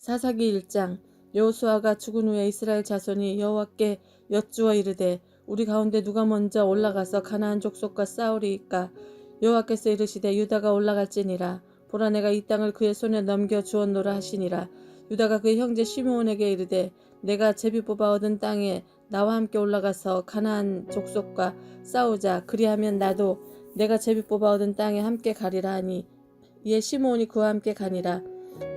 사사기 1장. 여호수아가 죽은 후에 이스라엘 자손이 여호와께 여쭈어 이르되 우리 가운데 누가 먼저 올라가서 가나안 족속과 싸우리이까. 여호와께서 이르시되 유다가 올라갈지니라. 보라, 내가 이 땅을 그의 손에 넘겨 주었노라 하시니라. 유다가 그의 형제 시므온에게 이르되 내가 제비 뽑아 얻은 땅에 나와 함께 올라가서 가나안 족속과 싸우자. 그리하면 나도 내가 제비 뽑아 얻은 땅에 함께 가리라 하니 이에 시므온이 그와 함께 가니라.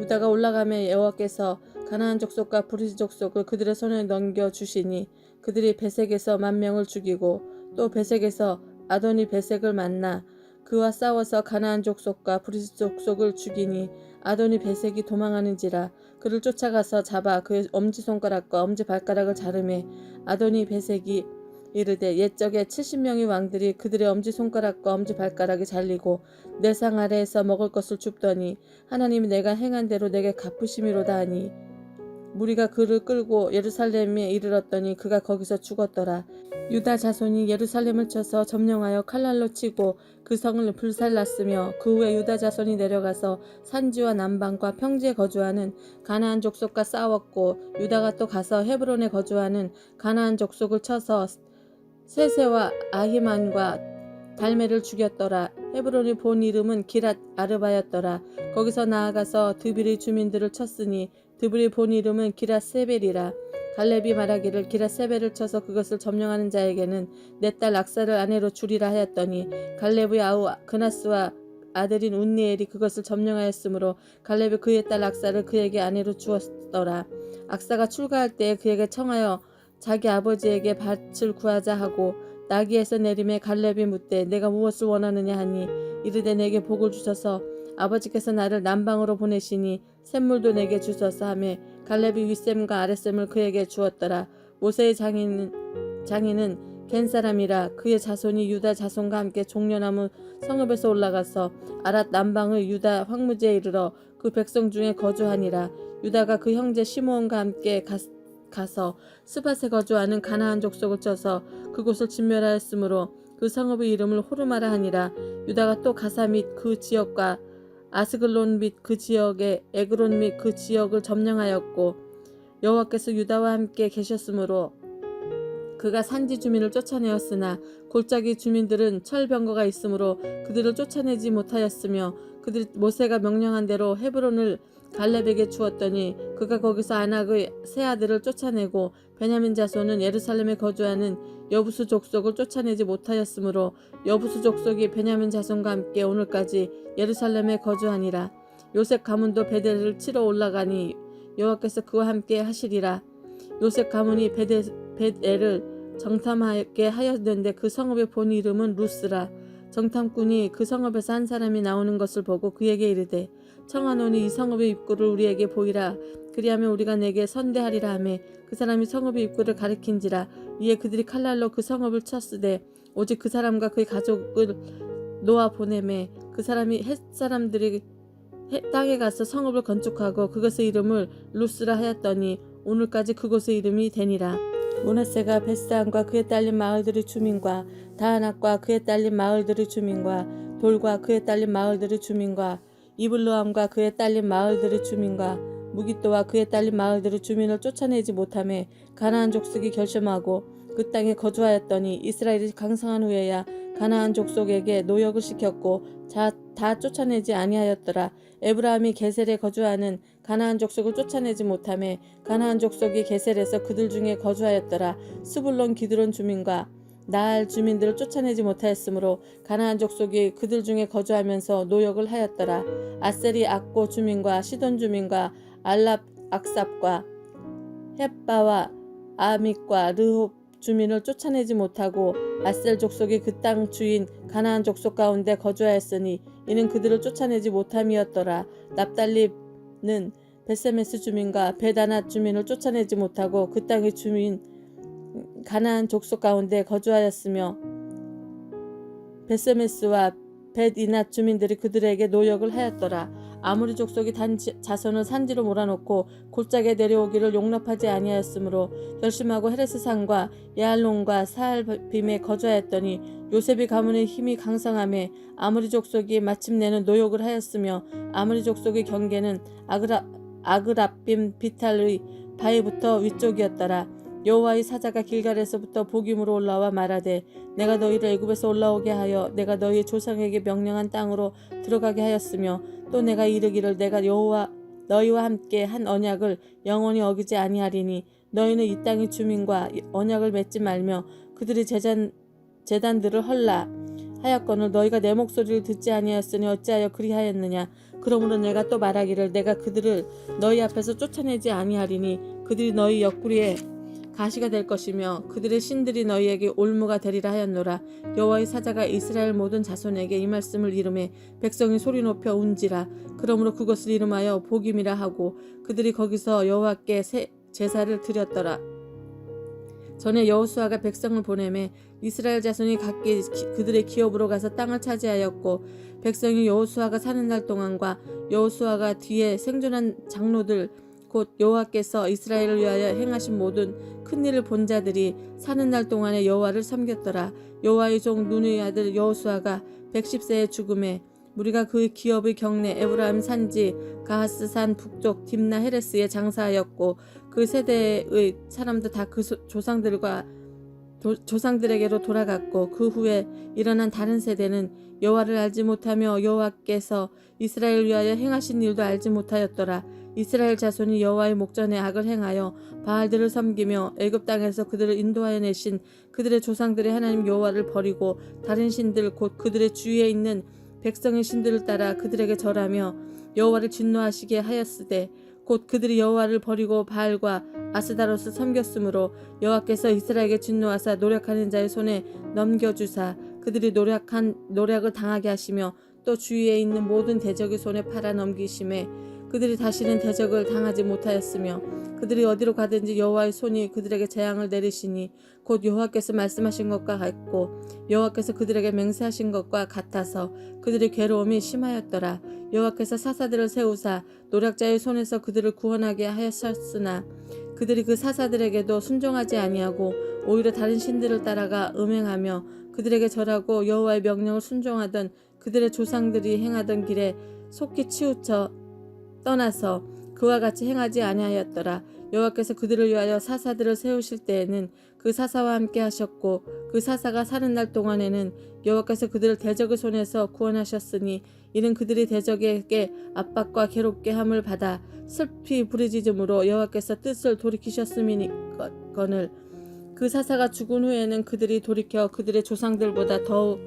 유다가 올라가며 여호와께서 가나안 족속과 브리스 족속을 그들의 손에 넘겨 주시니 그들이 베색에서 10,000명을 죽이고 또 베색에서 아도니 베색을 만나 그와 싸워서 가나안 족속과 브리스 족속을 죽이니 아도니 베색이 도망하는지라. 그를 쫓아가서 잡아 그의 엄지손가락과 엄지발가락을 자르매 아도니 베색이 이르되 옛적에 70명의 왕들이 그들의 엄지손가락과 엄지발가락이 잘리고 내 상 아래에서 먹을 것을 줍더니 하나님이 내가 행한 대로 내게 갚으심이로다 하니 무리가 그를 끌고 예루살렘에 이르렀더니 그가 거기서 죽었더라. 유다 자손이 예루살렘을 쳐서 점령하여 칼날로 치고 그 성을 불살랐으며 그 후에 유다 자손이 내려가서 산지와 남방과 평지에 거주하는 가나안 족속과 싸웠고 유다가 또 가서 헤브론에 거주하는 가나안 족속을 쳐서 세세와 아히만과 달메를 죽였더라. 헤브론이 본 이름은 기랏 아르바였더라. 거기서 나아가서 드빌의 주민들을 쳤으니 드빌이 본 이름은 기랏 세벨이라. 갈렙이 말하기를 기랏 세벨을 쳐서 그것을 점령하는 자에게는 내 딸 악사를 아내로 주리라 하였더니 갈렙의 아우 그나스와 아들인 운니엘이 그것을 점령하였으므로 갈렙이 그의 딸 악사를 그에게 아내로 주었더라. 악사가 출가할 때에 그에게 청하여 자기 아버지에게 밭을 구하자 하고 나귀에서 내림에 갈렙이 묻되 내가 무엇을 원하느냐 하니 이르되 내게 복을 주셔서 아버지께서 나를 남방으로 보내시니 샘물도 내게 주소서 하매 갈렙이 윗샘과 아랫샘을 그에게 주었더라. 모세의 장인은 겐사람이라. 그의 자손이 유다 자손과 함께 종려나무 성읍에서 올라가서 아랏 남방의 유다 황무지에 이르러 그 백성 중에 거주하니라. 유다가 그 형제 시므온과 함께 가서 스밧에 거주하는 가나안 족속을 쳐서 그곳을 진멸하였으므로 그 성읍의 이름을 호르마라 하니라. 유다가 또 가사 및 그 지역과 아스글론 및 그 지역에 에그론 및 그 지역을 점령하였고 여호와께서 유다와 함께 계셨으므로 그가 산지 주민을 쫓아내었으나 골짜기 주민들은 철병거가 있으므로 그들을 쫓아내지 못하였으며 그들이 모세가 명령한 대로 헤브론을 갈렙에게 주었더니 그가 거기서 아낙의 세 아들을 쫓아내고 베냐민 자손은 예루살렘에 거주하는 여부수 족속을 쫓아내지 못하였으므로 여부수 족속이 베냐민 자손과 함께 오늘까지 예루살렘에 거주하니라. 요셉 가문도 베델을 치러 올라가니 여호와께서 그와 함께 하시리라. 요셉 가문이 벳엘을 정탐하게 하였는데 그 성읍의 본 이름은 루스라. 정탐꾼이 그 성읍에서 한 사람이 나오는 것을 보고 그에게 이르되 청하노니 이 성읍의 입구를 우리에게 보이라. 그리하면 우리가 내게 선대하리라 하매 그 사람이 성읍의 입구를 가리킨지라. 이에 그들이 칼날로 그 성읍을 쳤으되 오직 그 사람과 그의 가족을 놓아 보내매 그 사람이 헷 사람들이 땅에 가서 성읍을 건축하고 그것의 이름을 루스라 하였더니 오늘까지 그곳의 이름이 되니라. 므낫세가 벳산과 그에 딸린 마을들의 주민과 다하낙과 그에 딸린 마을들의 주민과 돌과 그에 딸린 마을들의 주민과 이블루함과 그에 딸린 마을들의 주민과 무기또와 그에 딸린 마을들의 주민을 쫓아내지 못하매 가나안 족속이 결심하고 그 땅에 거주하였더니 이스라엘이 강성한 후에야 가나안 족속에게 노역을 시켰고 다 쫓아내지 아니하였더라. 에브라함이 게셀에 거주하는 가나안 족속을 쫓아내지 못하매 가나안 족속이 게셀에서 그들 중에 거주하였더라. 스불론 기드론 주민과 나알 주민들을 쫓아내지 못하였으므로 가나안 족속이 그들 중에 거주하면서 노역을 하였더라. 아셀이 악고 주민과 시돈 주민과 알랍 악삽과 헷바와 아믹과 르홉 주민을 쫓아내지 못하고 아셀 족속이 그 땅 주인 가나안 족속 가운데 거주하였으니 이는 그들을 쫓아내지 못함이었더라. 납달리는 벳세메스 주민과 베다낫 주민을 쫓아내지 못하고 그 땅의 주민 가나안 족속 가운데 거주하였으며 벳세메스와 벳이낫 주민들이 그들에게 노역을 하였더라. 아무리 족속이 자손을 산지로 몰아놓고 골짜기에 내려오기를 용납하지 아니하였으므로 결심하고 헤레스 산과 야알론과 사알빔에 거주하였더니 요셉이 가문의 힘이 강성함에 아무리 족속이 마침내는 노역을 하였으며 아무리 족속의 경계는 아그라빔 비탈의 바위부터 위쪽이었더라. 여호와의 사자가 길갈에서부터 복임으로 올라와 말하되 내가 너희를 애굽에서 올라오게 하여 내가 너희 조상에게 명령한 땅으로 들어가게 하였으며 또 내가 이르기를 내가 여호와 너희와 함께 한 언약을 영원히 어기지 아니하리니 너희는 이 땅의 주민과 언약을 맺지 말며 그들의 제단들을 헐라 하였거늘 너희가 내 목소리를 듣지 아니하였으니 어찌하여 그리하였느냐. 그러므로 내가 또 말하기를 내가 그들을 너희 앞에서 쫓아내지 아니하리니 그들이 너희 옆구리에 가시가 될 것이며 그들의 신들이 너희에게 올무가 되리라 하였노라. 여호와의 사자가 이스라엘 모든 자손에게 이 말씀을 이름해 백성이 소리 높여 운지라. 그러므로 그것을 이름하여 복임이라 하고 그들이 거기서 여호와께 제사를 드렸더라. 전에 여호수아가 백성을 보내매 이스라엘 자손이 각기 그들의 기업으로 가서 땅을 차지하였고 백성이 여호수아가 사는 날 동안과 여호수아가 뒤에 생존한 장로들 곧 여호와께서 이스라엘을 위하여 행하신 모든 큰 일을 본 자들이 사는 날 동안에 여호와를 섬겼더라. 여호와의 종 눈의 아들 여호수아가 110세에 죽음에 무리가 그 기업의 경내 에브라임 산지 가하스산 북쪽 딥나 헤레스에 장사하였고 그 세대의 사람들 다 그 조상들에게로 돌아갔고 그 후에 일어난 다른 세대는 여호와를 알지 못하며 여호와께서 이스라엘을 위하여 행하신 일도 알지 못하였더라. 이스라엘 자손이 여호와의 목전에 악을 행하여 바알들을 섬기며 애굽 땅에서 그들을 인도하여 내신 그들의 조상들의 하나님 여호와를 버리고 다른 신들 곧 그들의 주위에 있는 백성의 신들을 따라 그들에게 절하며 여호와를 진노하시게 하였으되 곧 그들이 여호와를 버리고 바알과 아스다롯을 섬겼으므로 여호와께서 이스라엘에게 진노하사 노력하는 자의 손에 넘겨주사 그들이 노력을 당하게 하시며 또 주위에 있는 모든 대적의 손에 팔아 넘기심에 그들이 다시는 대적을 당하지 못하였으며 그들이 어디로 가든지 여호와의 손이 그들에게 재앙을 내리시니 곧 여호와께서 말씀하신 것과 같고 여호와께서 그들에게 맹세하신 것과 같아서 그들의 괴로움이 심하였더라. 여호와께서 사사들을 세우사 노략자의 손에서 그들을 구원하게 하셨으나 그들이 그 사사들에게도 순종하지 아니하고 오히려 다른 신들을 따라가 음행하며 그들에게 절하고 여호와의 명령을 순종하던 그들의 조상들이 행하던 길에 속히 치우쳐 떠나서 그와 같이 행하지 아니하였더라. 여호와께서 그들을 위하여 사사들을 세우실 때에는 그 사사와 함께 하셨고 그 사사가 사는 날 동안에는 여호와께서 그들을 대적의 손에서 구원하셨으니 이는 그들이 대적에게 압박과 괴롭게 함을 받아 슬피 부르짖음으로 여호와께서 뜻을 돌이키셨음이니거늘 그 사사가 죽은 후에는 그들이 돌이켜 그들의 조상들보다 더욱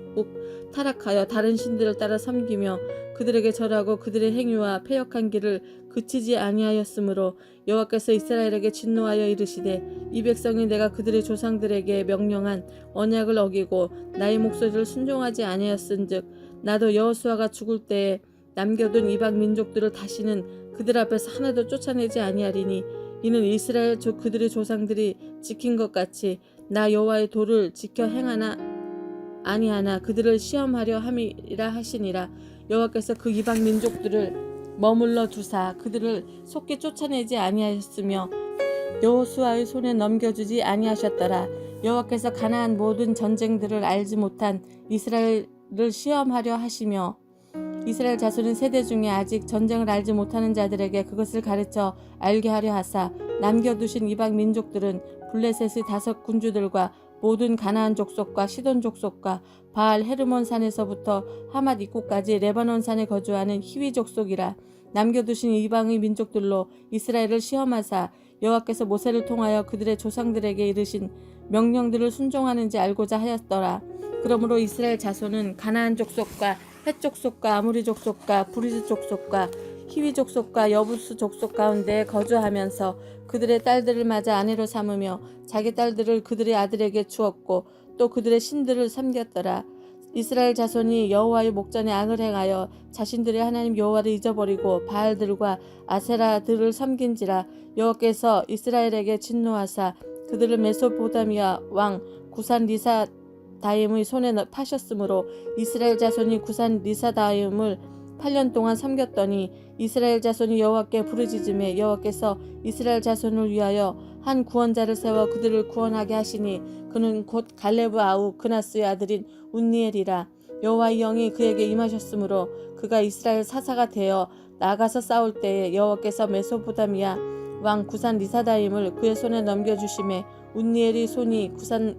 타락하여 다른 신들을 따라 섬기며 그들에게 절하고 그들의 행위와 패역한 길을 그치지 아니하였으므로 여호와께서 이스라엘에게 진노하여 이르시되 이 백성이 내가 그들의 조상들에게 명령한 언약을 어기고 나의 목소리를 순종하지 아니하였은즉 나도 여호수아가 죽을 때에 남겨둔 이방 민족들을 다시는 그들 앞에서 하나도 쫓아내지 아니하리니 이는 이스라엘 그들의 조상들이 지킨 것 같이 나 여호와의 도를 지켜 행하나 아니하나 그들을 시험하려 함이라 하시니라. 여호와께서 그 이방 민족들을 머물러 두사 그들을 속히 쫓아내지 아니하였으며 여호수아의 손에 넘겨주지 아니하셨더라. 여호와께서 가나안 모든 전쟁들을 알지 못한 이스라엘을 시험하려 하시며 이스라엘 자손인 세대 중에 아직 전쟁을 알지 못하는 자들에게 그것을 가르쳐 알게 하려 하사 남겨두신 이방 민족들은 블레셋의 5 군주들과 모든 가나안 족속과 시돈 족속과 바알 헤르몬 산에서부터 하맛 입구까지 레바논 산에 거주하는 히위 족속이라. 남겨두신 이방의 민족들로 이스라엘을 시험하사 여호와께서 모세를 통하여 그들의 조상들에게 이르신 명령들을 순종하는지 알고자 하였더라. 그러므로 이스라엘 자손은 가나안 족속과 헷 족속과 아무리 족속과 부리스 족속과 히위 족속과 여부스 족속 가운데 거주하면서 그들의 딸들을 맞아 아내로 삼으며 자기 딸들을 그들의 아들에게 주었고 또 그들의 신들을 섬겼더라. 이스라엘 자손이 여호와의 목전에 악을 행하여 자신들의 하나님 여호와를 잊어버리고 바알들과 아세라들을 섬긴지라. 여호와께서 이스라엘에게 진노하사 그들을 메소포타미아 왕 구산 리사다임의 손에 파셨으므로 이스라엘 자손이 구산 리사다임을 8년 동안 섬겼더니 이스라엘 자손이 여호와께 부르짖음에 여호와께서 이스라엘 자손을 위하여 한 구원자를 세워 그들을 구원하게 하시니 그는 곧 갈레브 아우 그나스의 아들인 운니엘이라. 여호와의 영이 그에게 임하셨으므로 그가 이스라엘 사사가 되어 나가서 싸울 때에 여호와께서 메소포타미아 왕 구산 리사다임을 그의 손에 넘겨주심에 운니엘이 손이 구산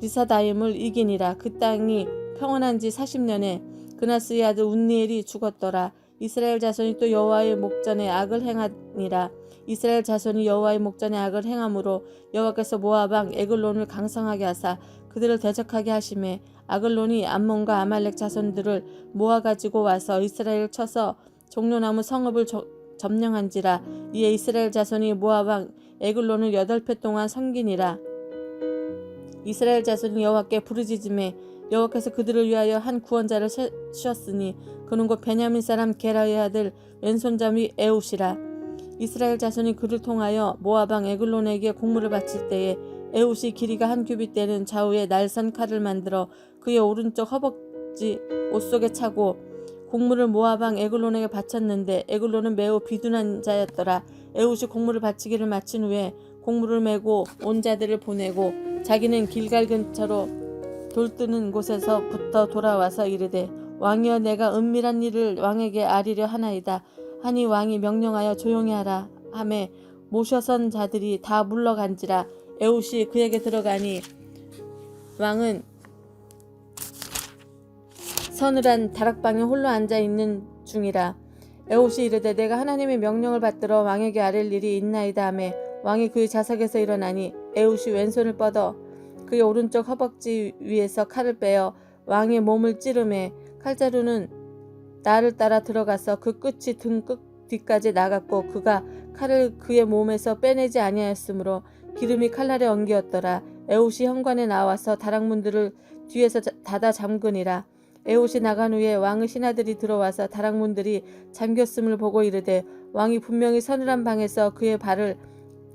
리사다임을 이기니라. 그 땅이 평안한 지 40년에 그나스의 아들 운니엘이 죽었더라. 이스라엘 자손이 또 여호와의 목전에 악을 행하니라. 이스라엘 자손이 여호와의 목전에 악을 행함으로 여호와께서 모압 왕 에글론을 강성하게 하사 그들을 대적하게 하심에 아글론이 암몬과 아말렉 자손들을 모아가지고 와서 이스라엘을 쳐서 종려나무 성읍을 점령한지라. 이에 이스라엘 자손이 모압 왕 에글론을 8회 동안 섬기니라. 이스라엘 자손이 여호와께 부르짖음에 여호와께서 그들을 위하여 한 구원자를 세우셨으니 그는 곧 베냐민 사람 게라의 아들 왼손잡이 에웃이라. 이스라엘 자손이 그를 통하여 모압 왕 에글론에게 공물을 바칠 때에 에웃이 길이가 한 규빗 되는 좌우에 날선 칼을 만들어 그의 오른쪽 허벅지 옷 속에 차고 공물을 모압 왕 에글론에게 바쳤는데 에글론은 매우 비둔한 자였더라. 에웃이 공물을 바치기를 마친 후에 공물을 메고 온 자들을 보내고 자기는 길갈 근처로 돌뜨는 곳에서부터 돌아와서 이르되 왕이여 내가 은밀한 일을 왕에게 아리려 하나이다 하니 왕이 명령하여 조용히 하라 하매 모셔선 자들이 다 물러간지라. 에웃이 그에게 들어가니 왕은 서늘한 다락방에 홀로 앉아있는 중이라. 에웃이 이르되 내가 하나님의 명령을 받들어 왕에게 아랠 일이 있나이다 하매 왕이 그의 자석에서 일어나니 에웃이 왼손을 뻗어 그의 오른쪽 허벅지 위에서 칼을 빼어 왕의 몸을 찌르매 칼자루는 나를 따라 들어가서 그 끝이 등 끝 뒤까지 나갔고 그가 칼을 그의 몸에서 빼내지 아니하였으므로 기름이 칼날에 엉기었더라. 에웃이 현관에 나와서 다락문들을 뒤에서 닫아 잠그니라. 에웃이 나간 후에 왕의 신하들이 들어와서 다락문들이 잠겼음을 보고 이르되 왕이 분명히 서늘한 방에서 그의 발을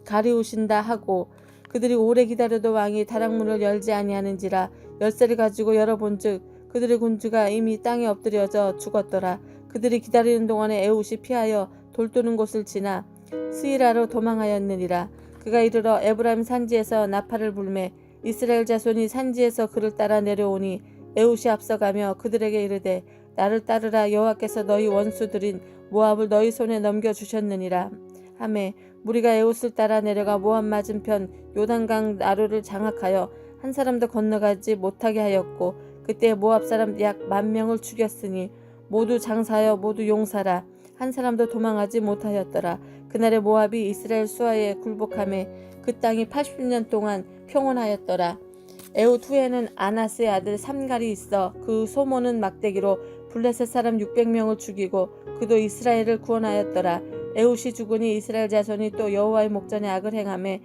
가리우신다 하고 그들이 오래 기다려도 왕이 다락문을 열지 아니하는지라. 열쇠를 가지고 열어본즉 그들의 군주가 이미 땅에 엎드려져 죽었더라. 그들이 기다리는 동안에 에웃이 피하여 돌도는 곳을 지나 스이라로 도망하였느니라. 그가 이르러 에브라임 산지에서 나팔을 불매 이스라엘 자손이 산지에서 그를 따라 내려오니 에웃이 앞서가며 그들에게 이르되 나를 따르라 여호와께서 너희 원수들인 모압을 너희 손에 넘겨주셨느니라 하매 무리가 에웃을 따라 내려가 모압 맞은편 요단강 나루를 장악하여 한 사람도 건너가지 못하게 하였고 그때 모압 사람 약 10,000명을 죽였으니 모두 장사하여 모두 용사라. 한 사람도 도망하지 못하였더라. 그날에 모압이 이스라엘 수하에 굴복하매 그 땅이 80년 동안 평온하였더라. 에웃 후에는 아나스의 아들 삼갈이 있어 그 소모는 막대기로 블레셋 사람 600명을 죽이고 그도 이스라엘을 구원하였더라. 에웃이 죽으니 이스라엘 자손이 또 여호와의 목전에 악을 행하매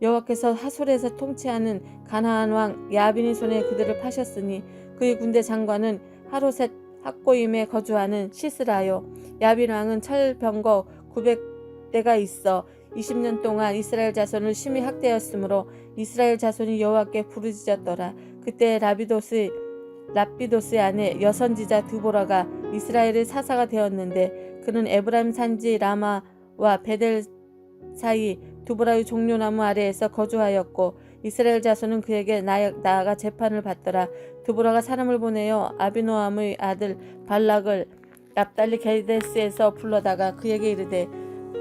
여호와께서 하솔에서 통치하는 가나안 왕 야빈의 손에 그들을 파셨으니 그의 군대 장관은 하로셋 학고임에 거주하는 시스라요. 야빈 왕은 철병거 900대가 있어 20년 동안 이스라엘 자손을 심히 학대하였으므로 이스라엘 자손이 여호와께 부르짖었더라. 그때 라비도스의 아내 여선지자 드보라가 이스라엘의 사사가 되었는데 그는 에브라임 산지 라마와 베델 사이 드보라의 종려나무 아래에서 거주하였고 이스라엘 자손은 그에게 나아가 재판을 받더라. 드보라가 사람을 보내어 아비노함의 아들 발락을 납달리 게데스에서 불러다가 그에게 이르되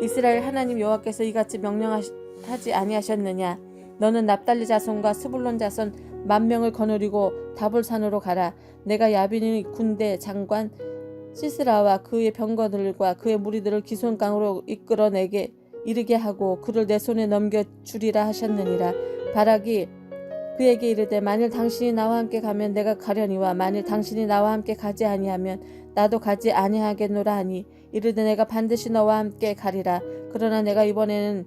이스라엘 하나님 여호와께서 이같이 명령하지 아니하셨느냐. 너는 납달리 자손과 스불론 자손 10,000명을 거느리고 다볼산으로 가라. 내가 야빈의 군대 장관 시스라와 그의 병거들과 그의 무리들을 기손강으로 이끌어내게 이르게 하고 그를 내 손에 넘겨주리라 하셨느니라. 바락이 그에게 이르되 만일 당신이 나와 함께 가면 내가 가려니와 만일 당신이 나와 함께 가지 아니하면 나도 가지 아니하겠노라 하니 이르되 내가 반드시 너와 함께 가리라. 그러나 내가 이번에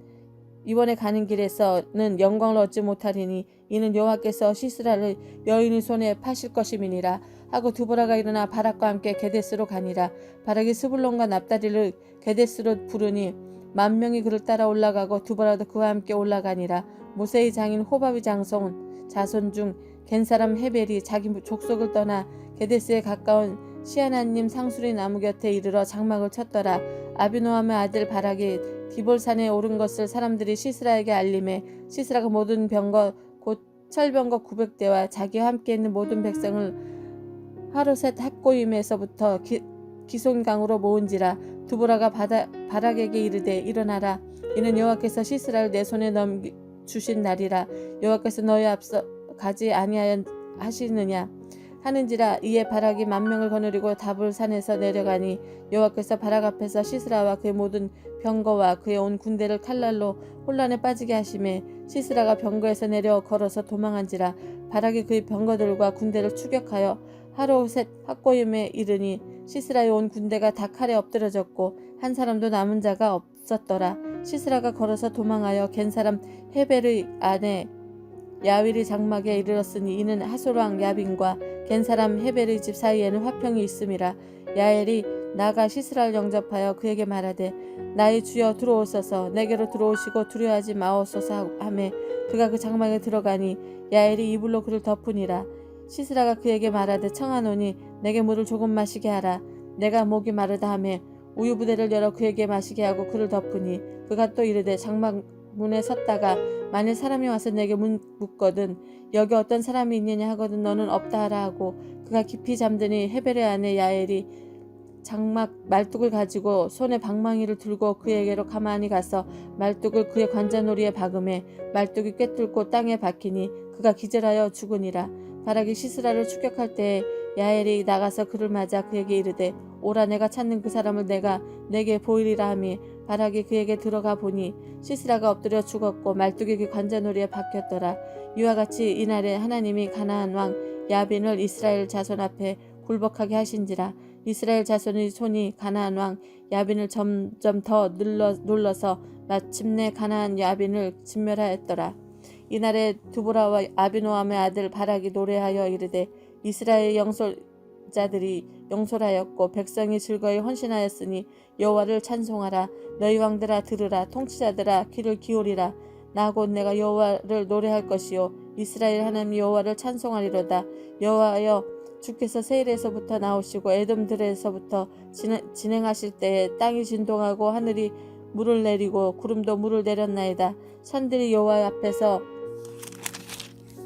가는 길에서는 영광을 얻지 못하리니 이는 여호와께서 시스라를 여인의 손에 파실 것임이니라 하고 드보라가 일어나 바락과 함께 게데스로 가니라. 바락이 스불론과 납달리를 게데스로 부르니 10,000명이 그를 따라 올라가고 드보라도 그와 함께 올라가니라. 모세의 장인 호밥의 자손 중 겐사람 헤벨이 자기 족속을 떠나 게데스에 가까운 시아나님 상수리 나무 곁에 이르러 장막을 쳤더라. 아비노함의 아들 바락이 디볼산에 오른 것을 사람들이 시스라에게 알림해 시스라가 모든 병거 곧 철병거 900대와 자기와 함께 있는 모든 백성을 하로셋 학고임에서부터 기손강으로 모은지라. 두보라가 바락에게 이르되 일어나라. 이는 여호와께서 시스라를 내 손에 넘주신 날이라. 여호와께서 너희 앞서 가지 아니하시느냐 하는지라. 이에 바락이 10,000명을 거느리고 다볼 산에서 내려가니 여호와께서 바락 앞에서 시스라와 그의 모든 병거와 그의 온 군대를 칼날로 혼란에 빠지게 하심에 시스라가 병거에서 내려 걸어서 도망한지라. 바락이 그의 병거들과 군대를 추격하여 하로셋 학고임에 이르니 시스라의 온 군대가 다 칼에 엎드러졌고 한 사람도 남은 자가 없었더라. 시스라가 걸어서 도망하여 겐 사람 헤벨의 아내 야윌이 장막에 이르렀으니 이는 하솔왕 야빈과 겐 사람 헤벨의 집 사이에는 화평이 있음이라. 야엘이 나가 시스라를 영접하여 그에게 말하되 나의 주여 들어오소서. 내게로 들어오시고 두려워하지 마옵소서 하매 그가 그 장막에 들어가니 야엘이 이불로 그를 덮으니라. 시스라가 그에게 말하되 청하노니 내게 물을 조금 마시게 하라. 내가 목이 마르다 하매 우유 부대를 열어 그에게 마시게 하고 그를 덮으니 그가 또 이르되 장막 문에 섰다가 만일 사람이 와서 내게 묻거든 여기 어떤 사람이 있느냐 하거든 너는 없다 하라 하고 그가 깊이 잠드니 헤벨의 아내 야엘이 장막 말뚝을 가지고 손에 방망이를 들고 그에게로 가만히 가서 말뚝을 그의 관자놀이에 박음에 말뚝이 꿰뚫고 땅에 박히니 그가 기절하여 죽으니라. 바락이 시스라를 추격할 때에 야엘이 나가서 그를 맞아 그에게 이르되 오라 내가 찾는 그 사람을 내가 내게 보이리라 하며 바락이 그에게 들어가 보니 시스라가 엎드려 죽었고 말뚝이 그 관자놀이에 박혔더라. 이와 같이 이날에 하나님이 가나안 왕 야빈을 이스라엘 자손 앞에 굴복하게 하신지라. 이스라엘 자손의 손이 가나안 왕 야빈을 점점 더 눌러서 마침내 가나안 야빈을 진멸하였더라. 이날에 두보라와 아비노함의 아들 바락이 노래하여 이르되 이스라엘 영솔자들이 영솔하였고 백성이 즐거이 헌신하였으니 여호와를 찬송하라. 너희 왕들아 들으라. 통치자들아 귀를 기울이라. 나 곧 내가 여호와를 노래할 것이요 이스라엘 하나님 여호와를 찬송하리로다. 여호와여 주께서 세일에서부터 나오시고 에돔들에서부터 진행하실 때에 땅이 진동하고 하늘이 물을 내리고 구름도 물을 내렸나이다. 산들이 여호와 앞에서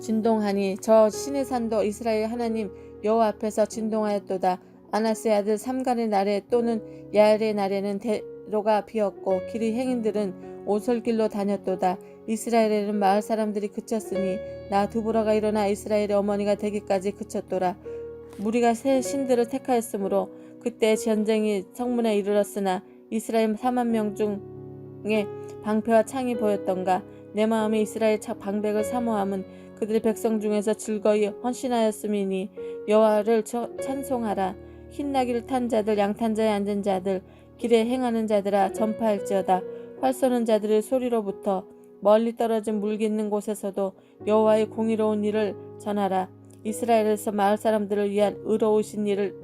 진동하니 저 신의 산도 이스라엘 하나님 여호와 앞에서 진동하였도다. 아나스의 아들 삼갈의 날에 또는 야엘의 날에는 대로가 비었고 길이 행인들은 오솔길로 다녔도다. 이스라엘에는 마을 사람들이 그쳤으니 나 두보라가 일어나 이스라엘의 어머니가 되기까지 그쳤도다. 무리가 새 신들을 택하였으므로 그때 전쟁이 성문에 이르렀으나 이스라엘 40,000명 중에 방패와 창이 보였던가. 내 마음에 이스라엘 방백을 사모함은 그들의 백성 중에서 즐거이 헌신하였음이니 여호와를 찬송하라. 흰나귀를 탄 자들 양탄 자에 앉은 자들 길에 행하는 자들아 전파할지어다. 활 쏘는 자들의 소리로부터 멀리 떨어진 물 깃는 곳에서도 여호와의 공의로운 일을 전하라. 이스라엘에서 마을 사람들을 위한 의로우신 일을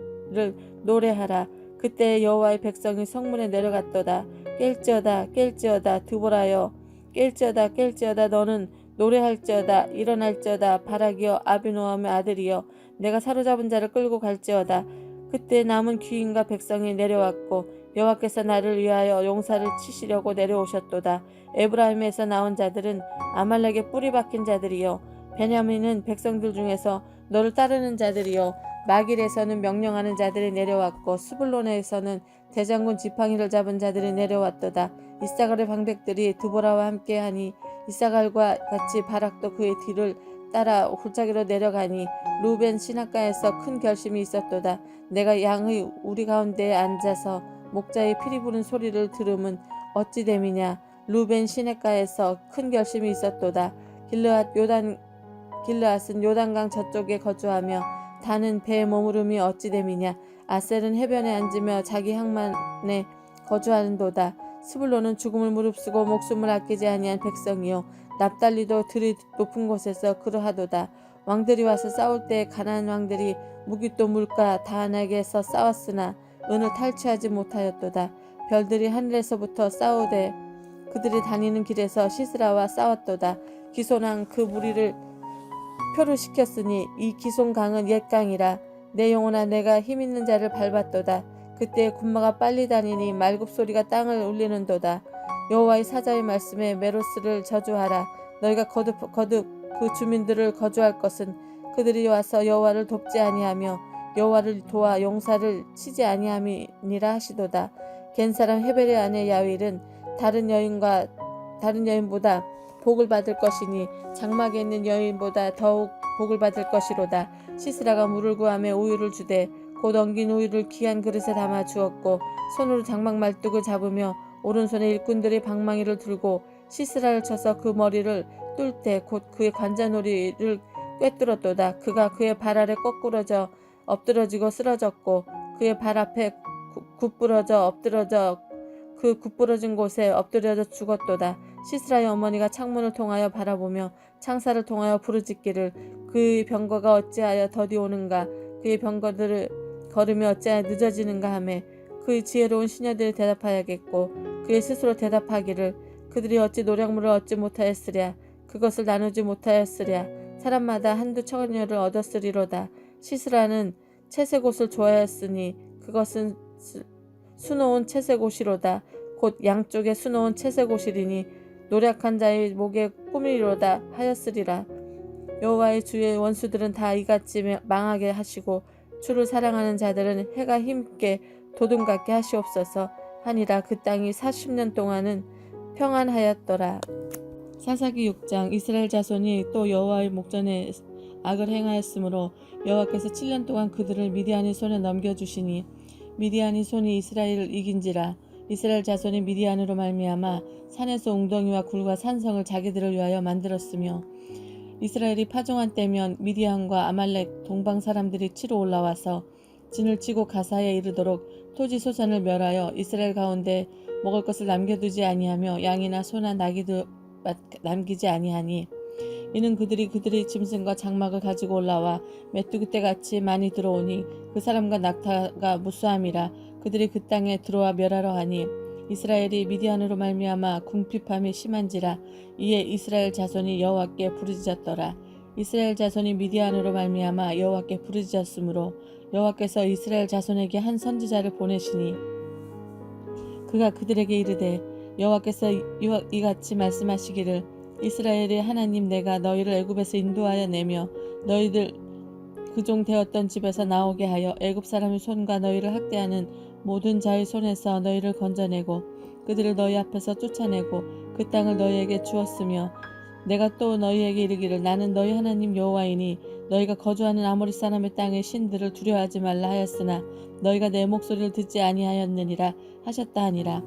노래하라. 그때 여호와의 백성이 성문에 내려갔도다. 깰지어다 깰지어다 두보라여 깰지어다 깰지어다 너는 노래할지어다. 일어날지어다. 바락이여 아비노함의 아들이여 내가 사로잡은 자를 끌고 갈지어다. 그때 남은 귀인과 백성이 내려왔고 여호와께서 나를 위하여 용사를 치시려고 내려오셨도다. 에브라임에서 나온 자들은 아말렉의 뿌리 박힌 자들이여 베냐민은 백성들 중에서 너를 따르는 자들이여 마길에서는 명령하는 자들이 내려왔고 스불론에서는 대장군 지팡이를 잡은 자들이 내려왔도다. 이사갈의 방백들이 두보라와 함께하니 이사갈과 같이 바락도 그의 뒤를 따라 골짜기로 내려가니 루벤 시냇가에서 큰 결심이 있었도다. 내가 양의 우리 가운데에 앉아서 목자의 피리 부는 소리를 들음은 어찌 됨이냐. 루벤 시냇가에서 큰 결심이 있었도다. 길르앗은 요단강 저쪽에 거주하며 다는 배에 머무름이 어찌 됨이냐. 아셀은 해변에 앉으며 자기 항만에 거주하는도다. 스불론은 죽음을 무릅쓰고 목숨을 아끼지 아니한 백성이요 납달리도 들이 높은 곳에서 그러하도다. 왕들이 와서 싸울 때 가나안 왕들이 무기또 물가 다한에게서 싸웠으나 은을 탈취하지 못하였도다. 별들이 하늘에서부터 싸우되 그들이 다니는 길에서 시스라와 싸웠도다. 기손한 그 무리를 표를 시켰으니 이 기손강은 옛 강이라. 내 영혼아 내가 힘있는 자를 밟았도다. 그때 군마가 빨리 다니니 말굽소리가 땅을 울리는도다. 여호와의 사자의 말씀에 메로스를 저주하라. 너희가 거듭 그 주민들을 거주할 것은 그들이 와서 여호와를 돕지 아니하며 여호와를 도와 용사를 치지 아니함이니라 하시도다. 겐 사람 헤벨의 아내 야윌은 다른 여인보다 복을 받을 것이니 장막에 있는 여인보다 더욱 복을 받을 것이로다. 시스라가 물을 구하며 우유를 주되 곧 엉긴 우유를 귀한 그릇에 담아 주었고 손으로 장막 말뚝을 잡으며 오른손에 일꾼들이 방망이를 들고 시스라를 쳐서 그 머리를 뚫 때 곧 그의 관자놀이를 꿰뚫었도다. 그가 그의 발 아래 거꾸러져 엎드러지고 쓰러졌고 그의 발 앞에 그 굽부러진 곳에 엎드려져 죽었도다. 시스라의 어머니가 창문을 통하여 바라보며 창살을 통하여 부르짖기를 그의 병거가 어찌하여 더디 오는가 그의 병거들을 걸음이 어찌하여 늦어지는가 하매 그의 지혜로운 시녀들이 대답하야겠고 그의 스스로 대답하기를 그들이 어찌 노량물을 얻지 못하였으랴 그것을 나누지 못하였으랴 사람마다 한두 처녀를 얻었으리로다. 시스라는 채색 옷을 좋아하였으니 그것은 수놓은 채색 옷이로다. 곧 양쪽에 수놓은 채색 옷이리니 노력한 자의 목에 꾸미리로다 하였으리라. 여호와의 주의 원수들은 다 이같이 망하게 하시고 주를 사랑하는 자들은 해가 힘있게 도둠같게 하시옵소서 하니라. 그 땅이 40년 동안은 평안하였더라. 사사기 6장. 이스라엘 자손이 또 여호와의 목전에 악을 행하였으므로 여호와께서 7년 동안 그들을 미디안의 손에 넘겨주시니 미디안의 손이 이스라엘을 이긴지라. 이스라엘 자손이 미디안으로 말미암아 산에서 웅덩이와 굴과 산성을 자기들을 위하여 만들었으며 이스라엘이 파종한 때면 미디안과 아말렉 동방 사람들이 치러 올라와서 진을 치고 가사에 이르도록 토지 소산을 멸하여 이스라엘 가운데 먹을 것을 남겨두지 아니하며 양이나 소나 나귀도 남기지 아니하니 이는 그들이 짐승과 장막을 가지고 올라와 메뚜기 떼같이 많이 들어오니 그 사람과 낙타가 무수함이라. 그들이 그 땅에 들어와 멸하러 하니 이스라엘이 미디안으로 말미암아 궁핍함이 심한지라. 이에 이스라엘 자손이 여호와께 부르짖었더라. 이스라엘 자손이 미디안으로 말미암아 여호와께 부르짖었으므로 여호와께서 이스라엘 자손에게 한 선지자를 보내시니 그가 그들에게 이르되 여호와께서 이같이 말씀하시기를 이스라엘의 하나님 내가 너희를 애굽에서 인도하여 내며 너희들 그종 되었던 집에서 나오게 하여 애굽 사람의 손과 너희를 학대하는 모든 자의 손에서 너희를 건져내고 그들을 너희 앞에서 쫓아내고 그 땅을 너희에게 주었으며 내가 또 너희에게 이르기를 나는 너희 하나님 여호와이니 너희가 거주하는 아모리 사람의 땅의 신들을 두려워하지 말라 하였으나 너희가 내 목소리를 듣지 아니하였느니라 하셨다 하니라.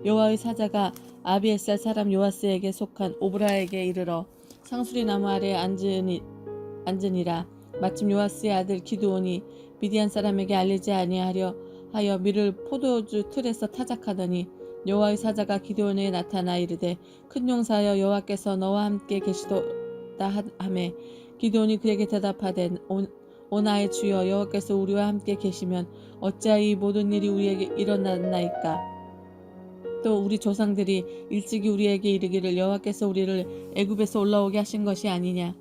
여호와의 사자가 아비에살 사람 요아스에게 속한 오브라에게 이르러 상수리 나무 아래에 앉으니라. 마침 요아스의 아들 기드온이 미디안 사람에게 알리지 아니하려 하여 밀을 포도주 틀에서 타작하더니 여호와의 사자가 기드온에게 나타나 이르되 큰 용사여 여호와께서 너와 함께 계시도다 하매 기드온이 그에게 대답하되 오 나의 주여 여호와께서 우리와 함께 계시면 어찌하여 이 모든 일이 우리에게 일어났나이까. 또 우리 조상들이 일찍이 우리에게 이르기를 여호와께서 우리를 애굽에서 올라오게 하신 것이 아니냐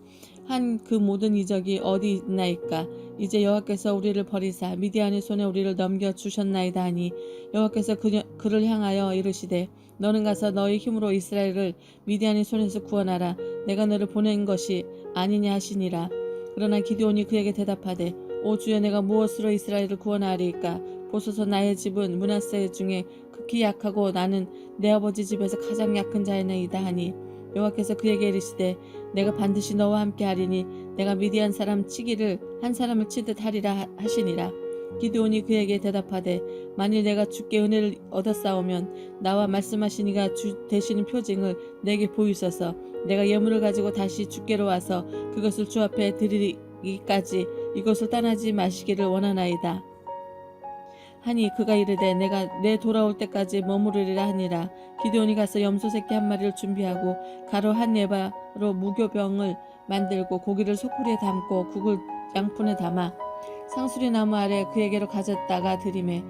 한 그 모든 이적이 어디 있나이까. 이제 여호와께서 우리를 버리사 미디안의 손에 우리를 넘겨 주셨나이다 하니 여호와께서 그를 향하여 이르시되 너는 가서 너의 힘으로 이스라엘을 미디안의 손에서 구원하라. 내가 너를 보낸 것이 아니냐 하시니라. 그러나 기드온이 그에게 대답하되 오 주여 내가 무엇으로 이스라엘을 구원하리이까. 보소서 나의 집은 므낫세 중에 극히 약하고 나는 내 아버지 집에서 가장 약한 자이나이다 하니 여호와께서 그에게 이르시되 내가 반드시 너와 함께 하리니 내가 미디안 사람 치기를 한 사람을 치듯 하리라 하시니라. 기드온이 그에게 대답하되 만일 내가 주께 은혜를 얻었사오면 나와 말씀하신 이가 주 되시는 표징을 내게 보이소서. 내가 예물을 가지고 다시 주께로 와서 그것을 주 앞에 드리기까지 이것을 떠나지 마시기를 원하나이다 하니 그가 이르되 내가 내 돌아올 때까지 머무르리라 하니라. 기드온이 가서 염소 새끼 한 마리를 준비하고 가루 한 에바로 무교병을 만들고 고기를 소쿠리에 담고 국을 양푼에 담아 상수리 나무 아래 그에게로 가졌다가 들이매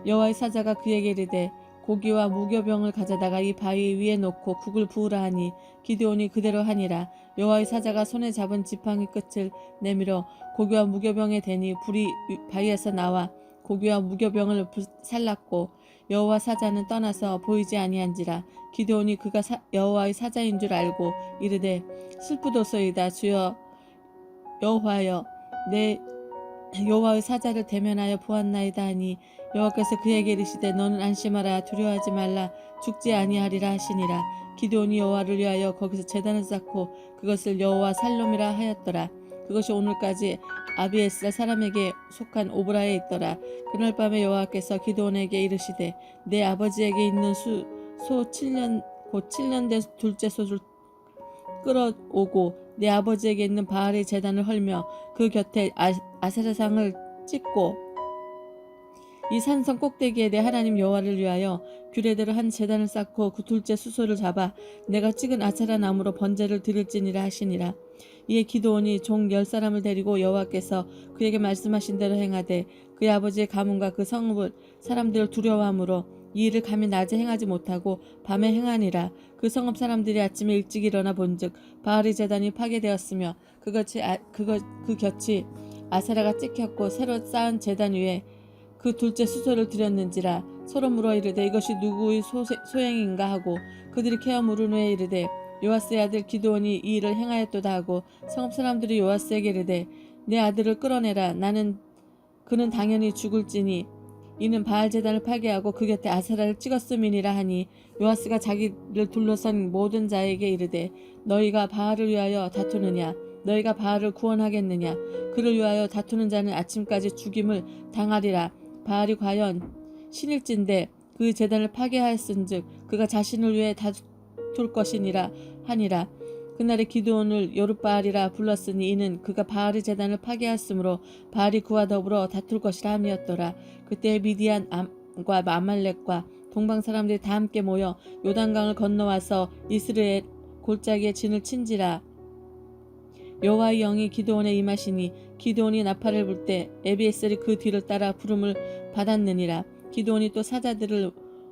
여호와의 사자가 그에게 이르되 고기와 무교병을 가져다가 이 바위 위에 놓고 국을 부으라 하니 기드온이 그대로 하니라. 여호와의 사자가 손에 잡은 지팡이 끝을 내밀어 고기와 무교병에 대니 불이 바위에서 나와 고기와 무교병을 살랐고 여호와 사자는 떠나서 보이지 아니한지라. 기드온이 그가 여호와의 사자인 줄 알고 이르되 슬프도소이다. 주여 여호와여 내 여호와의 사자를 대면하여 보았나이다 하니 여호와께서 그에게 이르시되 너는 안심하라 두려워하지 말라 죽지 아니하리라 하시니라. 기드온이 여호와를 위하여 거기서 제단을 쌓고 그것을 여호와 살롬이라 하였더라. 그것이 오늘까지 아비에스라 사람에게 속한 오브라에 있더라. 그날 밤에 여호와께서 기드온에게 이르시되 내 아버지에게 있는 소 7년 곧 7년 된 둘째 소를 끌어오고 내 아버지에게 있는 바알의 제단을 헐며 그 곁에 아세라상을 찍고 이 산성 꼭대기에 내 하나님 여호와를 위하여 규례대로 한 제단을 쌓고 그 둘째 수소를 잡아 내가 찍은 아세라 나무로 번제를 드릴지니라 하시니라. 이에 기드온이 종 10사람을 데리고 여호와께서 그에게 말씀하신 대로 행하되 그의 아버지의 가문과 그 성읍을 사람들을 두려워하므로 이 일을 감히 낮에 행하지 못하고 밤에 행하니라. 그 성읍 사람들이 아침에 일찍 일어나 본즉 바알의 제단이 파괴되었으며 그 곁이 아세라가 찍혔고 새로 쌓은 제단 위에 그 둘째 수소를 드렸는지라. 서로 물어 이르되 이것이 누구의 소행인가 하고 그들이 캐어 물은 후에 이르되 요아스의 아들 기드온이 이 일을 행하였도다 하고 성읍 사람들이 요아스에게 이르되 내 아들을 끌어내라. 그는 당연히 죽을지니 이는 바알 제단을 파괴하고 그 곁에 아세라를 찍었음이니라 하니 요아스가 자기를 둘러싼 모든 자에게 이르되 너희가 바알을 위하여 다투느냐 너희가 바알을 구원하겠느냐 그를 위하여 다투는 자는 아침까지 죽임을 당하리라. 바알이 과연 신일진데 그 제단을 파괴하였은즉 그가 자신을 위해 다툴 것이니라 하니라. 그날에 기드온을 요룻바알이라 불렀으니 이는 그가 바알의 제단을 파괴하였으므로 바알이 그와 더불어 다툴 것이라 함이었더라. 그때 미디안과 아말렉과 동방 사람들이 다 함께 모여 요단강을 건너와서 이스라엘 골짜기에 진을 친지라. 여호와의 영이 기드온에 임하시니 기드온이 나팔을 불 때 에비에셀이 그 뒤를 따라 부름을 받았느니라. 기드온이 또 사자들을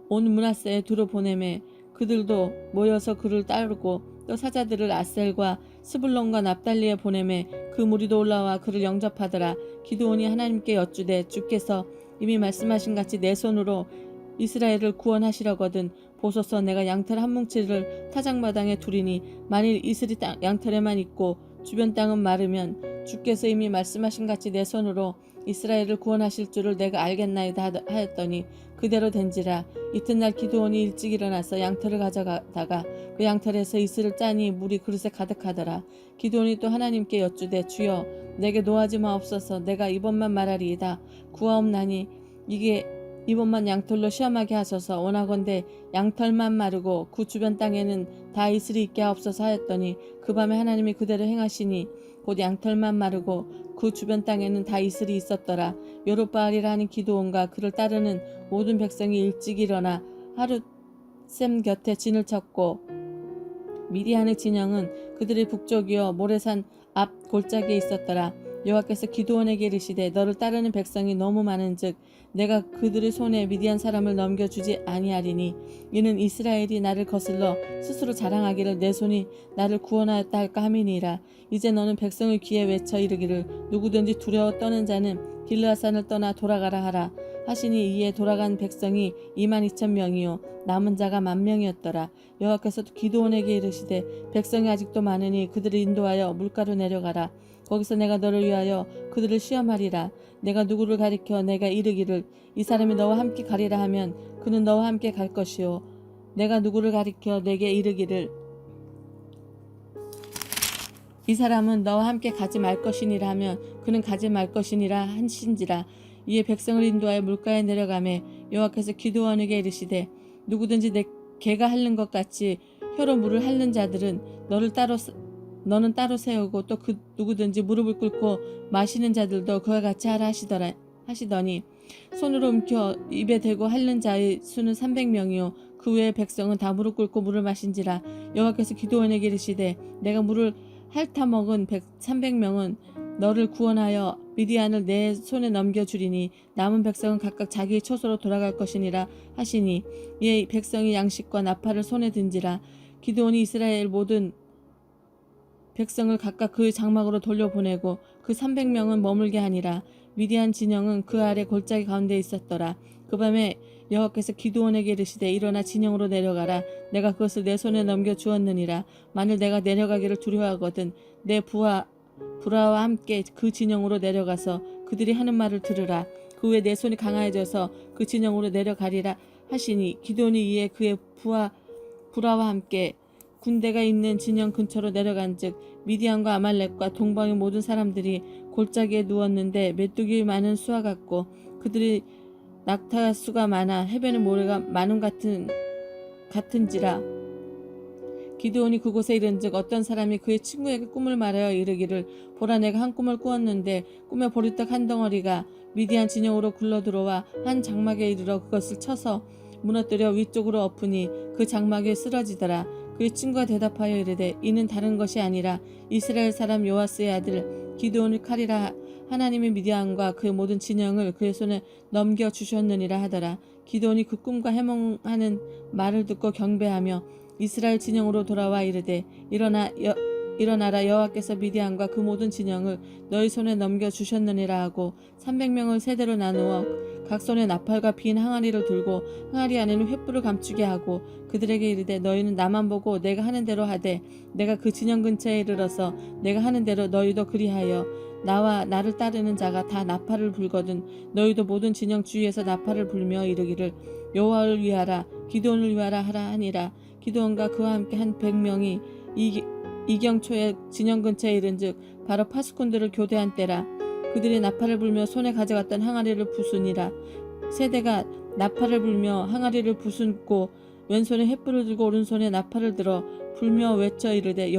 온 므낫세에 두루 보내매 그들도 모여서 그를 따르고 또 사자들을 아셀과 스불론과 납달리에 보내매 그 무리도 올라와 그를 영접하더라. 기드온이 하나님께 여쭈되 주께서 이미 말씀하신 같이 내 손으로 이스라엘을 구원하시려거든 보소서 내가 양털 한 뭉치를 타작마당에 두리니 만일 이슬이 양털에만 있고 주변 땅은 마르면 주께서 이미 말씀하신 같이 내 손으로 이스라엘을 구원하실 줄을 내가 알겠나이다 하였더니 그대로 된지라. 이튿날 기드온이 일찍 일어나서 양털을 가져가다가 그 양털에서 이슬을 짜니 물이 그릇에 가득하더라. 기드온이 또 하나님께 여쭈되 주여 내게 노하지 마옵소서 내가 이번만 말하리이다. 구하옵나니 이번만 양털로 시험하게 하소서. 원하건대 양털만 마르고 그 주변 땅에는 다 이슬이 있게 하옵소서 하였더니 그 밤에 하나님이 그대로 행하시니 곧 양털만 마르고 그 주변 땅에는 다 이슬이 있었더라. 요룻바알이라 하는 기드온과 그를 따르는 모든 백성이 일찍 일어나 하룻샘 곁에 진을 쳤고 미디안의 진영은 그들의 북쪽이여 모레산 앞 골짜기에 있었더라. 여호와께서 기드온에게 이르시되 너를 따르는 백성이 너무 많은즉 내가 그들의 손에 미디안 사람을 넘겨주지 아니하리니 이는 이스라엘이 나를 거슬러 스스로 자랑하기를 내 손이 나를 구원하였다 할까 함이니라. 이제 너는 백성의 귀에 외쳐 이르기를 누구든지 두려워 떠는 자는 길르앗산을 떠나 돌아가라 하라 하시니 이에 돌아간 백성이 22,000명이요 남은 자가 10,000명이었더라. 여호와께서 기드온에게 이르시되 백성이 아직도 많으니 그들을 인도하여 물가로 내려가라. 거기서 내가 너를 위하여 그들을 시험하리라. 내가 누구를 가리켜 내가 이르기를 이 사람이 너와 함께 가리라 하면 그는 너와 함께 갈 것이요 내가 누구를 가리켜 내게 이르기를 이 사람은 너와 함께 가지 말 것이니라 하면 그는 가지 말 것이니라 하신지라. 이에 백성을 인도하여 물가에 내려가매 여호와께서 기드온에게 이르시되 누구든지 내 개가 핥는 것 같이 혀로 물을 핥는 자들은 너는 따로 세우고 또 그 누구든지 무릎을 꿇고 마시는 자들도 그와 같이 하라 하시더니 손으로 움켜 입에 대고 핥는 자의 수는 300명이요 그 외의 백성은 다 무릎 꿇고 물을 마신지라. 여호와께서 기드온에게 이르시되 내가 물을 핥아 먹은 300명은 너를 구원하여 미디안을 내 손에 넘겨주리니 남은 백성은 각각 자기의 처소로 돌아갈 것이니라 하시니 이에 백성이 양식과 나팔을 손에 든지라. 기드온이 이스라엘 모든 백성을 각각 그 장막으로 돌려보내고 그 300명은 머물게 하니라. 미디안 진영은 그 아래 골짜기 가운데 있었더라. 그 밤에 여호와께서 기드온에게 이르시되 일어나 진영으로 내려가라. 내가 그것을 내 손에 넘겨주었느니라. 만일 내가 내려가기를 두려워하거든 내 부하와 함께 그 진영으로 내려가서 그들이 하는 말을 들으라. 그 후에 내 손이 강하여져서 그 진영으로 내려가리라 하시니 기드온이 이에 그의 부하와 함께 군대가 있는 진영 근처로 내려간즉 미디안과 아말렉과 동방의 모든 사람들이 골짜기에 누웠는데 메뚜기 많은 수와 같고 그들이 낙타수가 많아 해변의 모래가 많음 같은지라. 기드온이 그곳에 이른즉 어떤 사람이 그의 친구에게 꿈을 말하여 이르기를 보라 내가 한 꿈을 꾸었는데 꿈에 보리떡 한 덩어리가 미디안 진영으로 굴러들어와 한 장막에 이르러 그것을 쳐서 무너뜨려 위쪽으로 엎으니 그 장막에 쓰러지더라. 그의 친구가 대답하여 이르되 이는 다른 것이 아니라 이스라엘 사람 요아스의 아들 기드온의 칼이라. 하나님이 미디안과 그 모든 진영을 그의 손에 넘겨주셨느니라 하더라. 기드온이 그 꿈과 해몽하는 말을 듣고 경배하며 이스라엘 진영으로 돌아와 이르되 일어나라 여호와께서 미디안과 그 모든 진영을 너희 손에 넘겨주셨느니라 하고 300명을 세대로 나누어 각 손에 나팔과 빈 항아리를 들고 항아리 안에는 횃불을 감추게 하고 그들에게 이르되 너희는 나만 보고 내가 하는 대로 하되 내가 그 진영 근처에 이르러서 내가 하는 대로 너희도 그리하여 나와 나를 따르는 자가 다 나팔을 불거든 너희도 모든 진영 주위에서 나팔을 불며 이르기를 여호와를 위하라 기드온을 위하라 하라 하니라. 기드온과 그와 함께 한 100명이 이경초에 진영 근처에 이른즉 바로 파수꾼들을 교대한 때라. 그들이 나팔을 불며 손에 가져갔던 항아리를 부수니라. 세대가 나팔을 불며 항아리를 부수고 왼손에 횃불을 들고 오른손에 나팔을 들어 불며 외쳐 이르되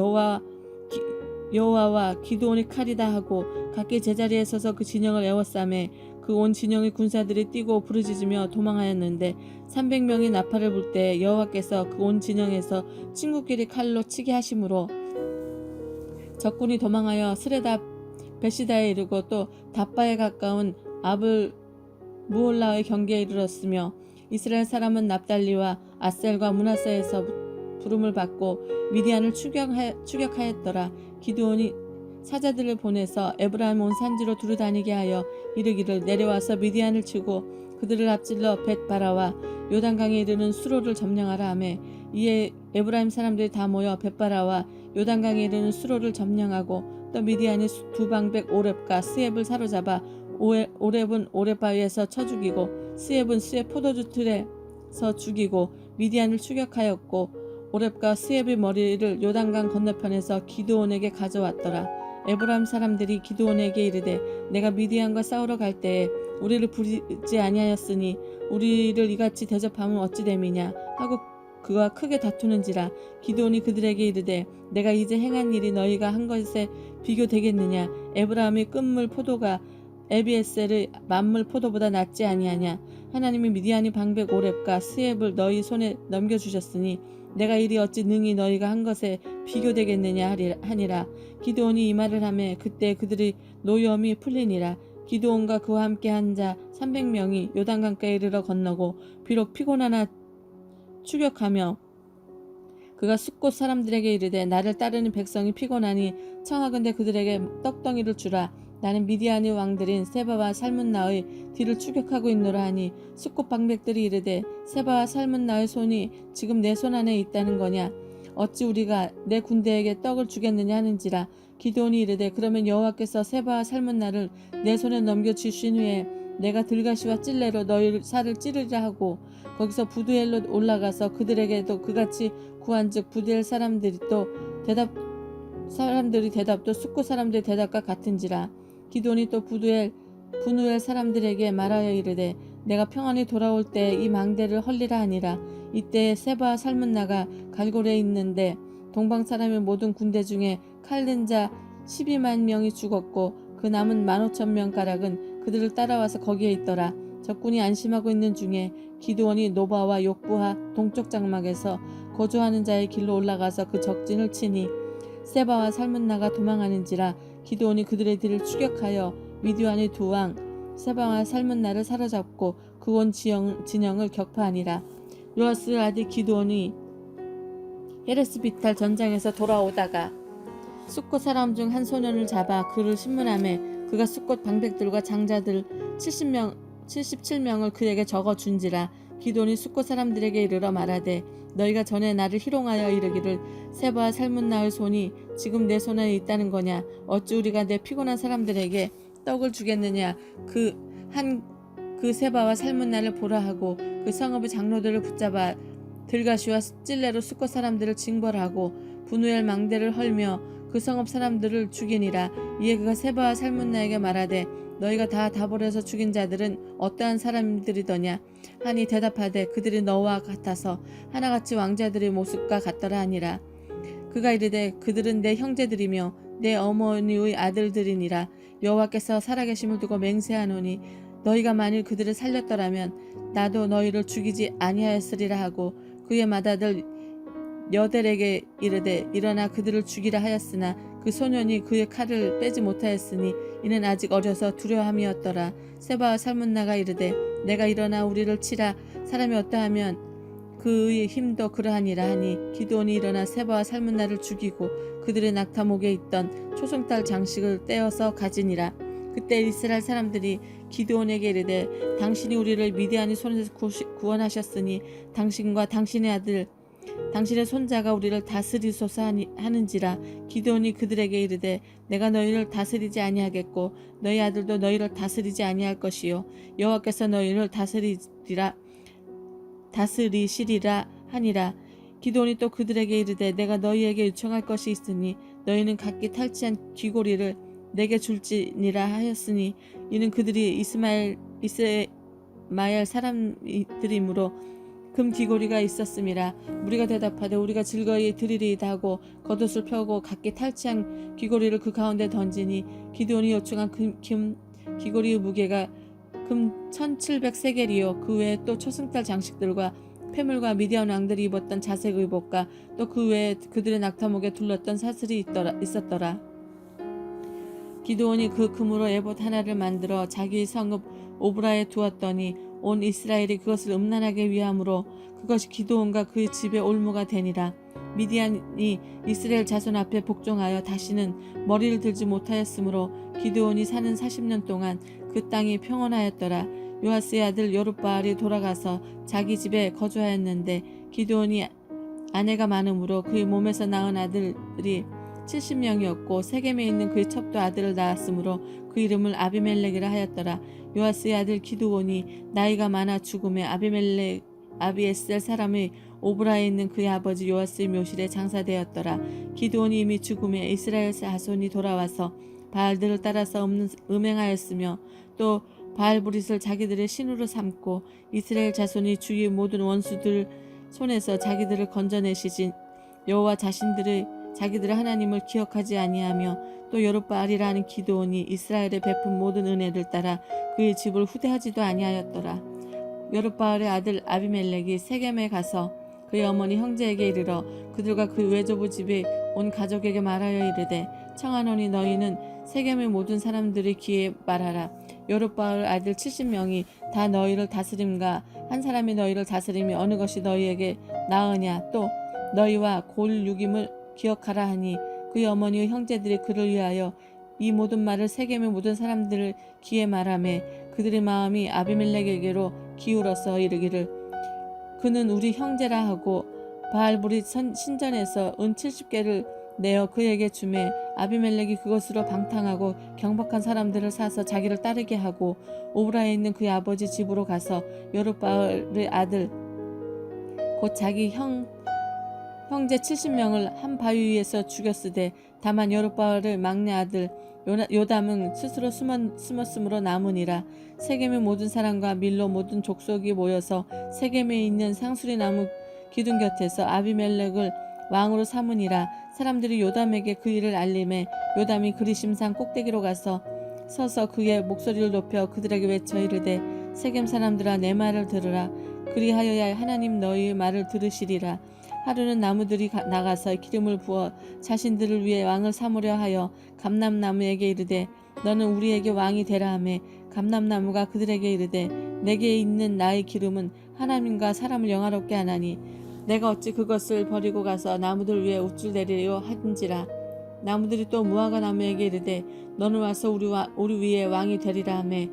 여호와와 기드온의 칼이다 하고 각기 제자리에 서서 그 진영을 에워싸매 그 온 진영의 군사들이 뛰고 부르짖으며 도망하였는데 300명이 나팔을 불 때 여호와께서 그 온 진영에서 친구끼리 칼로 치게 하심으로 적군이 도망하여 스레다 베시다에 이르고 또 답바에 가까운 아블 무홀라의 경계에 이르렀으며 이스라엘 사람은 납달리와 아셀과 므낫세에서 부름을 받고 미디안을 추격하였더라. 기드온이 사자들을 보내서 에브라임 온 산지로 두루다니게 하여 이르기를 내려와서 미디안을 치고 그들을 앞질러 벳바라와 요단강에 이르는 수로를 점령하라 하매 이에 에브라임 사람들이 다 모여 벳바라와 요단강에 이르는 수로를 점령하고 또 미디안이 두 방백 오렙과 스엡을 사로잡아 오렙은 오렙 바위에서 쳐 죽이고 스엡은 스엡 포도주 틀에서 죽이고 미디안을 추격하였고 오렙과 스엡의 머리를 요단강 건너편에서 기드온에게 가져왔더라. 에브라임 사람들이 기드온에게 이르되 내가 미디안과 싸우러 갈 때에 우리를 부르지 아니하였으니 우리를 이같이 대접하면 어찌 됨이냐 하고 그와 크게 다투는지라. 기드온이 그들에게 이르되 내가 이제 행한 일이 너희가 한 것에 비교되겠느냐. 에브라임의 끝물 포도가 에비에셀의 만물 포도보다 낫지 아니하냐. 하나님이 미디안이 방백 오렙과 스엡을 너희 손에 넘겨주셨으니 내가 이리 어찌 능히 너희가 한 것에 비교되겠느냐 하니라. 기드온이 이 말을 하매 그때 그들의 노염이 풀리니라. 기드온과 그와 함께 한 자 300명이 요단강가에 이르러 건너고 비록 피곤하나 추격하며 그가 숫곳 사람들에게 이르되 나를 따르는 백성이 피곤하니 청하건대 그들에게 떡덩이를 주라. 나는 미디안의 왕들인 세바와 살문나의 뒤를 추격하고 있노라 하니 숫곳 방백들이 이르되 세바와 살문나의 손이 지금 내 손 안에 있다는 거냐. 어찌 우리가 내 군대에게 떡을 주겠느냐 하는지라. 기드온이 이르되 그러면 여호와께서 세바와 살문나를 내 손에 넘겨주신 후에 내가 들가시와 찔레로 너희 살을 찌르리라 하고 거기서 부두엘로 올라가서 그들에게도 그같이 구한즉 부두엘 사람들이 대답도 숫곳 사람들의 대답과 같은지라. 기드온이 또 부누엘 사람들에게 말하여 이르되 내가 평안히 돌아올 때 이 망대를 헐리라 하니라. 이때 세바와 살문나가 갈고리에 있는데 동방 사람의 모든 군대 중에 칼든 자 12만 명이 죽었고 그 남은 15,000명 가락은 그들을 따라와서 거기에 있더라. 적군이 안심하고 있는 중에 기드온이 노바와 욕부하 동쪽 장막에서 거주하는 자의 길로 올라가서 그 적진을 치니 세바와 살문나가 도망하는지라. 기드온이 그들의 뒤를 추격하여 미디안의 두 왕 세바와 살문나를 사로잡고 그 온 진영을 격파하니라. 요아스 아들 기드온이 헤레스비탈 전장에서 돌아오다가 숫곳 사람 중 한 소년을 잡아 그를 신문하매 그가 숫곳 방백들과 장자들 77명을 그에게 적어준지라. 기드온이 숫곳 사람들에게 이르러 말하되 너희가 전에 나를 희롱하여 이르기를 세바와 살문나의 손이 지금 내 손 안에 있다는 거냐. 어찌 우리가 내 피곤한 사람들에게 떡을 주겠느냐. 그 세바와 살문나를 보라 하고 그 성읍의 장로들을 붙잡아 들가시와 찔레로 수컷 사람들을 징벌하고 분우엘 망대를 헐며 그 성읍 사람들을 죽이니라. 이에 그가 세바와 살문나에게 말하되 너희가 다 다볼에서 죽인 자들은 어떠한 사람들이더냐 하니 대답하되 그들이 너와 같아서 하나같이 왕자들의 모습과 같더라 하니라. 그가 이르되 그들은 내 형제들이며 내 어머니의 아들들이니라. 여호와께서 살아계심을 두고 맹세하노니 너희가 만일 그들을 살렸더라면 나도 너희를 죽이지 아니하였으리라 하고 그의 맏아들 여델에게 이르되 일어나 그들을 죽이라 하였으나 그 소년이 그의 칼을 빼지 못하였으니 이는 아직 어려서 두려움이었더라. 세바와 살문나가 이르되 내가 일어나 우리를 치라 사람이 어떠하면 그의 힘도 그러하니라 하니 기드온이 일어나 세바와 살문나를 죽이고 그들의 낙타목에 있던 초승달 장식을 떼어서 가지니라. 그때 이스라엘 사람들이 기드온에게 이르되 당신이 우리를 미디안의 손에서 구원하셨으니 당신과 당신의 아들 당신의 손자가 우리를 다스리소서 하는지라. 기드온이 그들에게 이르되 내가 너희를 다스리지 아니하겠고 너희 아들도 너희를 다스리지 아니할 것이요 여호와께서 너희를 다스리시리라 하니라. 기드온이 또 그들에게 이르되 내가 너희에게 요청할 것이 있으니 너희는 각기 탈취한 귀고리를 내게 줄지니라 하였으니 이는 그들이 이스마엘 사람들이므로 금 귀고리가 있었음이라. 우리가 대답하되 우리가 즐거이 드리리이다 하고 겉옷을 펴고 각기 탈취한 귀고리를 그 가운데 던지니 기드온이 요청한 금 귀고리의 무게가 금 1700세겔이요 그 외에 또 초승달 장식들과 폐물과 미디안 왕들이 입었던 자색 의복과 또 그 외에 그들의 낙타목에 둘렀던 사슬이 있었더라. 기드온이 그 금으로 에봇 하나를 만들어 자기 성읍 오브라에 두었더니 온 이스라엘이 그것을 음란하게 위함으로 그것이 기드온과 그 집의 올무가 되니라. 미디안이 이스라엘 자손 앞에 복종하여 다시는 머리를 들지 못하였으므로 기드온이 사는 40년 동안 그 땅이 평온하였더라. 요아스의 아들 여룻바알이 돌아가서 자기 집에 거주하였는데 기드온이 아내가 많으므로 그의 몸에서 낳은 아들이 70명이었고 세겜에 있는 그의 첩도 아들을 낳았으므로 그 이름을 아비멜렉이라 하였더라. 요아스의 아들 기드온이 나이가 많아 죽음에 아비에셀 사람의 오브라에 있는 그의 아버지 요아스의 묘실에 장사되었더라. 기드온이 이미 죽음에 이스라엘 자손이 돌아와서 바알들을 따라서 음행하였으며 또 바알브릿을 자기들의 신으로 삼고 이스라엘 자손이 주의 모든 원수들 손에서 자기들을 건져내시지 여호와 자기들의 하나님을 기억하지 아니하며 또 여룻바알이라 하는 기드온이 이스라엘에 베푼 모든 은혜를 따라 그의 집을 후대하지도 아니하였더라. 여룻바알의 아들 아비멜렉이 세겜에 가서 그의 어머니 형제에게 이르러 그들과 그 외조부 집에 온 가족에게 말하여 이르되 청하노니 너희는 세겜의 모든 사람들의 귀에 말하라. 여룻바알 아들 70명이 다 너희를 다스림과 한 사람이 너희를 다스림이 어느 것이 너희에게 나으냐. 또 너희와 골 육임을 기억하라 하니 그의 어머니의 형제들이 그를 위하여 이 모든 말을 세겜의 모든 사람들을 귀에 말하매 그들의 마음이 아비멜렉에게로 기울어서 이르기를 그는 우리 형제라 하고 바알브릿 신전에서 은 70개를 내어 그에게 주매 아비멜렉이 그것으로 방탕하고 경박한 사람들을 사서 자기를 따르게 하고 오브라에 있는 그의 아버지 집으로 가서 여룻바알의 아들 곧 자기 형제 70명을 한 바위 위에서 죽였으되 다만 여룻바알의 막내 아들 요담은 스스로 숨었으므로 남으니라. 세겜의 모든 사람과 밀로 모든 족속이 모여서 세겜에 있는 상수리 나무 기둥 곁에서 아비멜렉을 왕으로 삼으니라. 사람들이 요담에게 그 일을 알림해 요담이 그리심산 꼭대기로 가서 서서 그의 목소리를 높여 그들에게 외쳐 이르되 세겜 사람들아 내 말을 들으라. 그리하여야 하나님 너희의 말을 들으시리라. 하루는 나무들이 나가서 기름을 부어 자신들을 위해 왕을 삼으려 하여 감람나무에게 이르되 너는 우리에게 왕이 되라 하매 감람나무가 그들에게 이르되 내게 있는 나의 기름은 하나님과 사람을 영화롭게 하나니 내가 어찌 그것을 버리고 가서 나무들 위에 우쭐 내리려 하는지라. 나무들이 또 무화과 나무에게 이르되 너는 와서 우리 위에 왕이 되리라 하매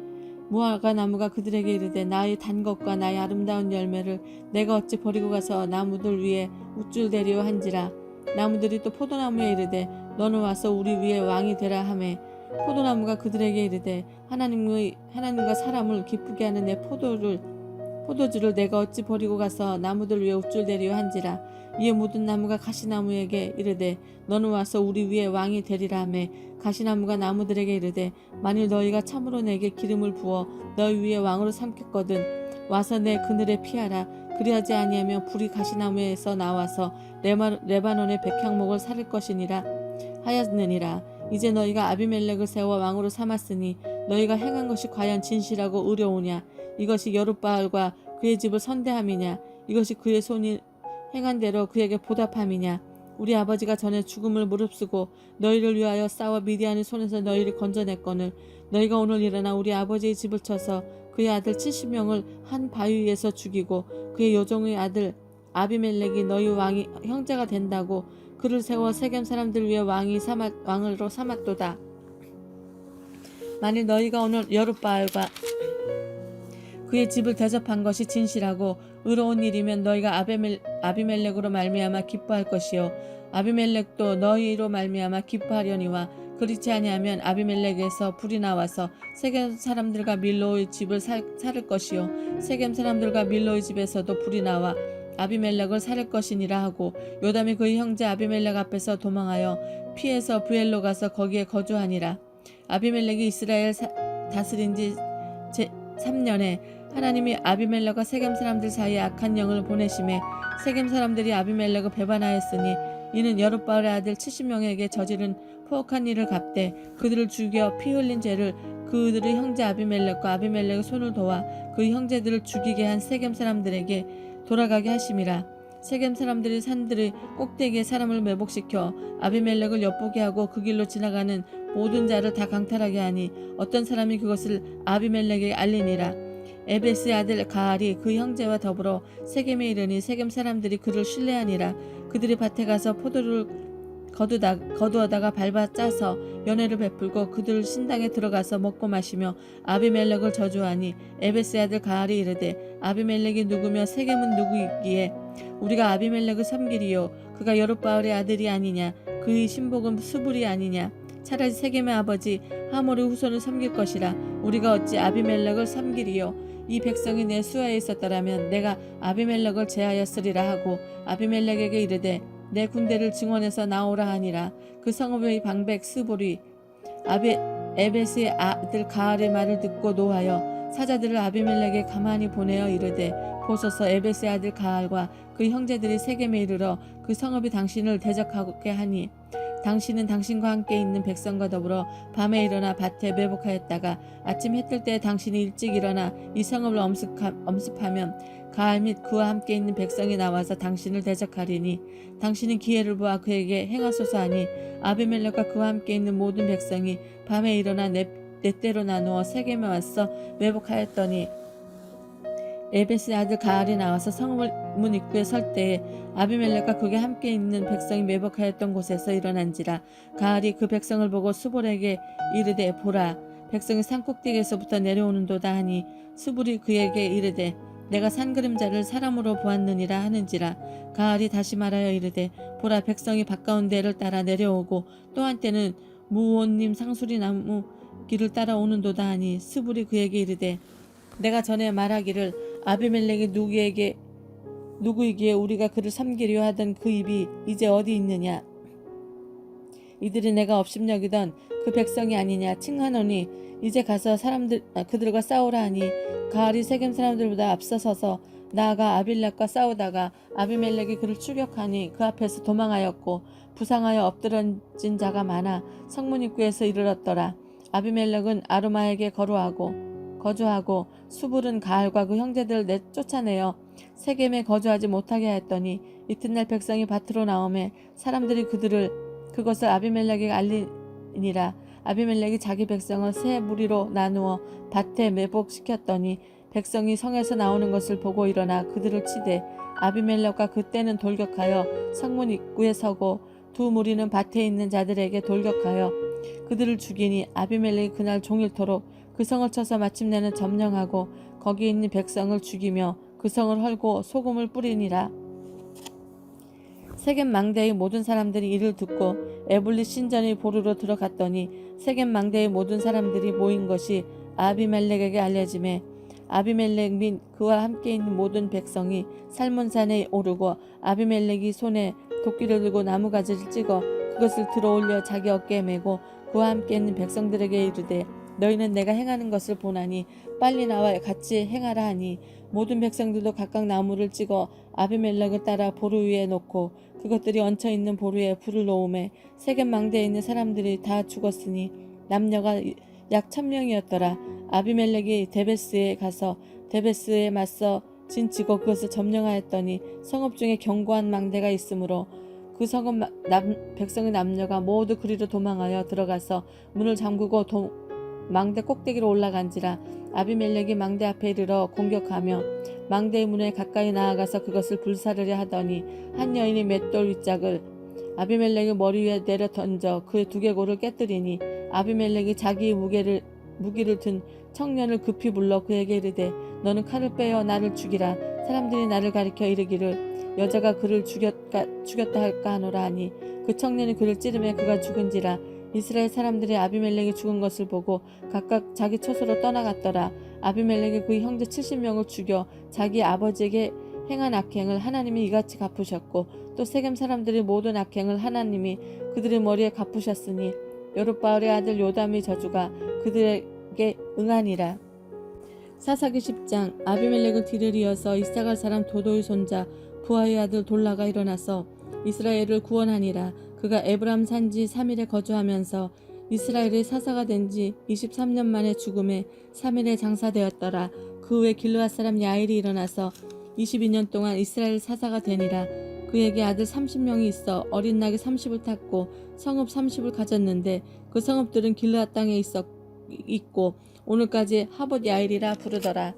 무화과 나무가 그들에게 이르되 나의 단 것과 나의 아름다운 열매를 내가 어찌 버리고 가서 나무들 위에 우쭐대리오 한지라. 나무들이 또 포도나무에 이르되 너는 와서 우리 위에 왕이 되라 하매 포도나무가 그들에게 이르되 하나님과 사람을 기쁘게 하는 내 포도주를 내가 어찌 버리고 가서 나무들 위에 옥줄대리요 한지라. 이에 모든 나무가 가시나무에게 이르되 너는 와서 우리 위에 왕이 되리라 하매 가시나무가 나무들에게 이르되 만일 너희가 참으로 내게 기름을 부어 너희 위에 왕으로 삼겠거든 와서 내 그늘에 피하라. 그리하지 아니하면 불이 가시나무에서 나와서 레바논의 백향목을 사를 것이니라 하였느니라. 이제 너희가 아비멜렉을 세워 왕으로 삼았으니 너희가 행한 것이 과연 진실하고 의로우냐. 이것이 여룻바알과 그의 집을 선대함이냐. 이것이 그의 손이 행한 대로 그에게 보답함이냐. 우리 아버지가 전에 죽음을 무릅쓰고 너희를 위하여 싸워 미디안의 손에서 너희를 건져냈거늘 너희가 오늘 일어나 우리 아버지의 집을 쳐서 그의 아들 70명을 한 바위 위에서 죽이고 그의 요종의 아들 아비멜렉이 너희 왕이 형제가 된다고 그를 세워 세겜 사람들 위에 왕으로 삼았도다. 만일 너희가 오늘 여룻바알과 그의 집을 대접한 것이 진실하고 의로운 일이면 너희가 아비멜렉으로 말미암아 기뻐할 것이요 아비멜렉도 너희로 말미암아 기뻐하려니와 그렇지 아니하면 아비멜렉에서 불이 나와서 세겜 사람들과 밀로의 집을 살을 것이요 세겜 사람들과 밀로의 집에서도 불이 나와 아비멜렉을 살을 것이니라 하고 요담이 그의 형제 아비멜렉 앞에서 도망하여 피해서 브엘로 가서 거기에 거주하니라. 아비멜렉이 이스라엘 다스린 지 3년에 하나님이 아비멜렉과 세겜 사람들 사이에 악한 영을 보내심에 세겜 사람들이 아비멜렉을 배반하였으니 이는 여룻바알의 아들 70명에게 저지른 포악한 일을 갚되 그들을 죽여 피 흘린 죄를 그들의 형제 아비멜렉과 아비멜렉의 손을 도와 그 형제들을 죽이게 한 세겜 사람들에게 돌아가게 하심이라. 세겜 사람들이 산들의 꼭대기에 사람을 매복시켜 아비멜렉을 엿보게 하고 그 길로 지나가는 모든 자를 다 강탈하게 하니 어떤 사람이 그것을 아비멜렉에게 알리니라. 에베스의 아들 가알이 그 형제와 더불어 세겜에 이르니 세겜 사람들이 그를 신뢰하니라. 그들이 밭에 가서 포도를 거두어다가 밟아 짜서 연회를 베풀고 그들 신당에 들어가서 먹고 마시며 아비멜렉을 저주하니 에베스의 아들 가알이 이르되 아비멜렉이 누구며 세겜은 누구이기에 우리가 아비멜렉을 섬기리요 그가 여룻바알의 아들이 아니냐 그의 신복은 수불이 아니냐 차라리 세겜의 아버지 하몰의 후손을 섬길 것이라 우리가 어찌 아비멜렉을 섬기리요 이 백성이 내 수하에 있었더라면 내가 아비멜렉을 제하였으리라 하고 아비멜렉에게 이르되 내 군대를 증원해서 나오라 하니라. 그 성읍의 방백 스볼이 에베스의 아들 가알의 말을 듣고 노하여 사자들을 아비멜렉에 가만히 보내어 이르되 보소서 에베스의 아들 가알과 그 형제들이 세겜에 이르러 그 성읍이 당신을 대적하게 하니 당신은 당신과 함께 있는 백성과 더불어 밤에 일어나 밭에 매복하였다가 아침 해 뜰 때 당신이 일찍 일어나 이 성읍을 엄습하면 가알 및 그와 함께 있는 백성이 나와서 당신을 대적하리니 당신은 기회를 보아 그에게 행하소서 하니 아비멜렉과 그와 함께 있는 모든 백성이 밤에 일어나 네 때로 나누어 세겜에 와서 매복하였더니 에베스의 아들 가알이 나와서 성읍 문 입구에 설 때에 아비멜렉과 그게 함께 있는 백성이 매복하였던 곳에서 일어난지라. 가알이 그 백성을 보고 수볼에게 이르되 보라 백성이 산꼭대기에서부터 내려오는도다 하니 수볼이 그에게 이르되 내가 산 그림자를 사람으로 보았느니라 하는지라. 가알이 다시 말하여 이르되 보라 백성이 바가운 데를 따라 내려오고 또 한때는 무온님 상수리 나무 길을 따라 오는도다 하니 수볼이 그에게 이르되 내가 전에 말하기를 아비멜렉이 누구이기에 우리가 그를 섬기려 하던 그 입이 이제 어디 있느냐. 이들이 내가 업심여기던 그 백성이 아니냐 칭하노니 이제 가서 그들과 싸우라 하니 가알이 세겜 사람들보다 앞서서서 나아가 아빌렉과 싸우다가 아비멜렉이 그를 추격하니 그 앞에서 도망하였고 부상하여 엎드러진 자가 많아 성문 입구에서 이르렀더라. 아비멜렉은 아르마에게 거주하고 수불은 가알과 그 형제들을 쫓아내어 세겜에 거주하지 못하게 하였더니 이튿날 백성이 밭으로 나오매 사람들이 그것을 아비멜렉에게 알리니라. 아비멜렉이 자기 백성을 세 무리로 나누어 밭에 매복시켰더니 백성이 성에서 나오는 것을 보고 일어나 그들을 치되 아비멜렉과 그때는 돌격하여 성문 입구에 서고 두 무리는 밭에 있는 자들에게 돌격하여 그들을 죽이니 아비멜렉이 그날 종일토록 그 성을 쳐서 마침내는 점령하고 거기 있는 백성을 죽이며 그 성을 헐고 소금을 뿌리니라. 세겜 망대의 모든 사람들이 이를 듣고 에블리 신전의 보루로 들어갔더니 세겜 망대의 모든 사람들이 모인 것이 아비멜렉에게 알려지매 아비멜렉 및 그와 함께 있는 모든 백성이 살몬산에 오르고 아비멜렉이 손에 도끼를 들고 나무가지를 찍어 그것을 들어올려 자기 어깨에 메고 그와 함께 있는 백성들에게 이르되 너희는 내가 행하는 것을 보나니 빨리 나와 같이 행하라 하니 모든 백성들도 각각 나무를 찍어 아비멜렉을 따라 보루 위에 놓고 그것들이 얹혀 있는 보루에 불을 놓음에 세겜 망대에 있는 사람들이 다 죽었으니 남녀가 약 1000명이었더라. 아비멜렉이 데베스에 가서 데베스에 맞서 진치고 그것을 점령하였더니 성읍 중에 견고한 망대가 있으므로 그 성읍 백성의 남녀가 모두 그리로 도망하여 들어가서 문을 잠그고 망대 꼭대기로 올라간지라. 아비멜렉이 망대 앞에 이르러 공격하며 망대의 문에 가까이 나아가서 그것을 불사르려 하더니 한 여인이 맷돌 윗짝을 아비멜렉의 머리 위에 내려 던져 그 두개골을 깨뜨리니 아비멜렉이 자기의 무기를 든 청년을 급히 불러 그에게 이르되 너는 칼을 빼어 나를 죽이라. 사람들이 나를 가리켜 이르기를 여자가 그를 죽였다 할까 하노라 하니 그 청년이 그를 찌르매 그가 죽은지라. 이스라엘 사람들이 아비멜렉이 죽은 것을 보고 각각 자기 처소로 떠나갔더라. 아비멜렉이 그의 형제 70명을 죽여 자기 아버지에게 행한 악행을 하나님이 이같이 갚으셨고 또 세겜 사람들이 모든 악행을 하나님이 그들의 머리에 갚으셨으니 여룻바알의 아들 요담의 저주가 그들에게 응하니라. 사사기 10장. 아비멜렉은 뒤를 이어서 이사갈 사람 도도의 손자 부하의 아들 돌라가 일어나서 이스라엘을 구원하니라. 그가 에브람 산지 3일에 거주하면서 이스라엘의 사사가 된 지 23년 만에 죽음에 3일에 장사되었더라. 그 후에 길르앗 사람 야일이 일어나서 22년 동안 이스라엘 사사가 되니라. 그에게 아들 30명이 있어 어린 낙이 30을 탔고 성읍 30을 가졌는데 그 성읍들은 길르앗 땅에 있고 오늘까지 하봇 야일이라 부르더라.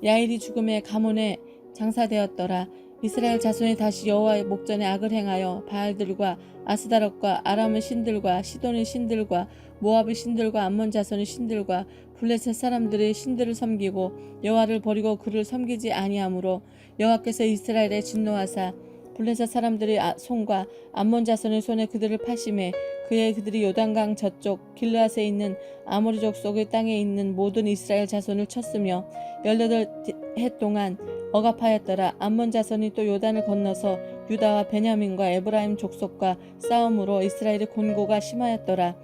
야일이 죽음에 가문에 장사되었더라. 이스라엘 자손이 다시 여호와의 목전에 악을 행하여 바알들과 아스다롯과 아람의 신들과 시돈의 신들과 모압의 신들과 암몬 자손의 신들과 블레셋 사람들의 신들을 섬기고 여호와를 버리고 그를 섬기지 아니하므로 여호와께서 이스라엘에 진노하사 블레셋 사람들의 손과 암몬 자손의 손에 그들을 파심해 그들이 요단강 저쪽 길르앗에 있는 아모리 족속의 땅에 있는 모든 이스라엘 자손을 쳤으며 18해 동안 억압하였더라. 암몬 자손이 또 요단을 건너서 유다와 베냐민과 에브라임 족속과 싸움으로 이스라엘의 곤고가 심하였더라.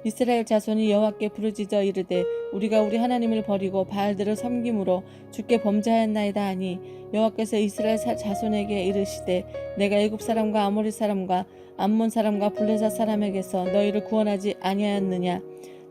이스라엘 자손이 여호와께 부르짖어 이르되 우리가 우리 하나님을 버리고 바알들을 섬김으로 주께 범죄하였나이다 하니 여호와께서 이스라엘 자손에게 이르시되 내가 애굽 사람과 아모리 사람과 암몬 사람과 블레셋 사람에게서 너희를 구원하지 아니하였느냐.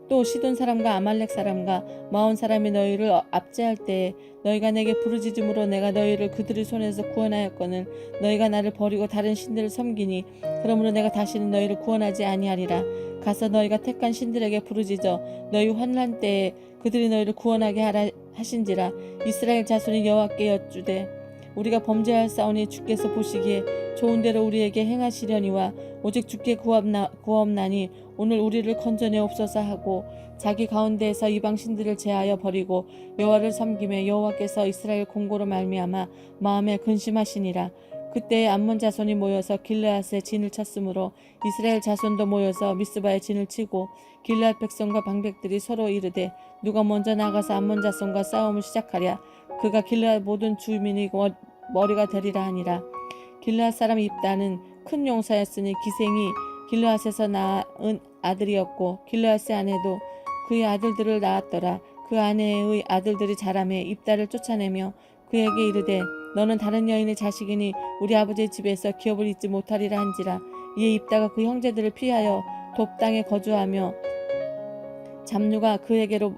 또 시돈 사람과 아말렉 사람과 마온 사람이 너희를 압제할 때에 너희가 내게 부르짖음으로 내가 너희를 그들의 손에서 구원하였거늘 너희가 나를 버리고 다른 신들을 섬기니 그러므로 내가 다시는 너희를 구원하지 아니하리라. 가서 너희가 택한 신들에게 부르짖어 너희 환난 때에 그들이 너희를 구원하게 하라 하신지라. 이스라엘 자손이 여호와께 여쭈되 우리가 범죄하였사오니 주께서 보시기에 좋은 대로 우리에게 행하시려니와 오직 주께 구하옵나니 오늘 우리를 건져내옵소서 하고 자기 가운데에서 이방 신들을 제하여 버리고 여호와를 섬기며 여호와께서 이스라엘 공고로 말미암아 마음에 근심하시니라. 그때에 암몬 자손이 모여서 길르앗에 진을 쳤으므로 이스라엘 자손도 모여서 미스바에 진을 치고 길르앗 백성과 방백들이 서로 이르되 누가 먼저 나가서 암몬 자손과 싸움을 시작하랴. 그가 길르앗 모든 주민이 머리가 되리라 하니라. 길르앗 사람 입다는 큰 용사였으니 기생이 길르앗에서 낳은 아들이었고 길르앗의 아내도 그의 아들들을 낳았더라. 그 아내의 아들들이 자라매 입다를 쫓아내며 그에게 이르되 너는 다른 여인의 자식이니 우리 아버지의 집에서 기업을 잊지 못하리라 한지라. 이에 입다가 그 형제들을 피하여 돕 땅에 거주하며 잡류가 그에게로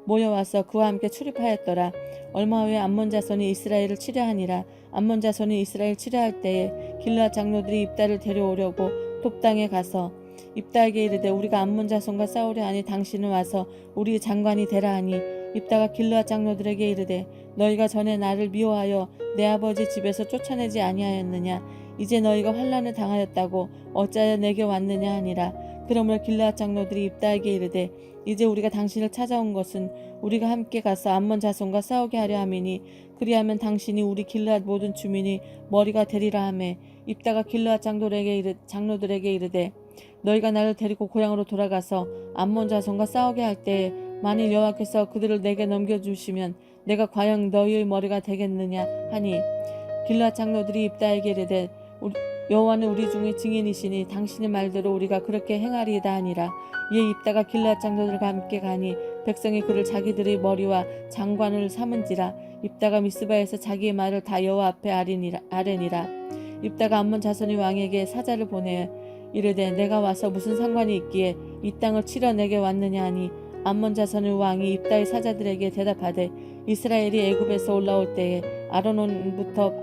모여와서 그와 함께 출입하였더라. 얼마 후에 암몬 자손이 이스라엘을 치려하니라. 암몬 자손이 이스라엘 치려할 때에 길르앗 장로들이 입다를 데려오려고 돕 땅에 가서 입다에게 이르되 우리가 암몬 자손과 싸우려 하니 당신은 와서 우리 장관이 되라 하니 입다가 길르앗 장로들에게 이르되 너희가 전에 나를 미워하여 내 아버지 집에서 쫓아내지 아니하였느냐. 이제 너희가 환난을 당하였다고 어찌하여 내게 왔느냐 하니라. 그러므로 길르앗 장로들이 입다에게 이르되 이제 우리가 당신을 찾아온 것은 우리가 함께 가서 암몬 자손과 싸우게 하려 함이니 그리하면 당신이 우리 길르앗 모든 주민이 머리가 되리라 하매 입다가 길르앗 장로들에게 이르되 너희가 나를 데리고 고향으로 돌아가서 암몬 자손과 싸우게 할 때에 만일 여호와께서 그들을 내게 넘겨주시면 내가 과연 너희의 머리가 되겠느냐 하니 길르앗 장로들이 입다에게 이르되 여호와는 우리 중에 증인이시니 당신의 말대로 우리가 그렇게 행하리이다 하니라. 이에 입다가 길르앗 장로들과 함께 가니 백성이 그를 자기들의 머리와 장관을 삼은지라. 입다가 미스바에서 자기의 말을 다 여호와 앞에 아뢰니라. 입다가 암몬 자손의 왕에게 사자를 보내 이르되 내가 와서 무슨 상관이 있기에 이 땅을 치러 내게 왔느냐 하니 암몬 자손의 왕이 입다의 사자들에게 대답하되 이스라엘이 애굽에서 올라올 때에 아르논부터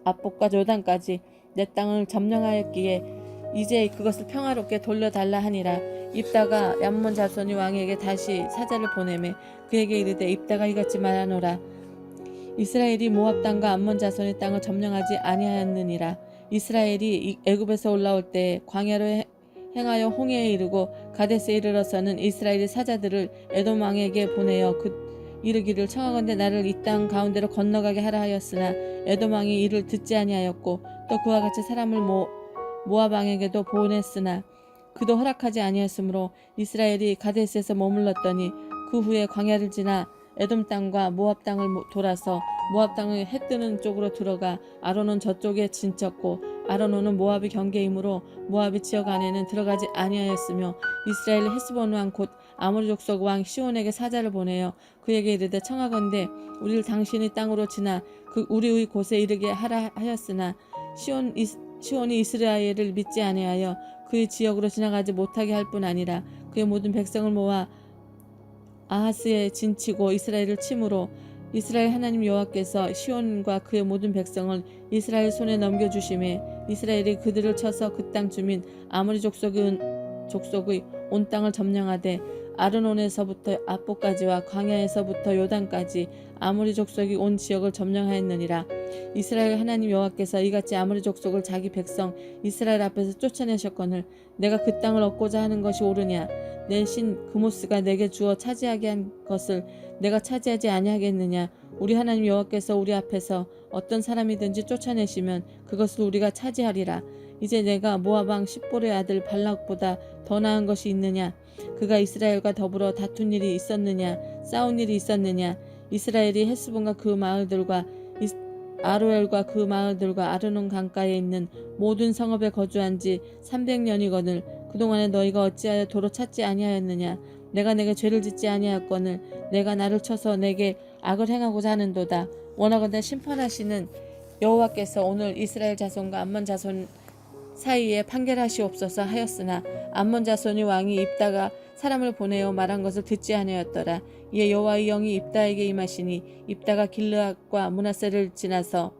압복과 요단까지 내 땅을 점령하였기에 이제 그것을 평화롭게 돌려달라 하니라. 입다가 암몬 자손의 왕에게 다시 사자를 보내매 그에게 이르되 입다가 이같이 말하노라. 이스라엘이 모압 땅과 암몬 자손의 땅을 점령하지 아니하였느니라. 이스라엘이 애굽에서 올라올 때 광야로 행하여 홍해에 이르고 가데스에 이르러서는 이스라엘의 사자들을 에돔 왕에게 보내어 이르기를 청하건대 나를 이 땅 가운데로 건너가게 하라 하였으나 에돔 왕이 이를 듣지 아니하였고 또 그와 같이 사람을 모압 왕에게도 보냈으나 그도 허락하지 아니하였으므로 이스라엘이 가데스에서 머물렀더니 그 후에 광야를 지나 에돔 땅과 모압 땅을 돌아서 모압 땅의 해 뜨는 쪽으로 들어가 아르논 저쪽에 진쳤고 아르논은 모압의 경계이므로 모압의 지역 안에는 들어가지 아니하였으며 이스라엘 헤스본 왕 곧 아모리 족속 왕 시온에게 사자를 보내어 그에게 이르되 청하건대 우리를 당신의 땅으로 지나 우리의 곳에 이르게 하라 하였으나 시온이 이스라엘을 믿지 아니하여 그의 지역으로 지나가지 못하게 할 뿐 아니라 그의 모든 백성을 모아 아하스에 진치고 이스라엘을 침으로 이스라엘 하나님 여호와께서 시온과 그의 모든 백성을 이스라엘 손에 넘겨주심에 이스라엘이 그들을 쳐서 그 땅 주민 아모리 족속의 온 땅을 점령하되 아르논에서부터 압복까지와 광야에서부터 요단까지 아모리 족속이 온 지역을 점령하였느니라. 이스라엘 하나님 여호와께서 이같이 아모리 족속을 자기 백성 이스라엘 앞에서 쫓아내셨거늘 내가 그 땅을 얻고자 하는 것이 옳으냐? 내 신 그모스가 내게 주어 차지하게 한 것을 내가 차지하지 아니하겠느냐? 우리 하나님 여호와께서 우리 앞에서 어떤 사람이든지 쫓아내시면 그것을 우리가 차지하리라. 이제 내가 모압 왕 십볼의 아들 발락보다 더 나은 것이 있느냐? 그가 이스라엘과 더불어 다툰 일이 있었느냐? 싸운 일이 있었느냐? 이스라엘이 헤스본과 그 마을들과 아로엘과 그 마을들과 아르논 강가에 있는 모든 성읍에 거주한 지 300년이거늘 그동안에 너희가 어찌하여 도로 찾지 아니하였느냐? 내가 내게 죄를 짓지 아니하였거늘 내가 나를 쳐서 내게 악을 행하고자 하는도다. 원하건대 심판하시는 여호와께서 오늘 이스라엘 자손과 암몬 자손 사이에 판결하시옵소서 하였으나 암몬 자손의 왕이 입다가 사람을 보내어 말한 것을 듣지 아니하였더라. 이에 여호와의 영이 입다에게 임하시니 입다가 길르앗과 므낫세를 지나서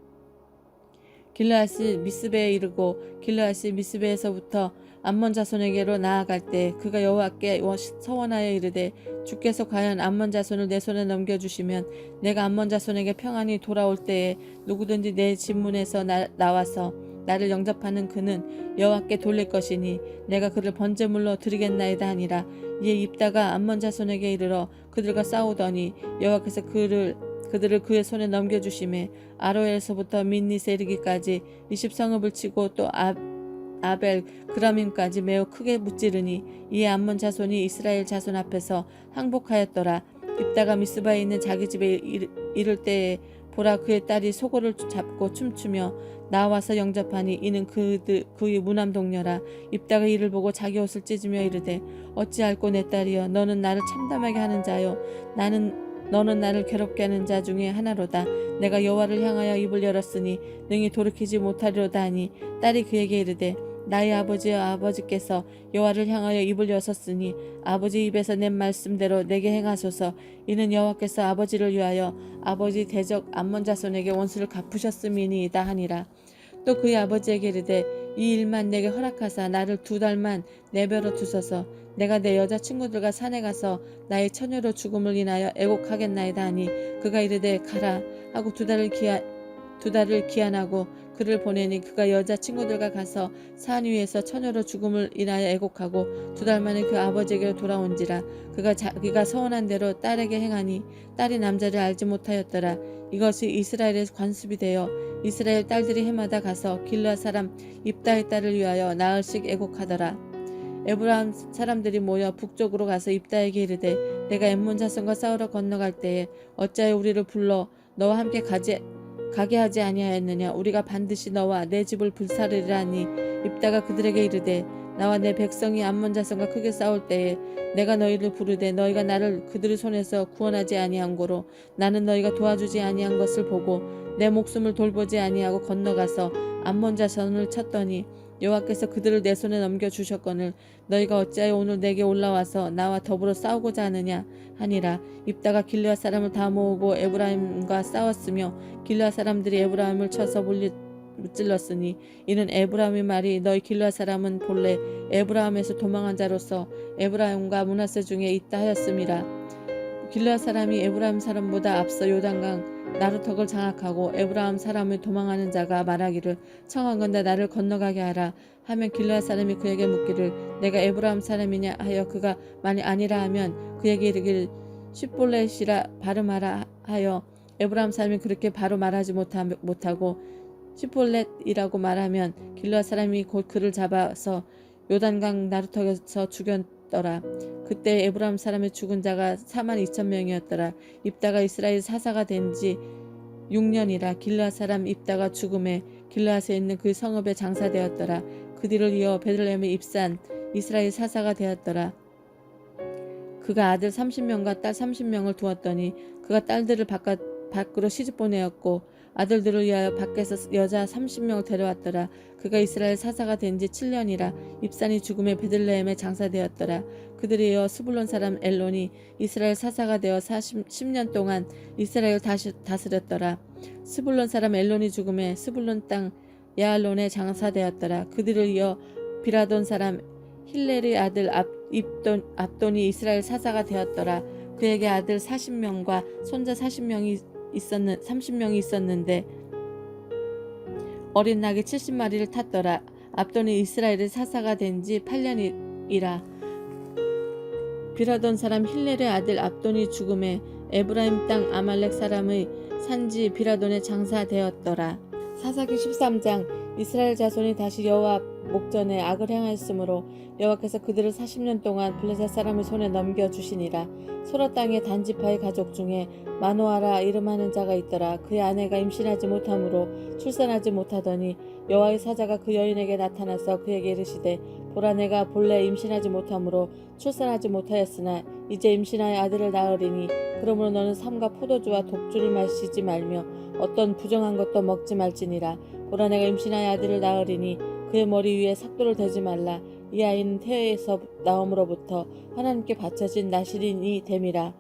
길르앗이 미스베에 이르고 길르앗이 미스베에서부터 암몬 자손에게로 나아갈 때 그가 여호와께 서원하여 이르되 주께서 과연 암몬 자손을 내 손에 넘겨주시면 내가 암몬 자손에게 평안히 돌아올 때에 누구든지 내 집문에서 나와서 나를 영접하는 그는 여호와께 돌릴 것이니 내가 그를 번제물로 드리겠나이다 하니라. 이에 입다가 암몬 자손에게 이르러 그들과 싸우더니 여호와께서 그들을 그의 손에 넘겨주심에 아로엘에서부터 민닛에 이르기까지 20성읍을 치고 또 아벨 그라밈까지 매우 크게 무찌르니 이에 암몬 자손이 이스라엘 자손 앞에서 항복하였더라. 입다가 미스바에 있는 자기 집에 이를 때에 보라 그의 딸이 소고를 잡고 춤추며 나와서 영접하니 이는 그의 무남 동료라. 입다가 이를 보고 자기 옷을 찢으며 이르되 어찌할꼬 내 딸이여 너는 나를 참담하게 하는 자요 너는 나를 괴롭게 하는 자 중에 하나로다. 내가 여호와를 향하여 입을 열었으니 능히 돌이키지 못하리로다 하니 딸이 그에게 이르되 나의 아버지여 아버지께서 여호와를 향하여 입을 여셨으니 아버지 입에서 낸 말씀대로 내게 행하소서. 이는 여호와께서 아버지를 위하여 아버지 대적 암몬 자손에게 원수를 갚으셨음이니이다 하니라. 또 그의 아버지에게 이르되 이 일만 내게 허락하사 나를 2달만 내버려 두소서. 내가 내 여자친구들과 산에 가서 나의 처녀로 죽음을 인하여 애곡하겠나이다 하니 그가 이르되 가라 하고 2달을 기한하고 그를 보내니 그가 여자친구들과 가서 산 위에서 처녀로 죽음을 인하여 애곡하고 2달 만에 그 아버지에게로 돌아온지라. 그가 서원한 대로 딸에게 행하니 딸이 남자를 알지 못하였더라. 이것이 이스라엘의 관습이 되어 이스라엘 딸들이 해마다 가서 길르앗 사람 입다의 딸을 위하여 나흘씩 애곡하더라. 에브라임 사람들이 모여 북쪽으로 가서 입다에게 이르되 내가 엠몬 자손과 싸우러 건너갈 때에 어찌하여 우리를 불러 너와 함께 가게 하지 아니하였느냐. 우리가 반드시 너와 내 집을 불사르리라 하니 입다가 그들에게 이르되 나와 내 백성이 암몬 자손과 크게 싸울 때에 내가 너희를 부르되 너희가 나를 그들의 손에서 구원하지 아니한 고로 나는 너희가 도와주지 아니한 것을 보고 내 목숨을 돌보지 아니하고 건너가서 암몬 자손을 쳤더니 여호와께서 그들을 내 손에 넘겨주셨거늘 너희가 어찌하여 오늘 내게 올라와서 나와 더불어 싸우고자 하느냐 하니라. 입다가 길르앗 사람을 다 모으고 에브라임과 싸웠으며 길르앗 사람들이 에브라임을 쳐서 무찔렀으니 이는 에브라임의 말이 너희 길르앗 사람은 본래 에브라임에서 도망한 자로서 에브라임과 므낫세 중에 있다 하였음이라. 길르앗 사람이 에브라임 사람보다 앞서 요단강 나루턱을 장악하고 에브라임 사람을 도망하는 자가 말하기를 청하건대 나를 건너가게 하라 하면 길르앗 사람이 그에게 묻기를 내가 에브라임 사람이냐 하여 그가 만일 아니라 하면 그에게 이르기를 십볼렛이라 발음하라 하여 에브라임 사람이 그렇게 바로 말하지 못하고 십볼렛이라고 말하면 길르앗 사람이 곧 그를 잡아서 요단강 나루턱에서 죽였더라. 그때 에브라임 사람의 죽은 자가 42,000명이었더라. 입다가 이스라엘 사사가 된 지 6년이라. 길르앗 사람 입다가 죽음에 길르앗에 있는 그 성읍에 장사되었더라. 그 뒤를 이어 베들레헴에 입산 이스라엘 사사가 되었더라. 그가 아들 30명과 딸 30명을 두었더니 그가 딸들을 밖으로 시집보내었고 아들들을 위하여 밖에서 여자 30명을 데려왔더라. 그가 이스라엘 사사가 된 지 7년이라. 입산이 죽음에 베들레헴에 장사되었더라. 그들이 이어 스불론 사람 엘론이 이스라엘 사사가 되어 10년 동안 이스라엘을 다스렸더라. 스불론 사람 엘론이 죽음에 스불론 땅 야알론에 장사되었더라. 그들을 이어 비라돈 사람 힐렐의 아들 압돈이 이스라엘 사사가 되었더라. 그에게 아들 40명과 손자 30명이 있었는데 어린 낙이 70마리를 탔더라. 압돈이 이스라엘의 사사가 된 지 8년이라. 비라돈 사람 힐렐의 아들 압돈이 죽음에 에브라임 땅 아말렉 사람의 산지 비라돈에 장사되었더라. 사사기 13장. 이스라엘 자손이 다시 여호와 목전에 악을 행하였으므로 여호와께서 그들을 40년 동안 블레셋 사람의 손에 넘겨주시니라. 소라 땅의 단지파의 가족 중에 마노아라 이름하는 자가 있더라. 그의 아내가 임신하지 못하므로 출산하지 못하더니 여호와의 사자가 그 여인에게 나타나서 그에게 이르시되 보라 내가 본래 임신하지 못하므로 출산하지 못하였으나 이제 임신하여 아들을 낳으리니 그러므로 너는 삼가 포도주와 독주를 마시지 말며 어떤 부정한 것도 먹지 말지니라. 보라 내가 임신하여 아들을 낳으리니 그의 머리 위에 삭도를 대지 말라. 이 아이는 태에서 나옴으로부터 하나님께 바쳐진 나실인이 됨이라.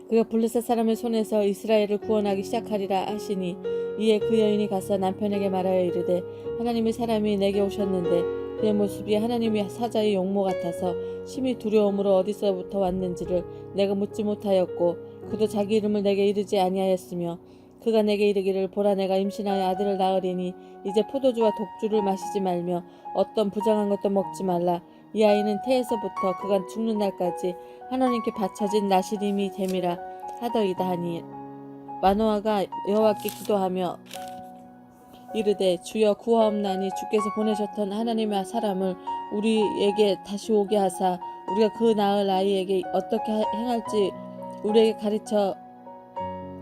그가 블레셋 사람의 손에서 이스라엘을 구원하기 시작하리라 하시니 이에 그 여인이 가서 남편에게 말하여 이르되 하나님의 사람이 내게 오셨는데 그의 모습이 하나님의 사자의 용모 같아서 심히 두려움으로 어디서부터 왔는지를 내가 묻지 못하였고 그도 자기 이름을 내게 이르지 아니하였으며 그가 내게 이르기를 보라 내가 임신하여 아들을 낳으리니 이제 포도주와 독주를 마시지 말며 어떤 부정한 것도 먹지 말라. 이 아이는 태에서부터 그가 죽는 날까지 하나님께 바쳐진 나실임이 됨이라 하더이다 하니 마노아가 여호와께 기도하며 이르되 주여 구하옵나니 주께서 보내셨던 하나님의 사람을 우리에게 다시 오게 하사 우리가 그 낳을 아이에게 어떻게 행할지 우리에게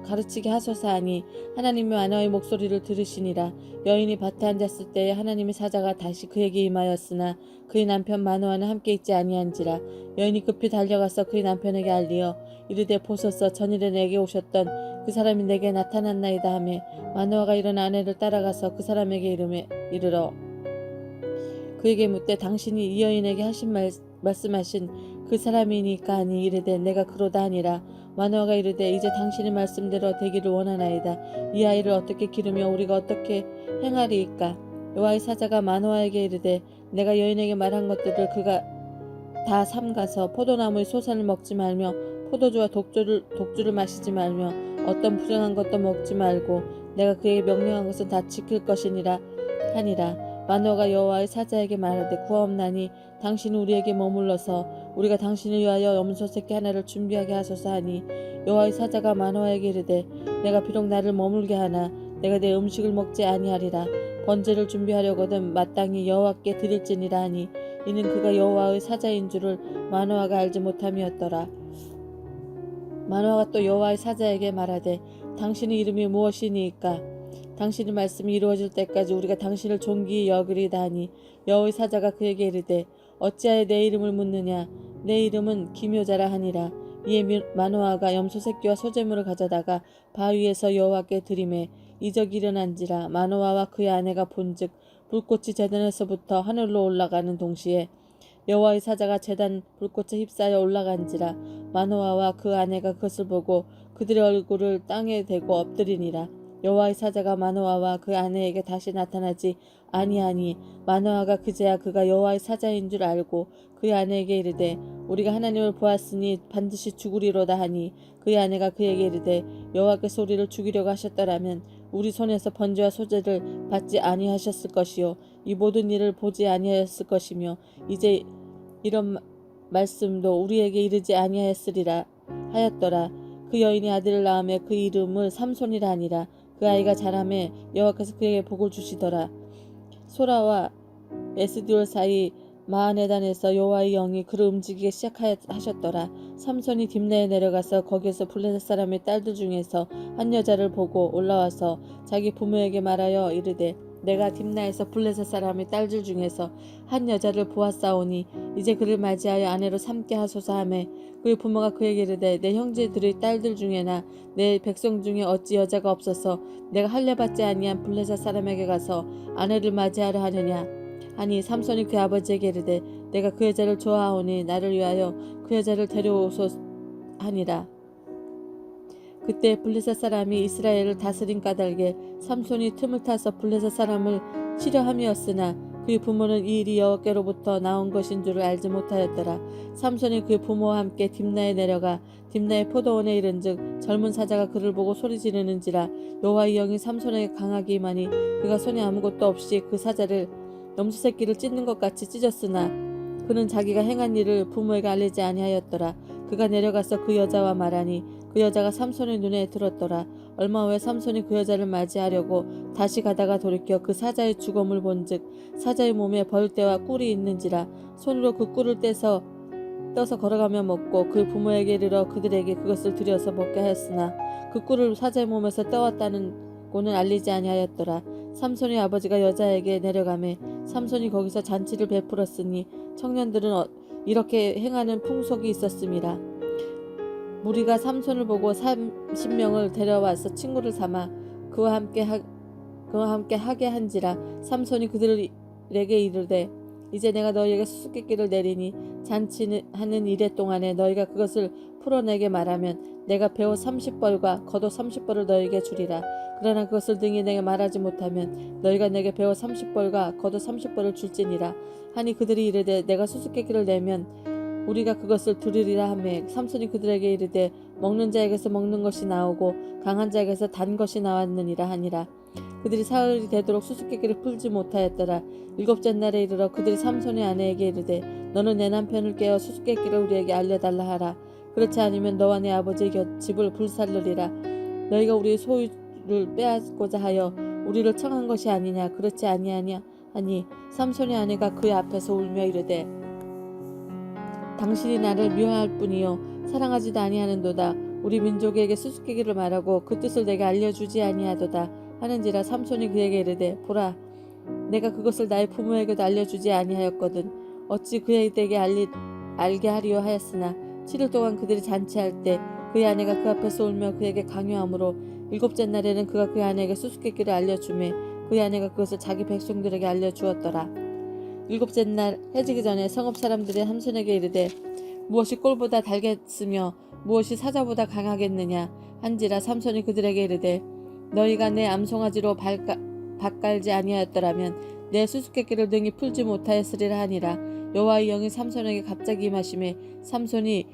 가르치게 하소서 하니 하나님의 마노아의 목소리를 들으시니라. 여인이 밭에 앉았을 때에 하나님의 사자가 다시 그에게 임하였으나 그의 남편 마노아는 함께 있지 아니한지라. 여인이 급히 달려가서 그의 남편에게 알리어 이르되 보소서 전일에 내게 오셨던 그 사람이 내게 나타났나이다 하매 마노아가 일어나 아내를 따라가서 그 사람에게 이르러 그에게 묻되 당신이 이 여인에게 하신 말씀하신 그 사람이니까 하니 이르되 내가 그로다 하니라. 마노아가 이르되 이제 당신의 말씀대로 되기를 원하나이다. 이 아이를 어떻게 기르며 우리가 어떻게 행하리이까. 여호와의 사자가 마노아에게 이르되 내가 여인에게 말한 것들을 그가 다 삼가서 포도나무의 소산을 먹지 말며 포도주와 독주를 마시지 말며 어떤 부정한 것도 먹지 말고 내가 그에게 명령한 것은 다 지킬 것이니라 하니라. 마노아가 여호와의 사자에게 말하되 구하옵나니 당신은 우리에게 머물러서 우리가 당신을 위하여 염소 새끼 하나를 준비하게 하소서 하니 여호와의 사자가 마노아에게 이르되 내가 비록 나를 머물게 하나 내가 내 음식을 먹지 아니하리라. 번제를 준비하려거든 마땅히 여호와께 드릴지니라 하니 이는 그가 여호와의 사자인 줄을 마노아가 알지 못함이었더라. 마노아가 또 여호와의 사자에게 말하되 당신의 이름이 무엇이니이까? 당신의 말씀이 이루어질 때까지 우리가 당신을 존귀히 여기리다 하니 여호와의 사자가 그에게 이르되 어찌하여 내 이름을 묻느냐? 내 이름은 기묘자라 하니라. 이에 마노아가 염소 새끼와 소재물을 가져다가 바위에서 여호와께 드리매 이적이 일어난지라. 마노아와 그의 아내가 본즉 불꽃이 제단에서부터 하늘로 올라가는 동시에 여호와의 사자가 제단 불꽃에 휩싸여 올라간지라. 마노아와 그 아내가 그것을 보고 그들의 얼굴을 땅에 대고 엎드리니라. 여호와의 사자가 마노아와 그 아내에게 다시 나타나지 아니하니 마노아가 그제야 그가 여호와의 사자인 줄 알고 그의 아내에게 이르되 우리가 하나님을 보았으니 반드시 죽으리로다 하니 그의 아내가 그에게 이르되 여호와께서 우리를 죽이려고 하셨더라면 우리 손에서 번제와 소제를 받지 아니하셨을 것이요 이 모든 일을 보지 아니하였을 것이며 이제 이런 말씀도 우리에게 이르지 아니하였으리라 하였더라. 그 여인이 아들을 낳음에 그 이름을 삼손이라 하니라. 그 아이가 자라매 여호와께서 그에게 복을 주시더라. 소라와 에스디올 사이 마하네단에서 여호와의 영이 그를 움직이게 시작하셨더라. 삼손이 딥나에 내려가서 거기에서 블레셋 사람의 딸들 중에서 한 여자를 보고 올라와서 자기 부모에게 말하여 이르되 내가 딥나에서 블레셋 사람의 딸들 중에서 한 여자를 보았사오니 이제 그를 맞이하여 아내로 삼게 하소서 하매 그의 부모가 그에게 이르되 내 형제들의 딸들 중에나 내 백성 중에 어찌 여자가 없어서 내가 할례받지 아니한 블레셋 사람에게 가서 아내를 맞이하려 하느냐 하니 삼손이 그 아버지에게 이르되 내가 그 여자를 좋아하오니 나를 위하여 그 여자를 데려오소서 하니라. 그때 블레셋 사람이 이스라엘을 다스린 까닭에 삼손이 틈을 타서 블레셋 사람을 치려함이었으나 그의 부모는 이 일이 여호와께로부터 나온 것인 줄을 알지 못하였더라. 삼손이 그의 부모와 함께 딥나에 내려가 딥나의 포도원에 이른즉 젊은 사자가 그를 보고 소리 지르는지라. 여호와의 영이 삼손에게 강하게 임하니 그가 손에 아무것도 없이 그 사자를 염소 새끼를 찢는 것 같이 찢었으나 그는 자기가 행한 일을 부모에게 알리지 아니하였더라. 그가 내려가서 그 여자와 말하니 그 여자가 삼손의 눈에 들었더라. 얼마 후에 삼손이 그 여자를 맞이하려고 다시 가다가 돌이켜 그 사자의 죽음을 본즉 사자의 몸에 벌떼와 꿀이 있는지라. 손으로 그 꿀을 떠서 걸어가며 먹고 그 부모에게 이르러 그들에게 그것을 들여서 먹게 하였으나 그 꿀을 사자의 몸에서 떠왔다는 고는 알리지 아니하였더라. 삼손의 아버지가 여자에게 내려가매 삼손이 거기서 잔치를 베풀었으니 청년들은 이렇게 행하는 풍속이 있었음이라. 무리가 삼손을 보고 30명을 데려와서 친구를 삼아 그와 함께 하게 한지라. 삼손이 그들에게 이르되 이제 내가 너희에게 수수께끼를 내리니 잔치하는 이래 동안에 너희가 그것을 풀어내게 말하면 내가 배옷 30벌과 겉옷 30벌을 너희에게 주리라. 그러나 그것을 등이 내게 말하지 못하면 너희가 내게 배옷 30벌과 겉옷 30벌을 줄지니라. 하니 그들이 이르되 내가 수수께끼를 내면 우리가 그것을 들으리라 하매 삼손이 그들에게 이르되 먹는 자에게서 먹는 것이 나오고 강한 자에게서 단 것이 나왔느니라 하니라. 그들이 사흘이 되도록 수수께끼를 풀지 못하였더라. 일곱째 날에 이르러 그들이 삼손의 아내에게 이르되 너는 내 남편을 깨어 수수께끼를 우리에게 알려달라 하라. 그렇지 않으면 너와 내 아버지의 집을 불살르리라. 너희가 우리의 소유를 빼앗고자 하여 우리를 청한 것이 아니냐. 그렇지 아니하냐 하니 삼손의 아내가 그의 앞에서 울며 이르되 당신이 나를 미워할 뿐이요 사랑하지도 아니하는도다. 우리 민족에게 수수께끼를 말하고 그 뜻을 내게 알려주지 아니하도다 하는지라. 삼손이 그에게 이르되 보라 내가 그것을 나의 부모에게도 알려주지 아니하였거든 어찌 그에게 알게 하리요 하였으나 7일 동안 그들이 잔치할 때 그의 아내가 그 앞에서 울며 그에게 강요하므로 일곱째 날에는 그가 그의 아내에게 수수께끼를 알려주매 그의 아내가 그것을 자기 백성들에게 알려주었더라. 일곱째 날 해지기 전에 성읍 사람들이 삼손에게 이르되 무엇이 꼴보다 달겠으며 무엇이 사자보다 강하겠느냐 한지라. 삼손이 그들에게 이르되 너희가 내 암송아지로 밭갈지 아니하였더라면 내 수수께끼를 능히 풀지 못하였으리라 하니라. 여호와의 영이 삼손에게 갑자기 임하심에 삼손이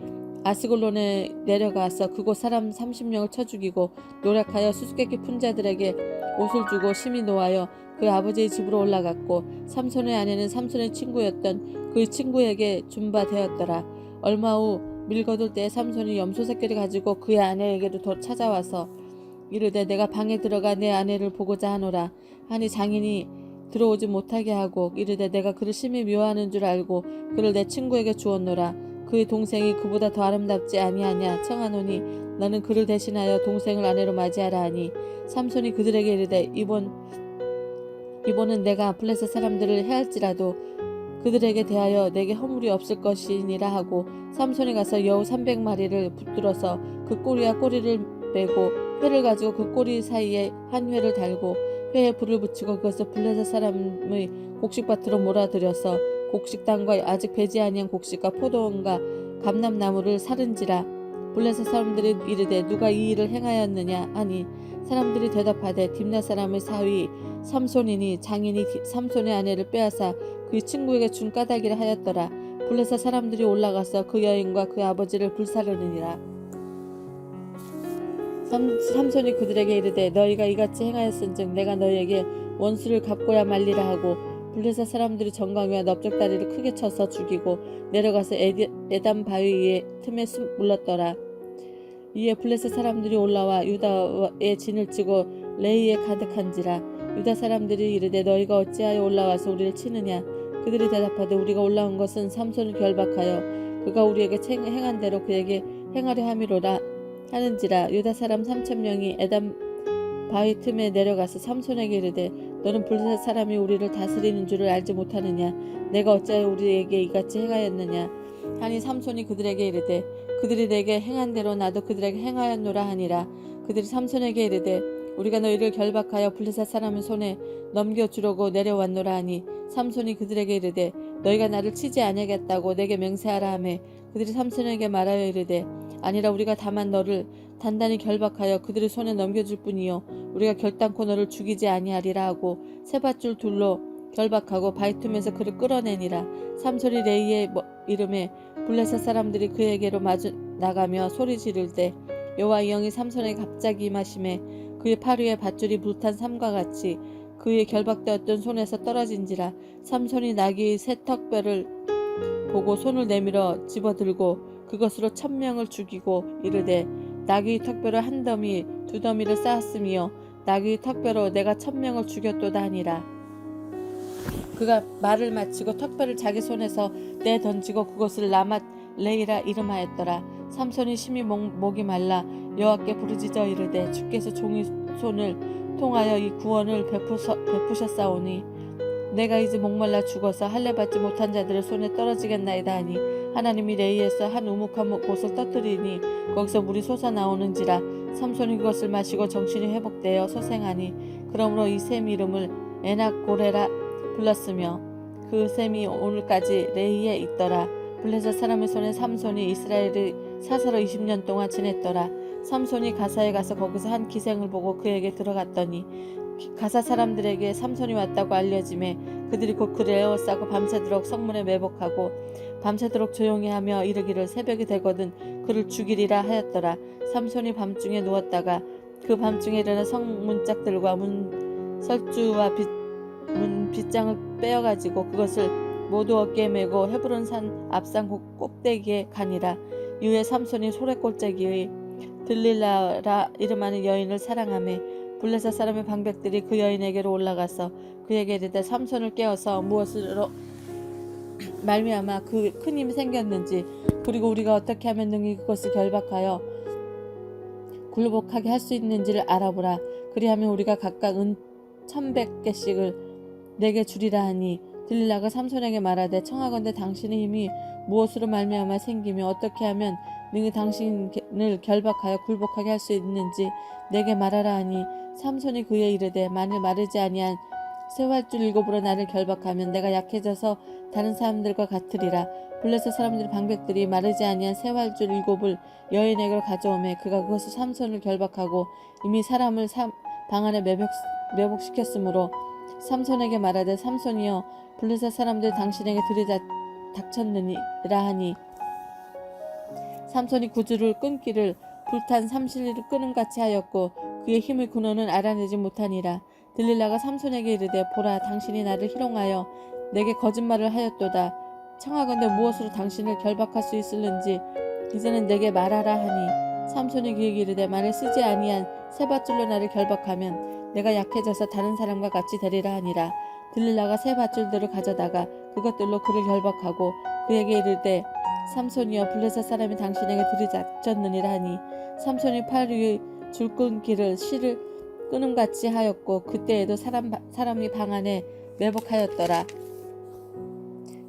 아스글론에 내려가서 그곳 사람 30명을 쳐 죽이고 노력하여 수수께끼 푼 자들에게 옷을 주고 심히 노하여 그의 아버지의 집으로 올라갔고 삼손의 아내는 삼손의 친구였던 그의 친구에게 준 바 되었더라. 얼마 후 밀거둘 때에 삼손이 염소 새끼를 가지고 그의 아내에게로 찾아와서 이르되 내가 방에 들어가 내 아내를 보고자 하노라 하니 장인이 들어오지 못하게 하고 이르되 내가 그를 심히 미워하는 줄 알고 그를 내 친구에게 주었노라. 그의 동생이 그보다 더 아름답지 아니하냐 청하노니 너는 그를 대신하여 동생을 아내로 맞이하라 하니 삼손이 그들에게 이르되 이번은 내가 블레셋 사람들을 해할지라도 그들에게 대하여 내게 허물이 없을 것이니라 하고 삼손이 가서 여우 300마리를 붙들어서 그 꼬리와 꼬리를 빼고 회를 가지고 그 꼬리 사이에 한 회를 달고 회에 불을 붙이고 그것을 블레셋 사람의 곡식밭으로 몰아들여서 곡식단과 아직 배지 아니한 곡식과 포도원과 감람나무를 사른지라. 블레셋 사람들이 이르되 누가 이 일을 행하였느냐 하니 사람들이 대답하되 딥나 사람의 사위 삼손이니 장인이 삼손의 아내를 빼앗아 그의 친구에게 준 까닭이라 하였더라. 블레셋 사람들이 올라가서 그 여인과 그 아버지를 불사르느니라. 삼손이 그들에게 이르되 너희가 이같이 행하였은즉 내가 너희에게 원수를 갚고야 말리라 하고 블레셋 사람들이 정강이와 넓적다리를 크게 쳐서 죽이고 내려가서 에담 바위의 틈에 물렀더라. 이에 블레셋 사람들이 올라와 유다의 진을 치고 레이에 가득한지라. 유다 사람들이 이르되 너희가 어찌하여 올라와서 우리를 치느냐. 그들이 대답하되 우리가 올라온 것은 삼손을 결박하여 그가 우리에게 행한 대로 그에게 행하려 함이로라 하는지라. 유다 사람 3,000명이 에담 바위 틈에 내려가서 삼손에게 이르되 너는 블레셋 사람이 우리를 다스리는 줄을 알지 못하느냐. 내가 어찌하여 우리에게 이같이 행하였느냐 하니 삼손이 그들에게 이르되 그들이 내게 행한 대로 나도 그들에게 행하였노라 하니라. 그들이 삼손에게 이르되 우리가 너희를 결박하여 블레셋 사람의 손에 넘겨주려고 내려왔노라 하니 삼손이 그들에게 이르되 너희가 나를 치지 아니하겠다고 내게 맹세하라 하매 그들이 삼손에게 말하여 이르되 아니라 우리가 다만 너를 단단히 결박하여 그들의 손에 넘겨줄 뿐이요 우리가 결단코 너를 죽이지 아니하리라 하고 세 밧줄 둘로 결박하고 바위 틈에서 그를 끌어내니라. 삼손이 레이의 이름에 블레셋 사람들이 그에게로 마주 나가며 소리 지를 때 여호와의 영이 삼손에게 갑자기 임하심에 그의 팔 위에 밧줄이 불탄 삼과 같이 그의 결박되었던 손에서 떨어진지라. 삼손이 나귀의 새 턱뼈를 보고 손을 내밀어 집어들고 그것으로 1,000명을 죽이고 이르되 나귀의 턱뼈를 한 더미 두 더미를 쌓았으며 나귀의 턱뼈로 내가 1,000명을 죽였도다 하니라. 그가 말을 마치고 턱뼈를 자기 손에서 내던지고 그것을 라맛 레이라 이름하였더라. 삼손이 심히 목이 말라 여호와께 부르짖어 이르되 주께서 종의 손을 통하여 이 구원을 베푸셨사오니 내가 이제 목말라 죽어서 할례 받지 못한 자들의 손에 떨어지겠나이다 하니 하나님이 레이에서 한 우묵한 곳을 터뜨리니 거기서 물이 솟아나오는지라. 삼손이 그것을 마시고 정신이 회복되어 소생하니 그러므로 이 샘 이름을 에낙고레라 불렀으며 그 샘이 오늘까지 레이에 있더라. 블레셋 사람의 손에 삼손이 이스라엘의 사사로 20년 동안 지냈더라. 삼손이 가사에 가서 거기서 한 기생을 보고 그에게 들어갔더니 가사 사람들에게 삼손이 왔다고 알려짐에 그들이 곧 그를 에워싸고 밤새도록 성문에 매복하고 밤새도록 조용히 하며 이르기를 새벽이 되거든 그를 죽이리라 하였더라. 삼손이 밤중에 누웠다가 그 밤중에 일어나 성문짝들과 문 설주와 문 빗장을 빼어가지고 그것을 모두 어깨에 메고 헤브론 산 앞산 꼭대기에 가니라. 이후에 삼손이 소래골짜기의 들릴라라 이름하는 여인을 사랑하며 블레셋 사람의 방백들이 그 여인에게로 올라가서 그에게 이르되 삼손을 깨워서 무엇으로 말미암아 그 큰 힘이 생겼는지 그리고 우리가 어떻게 하면 능히 그것을 결박하여 굴복하게 할 수 있는지를 알아보라. 그리하면 우리가 각각 은 1,100개씩을 내게 주리라 하니 들릴라가 삼손에게 말하되 청하건대 당신의 힘이 무엇으로 말미암아 생기며 어떻게 하면 능히 당신을 결박하여 굴복하게 할 수 있는지 내게 말하라 하니 삼손이 그에 이르되 만일 마르지 아니한 새 활줄 7으로 나를 결박하면 내가 약해져서 다른 사람들과 같으리라. 블레셋 사람들의 방백들이 마르지 아니한 새 활줄 7을 여인에게로 가져오매 그가 그것을 삼손을 결박하고 이미 사람을 방 안에 매복시켰으므로 삼손에게 말하되 삼손이여 블레셋 사람들이 당신에게 들이닥쳤느니라 하니 삼손이 구주를 끊기를 불탄 삼실리를 끊음같이 하였고 그의 힘의 근원은 알아내지 못하니라. 들릴라가 삼손에게 이르되 보라 당신이 나를 희롱하여 내게 거짓말을 하였도다. 청하건대 무엇으로 당신을 결박할 수 있을는지 이제는 내게 말하라 하니 삼손이 그에게 이르되 만일 쓰지 아니한 세 밧줄로 나를 결박하면 내가 약해져서 다른 사람과 같이 되리라 하니라. 들릴라가 세 밧줄들을 가져다가 그것들로 그를 결박하고 그에게 이르되 삼손이여 블레셋 사람이 당신에게 들이닥쳤느니라 하니 삼손이 팔 위의 줄끈기를 실을 끊음같이 하였고 그때에도 사람이 방 안에 매복하였더라.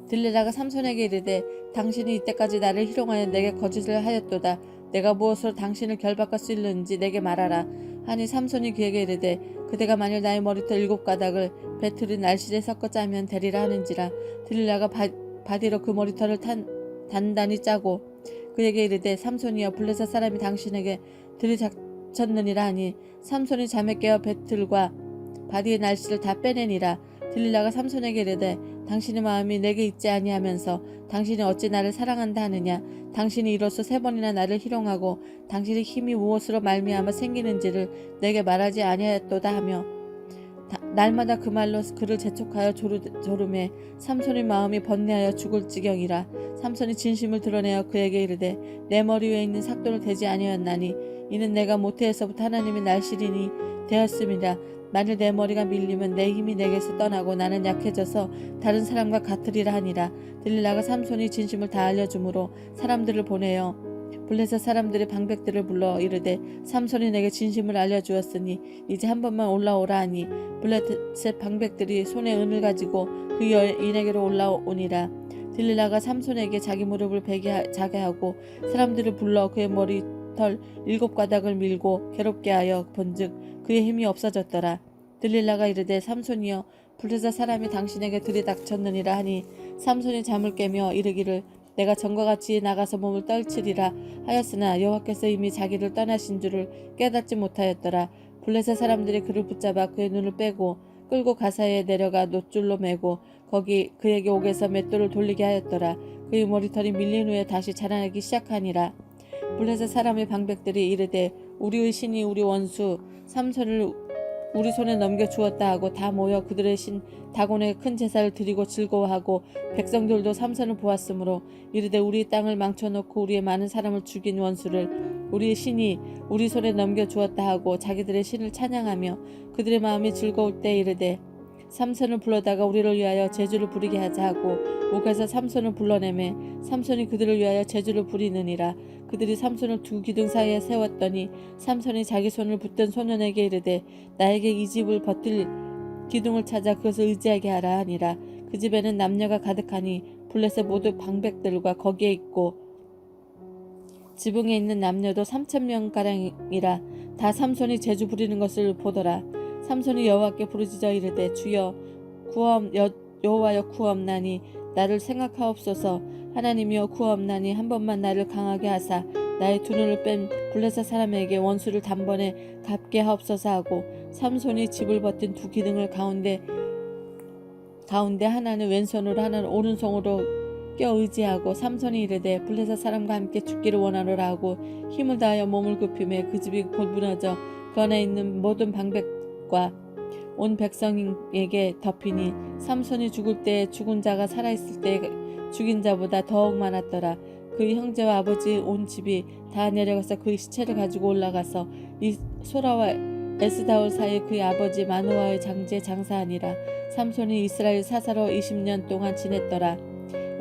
들릴라가 삼손에게 이르되 당신이 이때까지 나를 희롱하여 내게 거짓을 하였도다. 내가 무엇으로 당신을 결박할 수 있는지 내게 말하라 하니 삼손이 그에게 이르되 그대가 만일 나의 머리털 7가닥을 배틀의 날실에 섞어 짜면 되리라 하는지라. 들릴라가 바디로 그 머리털을 단단히 짜고 그에게 이르되 삼손이여 블레셋 사람이 당신에게 들이닥쳤느니라 하니 삼손이 잠에 깨어 배틀과 바디의 날씨를 다 빼내니라. 들릴라가 삼손에게 이르되 당신의 마음이 내게 있지 아니하면서 당신이 어찌 나를 사랑한다 하느냐. 당신이 이로써 3번이나 나를 희롱하고 당신의 힘이 무엇으로 말미암아 생기는지를 내게 말하지 아니하였도다 하며 날마다 그 말로 그를 재촉하여 조름에 삼손의 마음이 번뇌하여 죽을 지경이라. 삼손이 진심을 드러내어 그에게 이르되 내 머리 위에 있는 삭도를 대지 아니하였나니 이는 내가 모태에서부터 하나님의 날실인이 되었음이라. 만일 내 머리가 밀리면 내 힘이 내게서 떠나고 나는 약해져서 다른 사람과 같으리라 하니라. 들릴라가 삼손이 진심을 다 알려주므로 사람들을 보내어 블레셋 사람들의 방백들을 불러 이르되 삼손이 내게 진심을 알려주었으니 이제 한 번만 올라오라 하니 블레셋 방백들이 손에 은을 가지고 그 여인에게로 올라오니라. 들릴라가 삼손에게 자기 무릎을 베게 자게 하고 사람들을 불러 그의 머리털 7가닥을 밀고 괴롭게 하여 본즉 그의 힘이 없어졌더라. 들릴라가 이르되 삼손이여 블레셋 사람이 당신에게 들이닥쳤느니라 하니 삼손이 잠을 깨며 이르기를 내가 전과 같이 나가서 몸을 떨치리라 하였으나 여호와께서 이미 자기를 떠나신 줄을 깨닫지 못하였더라. 블레셋 사람들이 그를 붙잡아 그의 눈을 빼고 끌고 가사에 내려가 놋줄로 매고 거기 그에게 옥에서 맷돌을 돌리게 하였더라. 그의 머리털이 밀린 후에 다시 자라나기 시작하니라. 블레셋 사람의 방백들이 이르되 우리의 신이 우리 원수 삼손을 우리 손에 넘겨 주었다 하고 다 모여 그들의 신 다곤에 큰 제사를 드리고 즐거워하고 백성들도 삼손을 보았으므로 이르되 우리 땅을 망쳐놓고 우리의 많은 사람을 죽인 원수를 우리의 신이 우리 손에 넘겨 주었다 하고 자기들의 신을 찬양하며 그들의 마음이 즐거울 때 이르되 삼손을 불러다가 우리를 위하여 제주를 부리게 하자 하고 옥에서 삼손을 불러내매 삼손이 그들을 위하여 제주를 부리느니라. 그들이 삼손을 두 기둥 사이에 세웠더니 삼손이 자기 손을 붙든 소년에게 이르되 나에게 이 집을 버틸 기둥을 찾아 그것을 의지하게 하라 하니라. 그 집에는 남녀가 가득하니 블레셋 모두 방백들과 거기에 있고 지붕에 있는 남녀도 3,000명가량이라. 다 삼손이 제주 부리는 것을 보더라. 삼손이 여호와께 부르짖어 이르되 주여 여호와여 구하옵나니 나를 생각하옵소서. 하나님이여 구하옵나니 한 번만 나를 강하게 하사 나의 두 눈을 뺀 블레셋 사람에게 원수를 단번에 갚게 하옵소서 하고 삼손이 집을 버틴 두 기둥을 가운데 하나는 왼손으로 하나는 오른손으로 껴 의지하고 삼손이 이르되 블레셋 사람과 함께 죽기를 원하노라 하고 힘을 다하여 몸을 굽히매 그 집이 곧 무너져 그 안에 있는 모든 방백과 온 백성에게 덮이니 삼손이 죽을 때 죽은 자가 살아있을 때 죽인 자보다 더욱 많았더라. 그의 형제와 아버지 온 집이 다 내려가서 그의 시체를 가지고 올라가서 이 소라와 에스다올 사이에 그의 아버지 마노아의 장지에 장사하니라. 삼손이 이스라엘 사사로 20년 동안 지냈더라.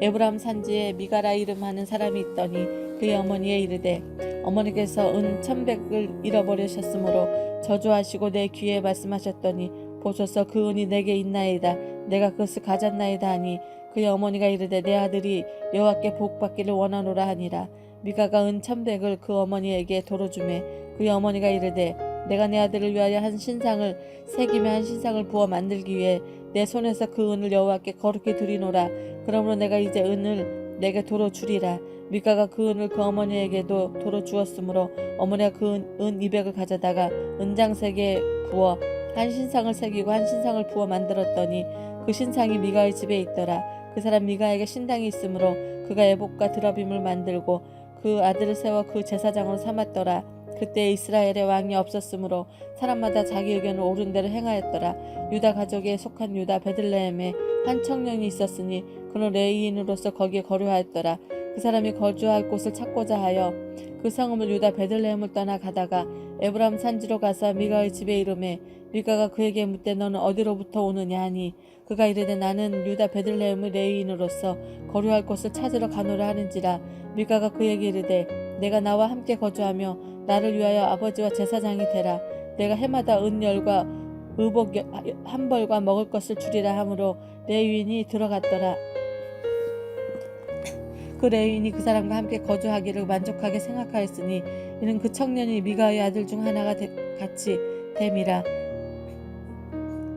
에브람 산지에 미가라 이름하는 사람이 있더니 그의 어머니에 이르되 어머니께서 은 1,100을 잃어버리셨으므로 저주하시고 내 귀에 말씀하셨더니 보소서 그 은이 내게 있나이다. 내가 그것을 가졌나이다 하니 그의 어머니가 이르되 내 아들이 여호와께 복받기를 원하노라 하니라. 미가가 은 1,100을 그 어머니에게 도로 주매 그의 어머니가 이르되 내가 내 아들을 위하여 한 신상을 새기며 한 신상을 부어 만들기 위해 내 손에서 그 은을 여호와께 거룩히 드리노라. 그러므로 내가 이제 은을 내게 도로 주리라. 미가가 그 은을 그 어머니에게도 도로 주었으므로 어머니가 그 은 200을 가져다가 은장색에 부어 한 신상을 새기고 한 신상을 부어 만들었더니 그 신상이 미가의 집에 있더라. 그 사람 미가에게 신당이 있으므로 그가 애복과 드라빔을 만들고 그 아들을 세워 그 제사장으로 삼았더라. 그때 이스라엘의 왕이 없었으므로 사람마다 자기 의견을 옳은 대로 행하였더라. 유다 가족에 속한 유다 베들레헴에 한 청년이 있었으니 그는 레위인으로서 거기에 거류하였더라. 그 사람이 거주할 곳을 찾고자 하여 그 성읍을 유다 베들레헴을 떠나 가다가 에브라임 산지로 가서 미가의 집에 이르매 미가가 그에게 묻되 너는 어디로부터 오느냐 하니 그가 이르되 나는 유다 베들레헴의 레위인으로서 거류할 곳을 찾으러 가노라 하는지라. 미가가 그에게 이르되 내가 나와 함께 거주하며 나를 위하여 아버지와 제사장이 되라. 내가 해마다 은열과 의복 한 벌과 먹을 것을 주리라 하므로 레위인이 들어갔더라. 그 레위인이 그 사람과 함께 거주하기를 만족하게 생각하였으니 이는 그 청년이 미가의 아들 중 하나가 같이 됨이라.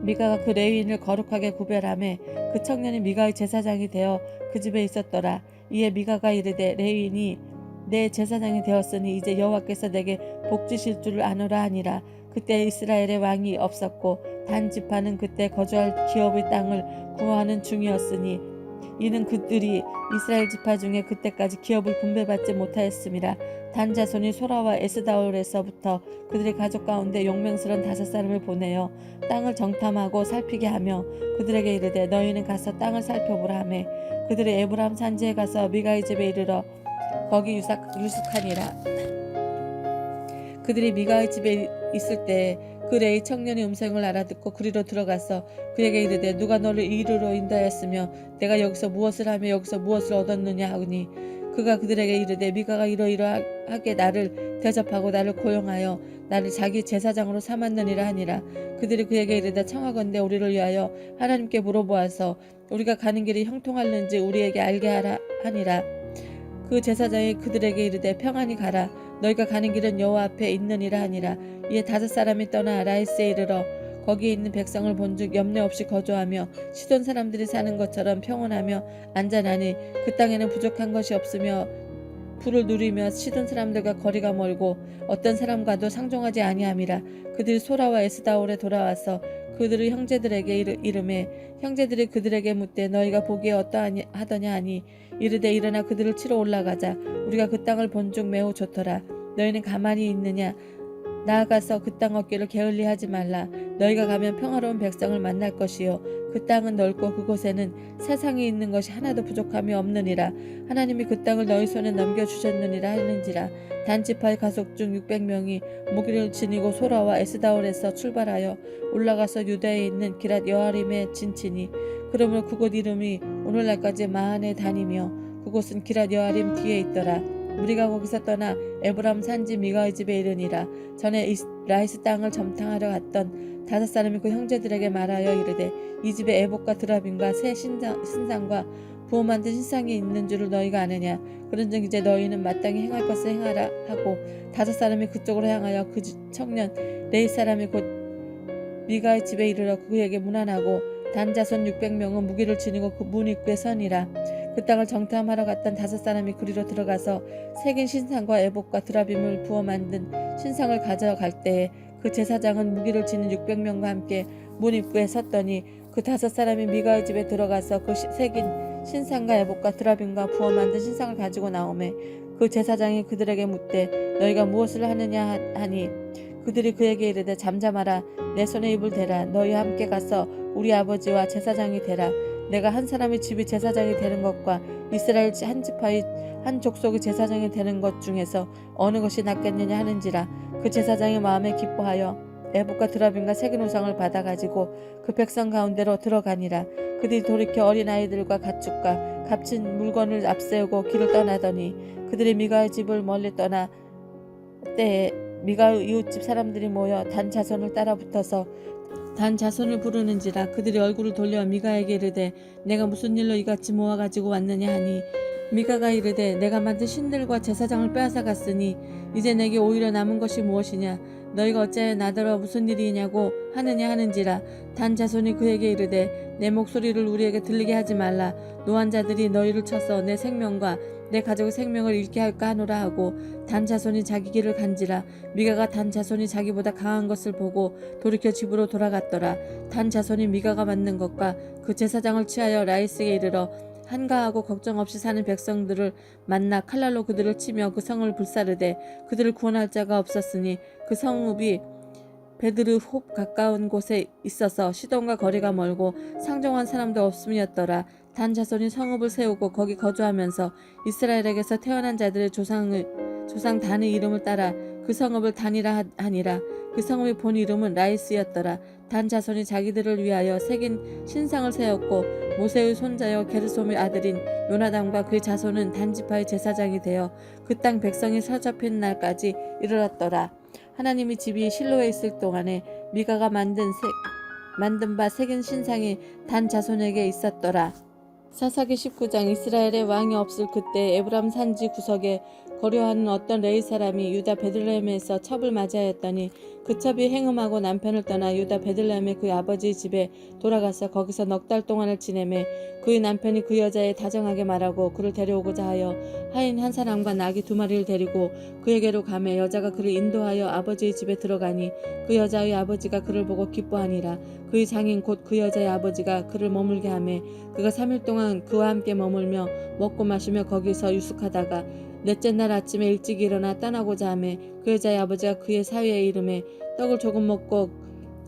미가가 그 레위인을 거룩하게 구별하매 그 청년이 미가의 제사장이 되어 그 집에 있었더라. 이에 미가가 이르되 레위인이 내 제사장이 되었으니 이제 여호와께서 내게 복 주실 줄을 아노라 하니라. 그때 이스라엘의 왕이 없었고 단 지파는 그때 거주할 기업의 땅을 구하는 중이었으니 이는 그들이 이스라엘 지파 중에 그때까지 기업을 분배받지 못하였음이라. 단 자손이 소라와 에스다올에서부터 그들의 가족 가운데 용맹스러운 5사람을 보내어 땅을 정탐하고 살피게 하며 그들에게 이르되 너희는 가서 땅을 살펴보라 하매 그들이 에브라임 산지에 가서 미가의 집에 이르러 거기 유숙하니라. 그들이 미가의 집에 있을 때에 그 레위 청년의 음성을 알아듣고 그리로 들어가서 그에게 이르되 누가 너를 이리로 인도하였으며 내가 여기서 무엇을 하며 여기서 무엇을 얻었느냐 하니 그가 그들에게 이르되 미가가 이러이러하게 나를 대접하고 나를 고용하여 나를 자기 제사장으로 삼았느니라 하니라. 그들이 그에게 이르되 청하건대 우리를 위하여 하나님께 물어보아서 우리가 가는 길이 형통할는지 우리에게 알게 하라 하니라. 그 제사장이 그들에게 이르되 평안히 가라. 너희가 가는 길은 여호와 앞에 있느니라 하니라. 이에 5사람이 떠나 라이스에 이르러 거기에 있는 백성을 본즉 염려 없이 거주하며 시돈 사람들이 사는 것처럼 평온하며 안전하니 그 땅에는 부족한 것이 없으며 불을 누리며 시돈 사람들과 거리가 멀고 어떤 사람과도 상종하지 아니함이라. 그들이 소라와 에스다올에 돌아와서 그들의 형제들에게 이르매 형제들이 그들에게 묻되 너희가 보기에 어떠하더냐 하니 이르되 일어나 그들을 치러 올라가자. 우리가 그 땅을 본즉 매우 좋더라. 너희는 가만히 있느냐? 나아가서 그 땅 얻기를 게을리하지 말라. 너희가 가면 평화로운 백성을 만날 것이요 그 땅은 넓고 그곳에는 세상에 있는 것이 하나도 부족함이 없느니라. 하나님이 그 땅을 너희 손에 넘겨주셨느니라 하는지라. 단 지파의 가족 중 600명이 무기를 지니고 소라와 에스다올에서 출발하여 올라가서 유다에 있는 기랏 여아림에 진치니 그러므로 그곳 이름이 오늘날까지 마한의 단이며 그곳은 기랏 여아림 뒤에 있더라. 우리가 거기서 떠나 에브라임 산지 미가의 집에 이르니라. 전에 라이스 땅을 점탕하러 갔던 5사람이 그 형제들에게 말하여 이르되 이 집에 에봇과 드라빔과 새 신상과 부어 만든 신상이 있는 줄을 너희가 아느냐. 그런즉 이제 너희는 마땅히 행할 것을 행하라 하고 5사람이 그쪽으로 향하여 그 청년 레위 사람이 곧 미가의 집에 이르러 그에게 문안하고 단 자손 600명은 무기를 지니고 그 문 입구에 서니라. 그 땅을 정탐하러 갔던 5사람이 그리로 들어가서 새긴 신상과 에봇과 드라빔을 부어 만든 신상을 가져갈 때에 그 제사장은 무기를 지닌 600명과 함께 문 입구에 섰더니 그 5사람이 미가의 집에 들어가서 그 새긴 신상과 에봇과 드라빔과 부어 만든 신상을 가지고 나오매 그 제사장이 그들에게 묻되 너희가 무엇을 하느냐 하니 그들이 그에게 이르되 잠잠하라. 내 손에 입을 대라. 너희와 함께 가서 우리 아버지와 제사장이 되라. 내가 한 사람의 집이 제사장이 되는 것과 이스라엘 한 지파의 한 족속의 제사장이 되는 것 중에서 어느 것이 낫겠느냐 하는지라. 그 제사장이 마음에 기뻐하여 에봇과 드라빔과 새긴 우상을 받아가지고 그 백성 가운데로 들어가니라. 그들이 돌이켜 어린아이들과 가축과 값진 물건을 앞세우고 길을 떠나더니 그들이 미가의 집을 멀리 떠나 때에 미가의 이웃집 사람들이 모여 단 자손을 따라 붙어서 단 자손을 부르는지라. 그들이 얼굴을 돌려 미가에게 이르되 내가 무슨 일로 이같이 모아가지고 왔느냐 하니 미가가 이르되 내가 만든 신들과 제사장을 빼앗아 갔으니 이제 내게 오히려 남은 것이 무엇이냐. 너희가 어찌하여 나더러 무슨 일이냐고 하느냐 하는지라. 단 자손이 그에게 이르되 내 목소리를 우리에게 들리게 하지 말라. 노한 자들이 너희를 쳐서 내 생명과 내 가족의 생명을 잃게 할까 하노라 하고 단 자손이 자기 길을 간지라. 미가가 단 자손이 자기보다 강한 것을 보고 돌이켜 집으로 돌아갔더라. 단 자손이 미가가 만든 것과 그 제사장을 취하여 라이스에 이르러 한가하고 걱정 없이 사는 백성들을 만나 칼날로 그들을 치며 그 성을 불사르되 그들을 구원할 자가 없었으니 그 성읍이 베드르홉 가까운 곳에 있어서 시돈과 거리가 멀고 상종한 사람도 없음이었더라. 단 자손이 성읍을 세우고 거기 거주하면서 이스라엘에게서 태어난 자들의 조상 단의 이름을 따라 그 성읍을 단이라 하니라. 그 성읍의 본 이름은 라이스였더라. 단 자손이 자기들을 위하여 새긴 신상을 세웠고 모세의 손자여 게르솜의 아들인 요나단과 그의 자손은 단 지파의 제사장이 되어 그 땅 백성이 사잡힌 날까지 이르렀더라. 하나님의 집이 실로에 있을 동안에 미가가 만든 바 새긴 신상이 단 자손에게 있었더라. 사사기 19장. 이스라엘의 왕이 없을 그때 에브람 산지 구석에 거류하는 어떤 레위 사람이 유다 베들레헴에서 첩을 맞이하였더니 그 첩이 행음하고 남편을 떠나 유다 베들레헴의 그의 아버지의 집에 돌아가서 거기서 넉 달 동안을 지내매 그의 남편이 그 여자에 다정하게 말하고 그를 데려오고자 하여 하인 한 사람과 나귀 2마리를 데리고 그에게로 가매 여자가 그를 인도하여 아버지의 집에 들어가니 그 여자의 아버지가 그를 보고 기뻐하니라. 그의 장인 곧 그 여자의 아버지가 그를 머물게 하매 그가 3일 동안 그와 함께 머물며 먹고 마시며 거기서 유숙하다가 넷째 날 아침에 일찍 일어나 떠나고자 하매 그 여자의 아버지가 그의 사위에 이르매 떡을 조금 먹고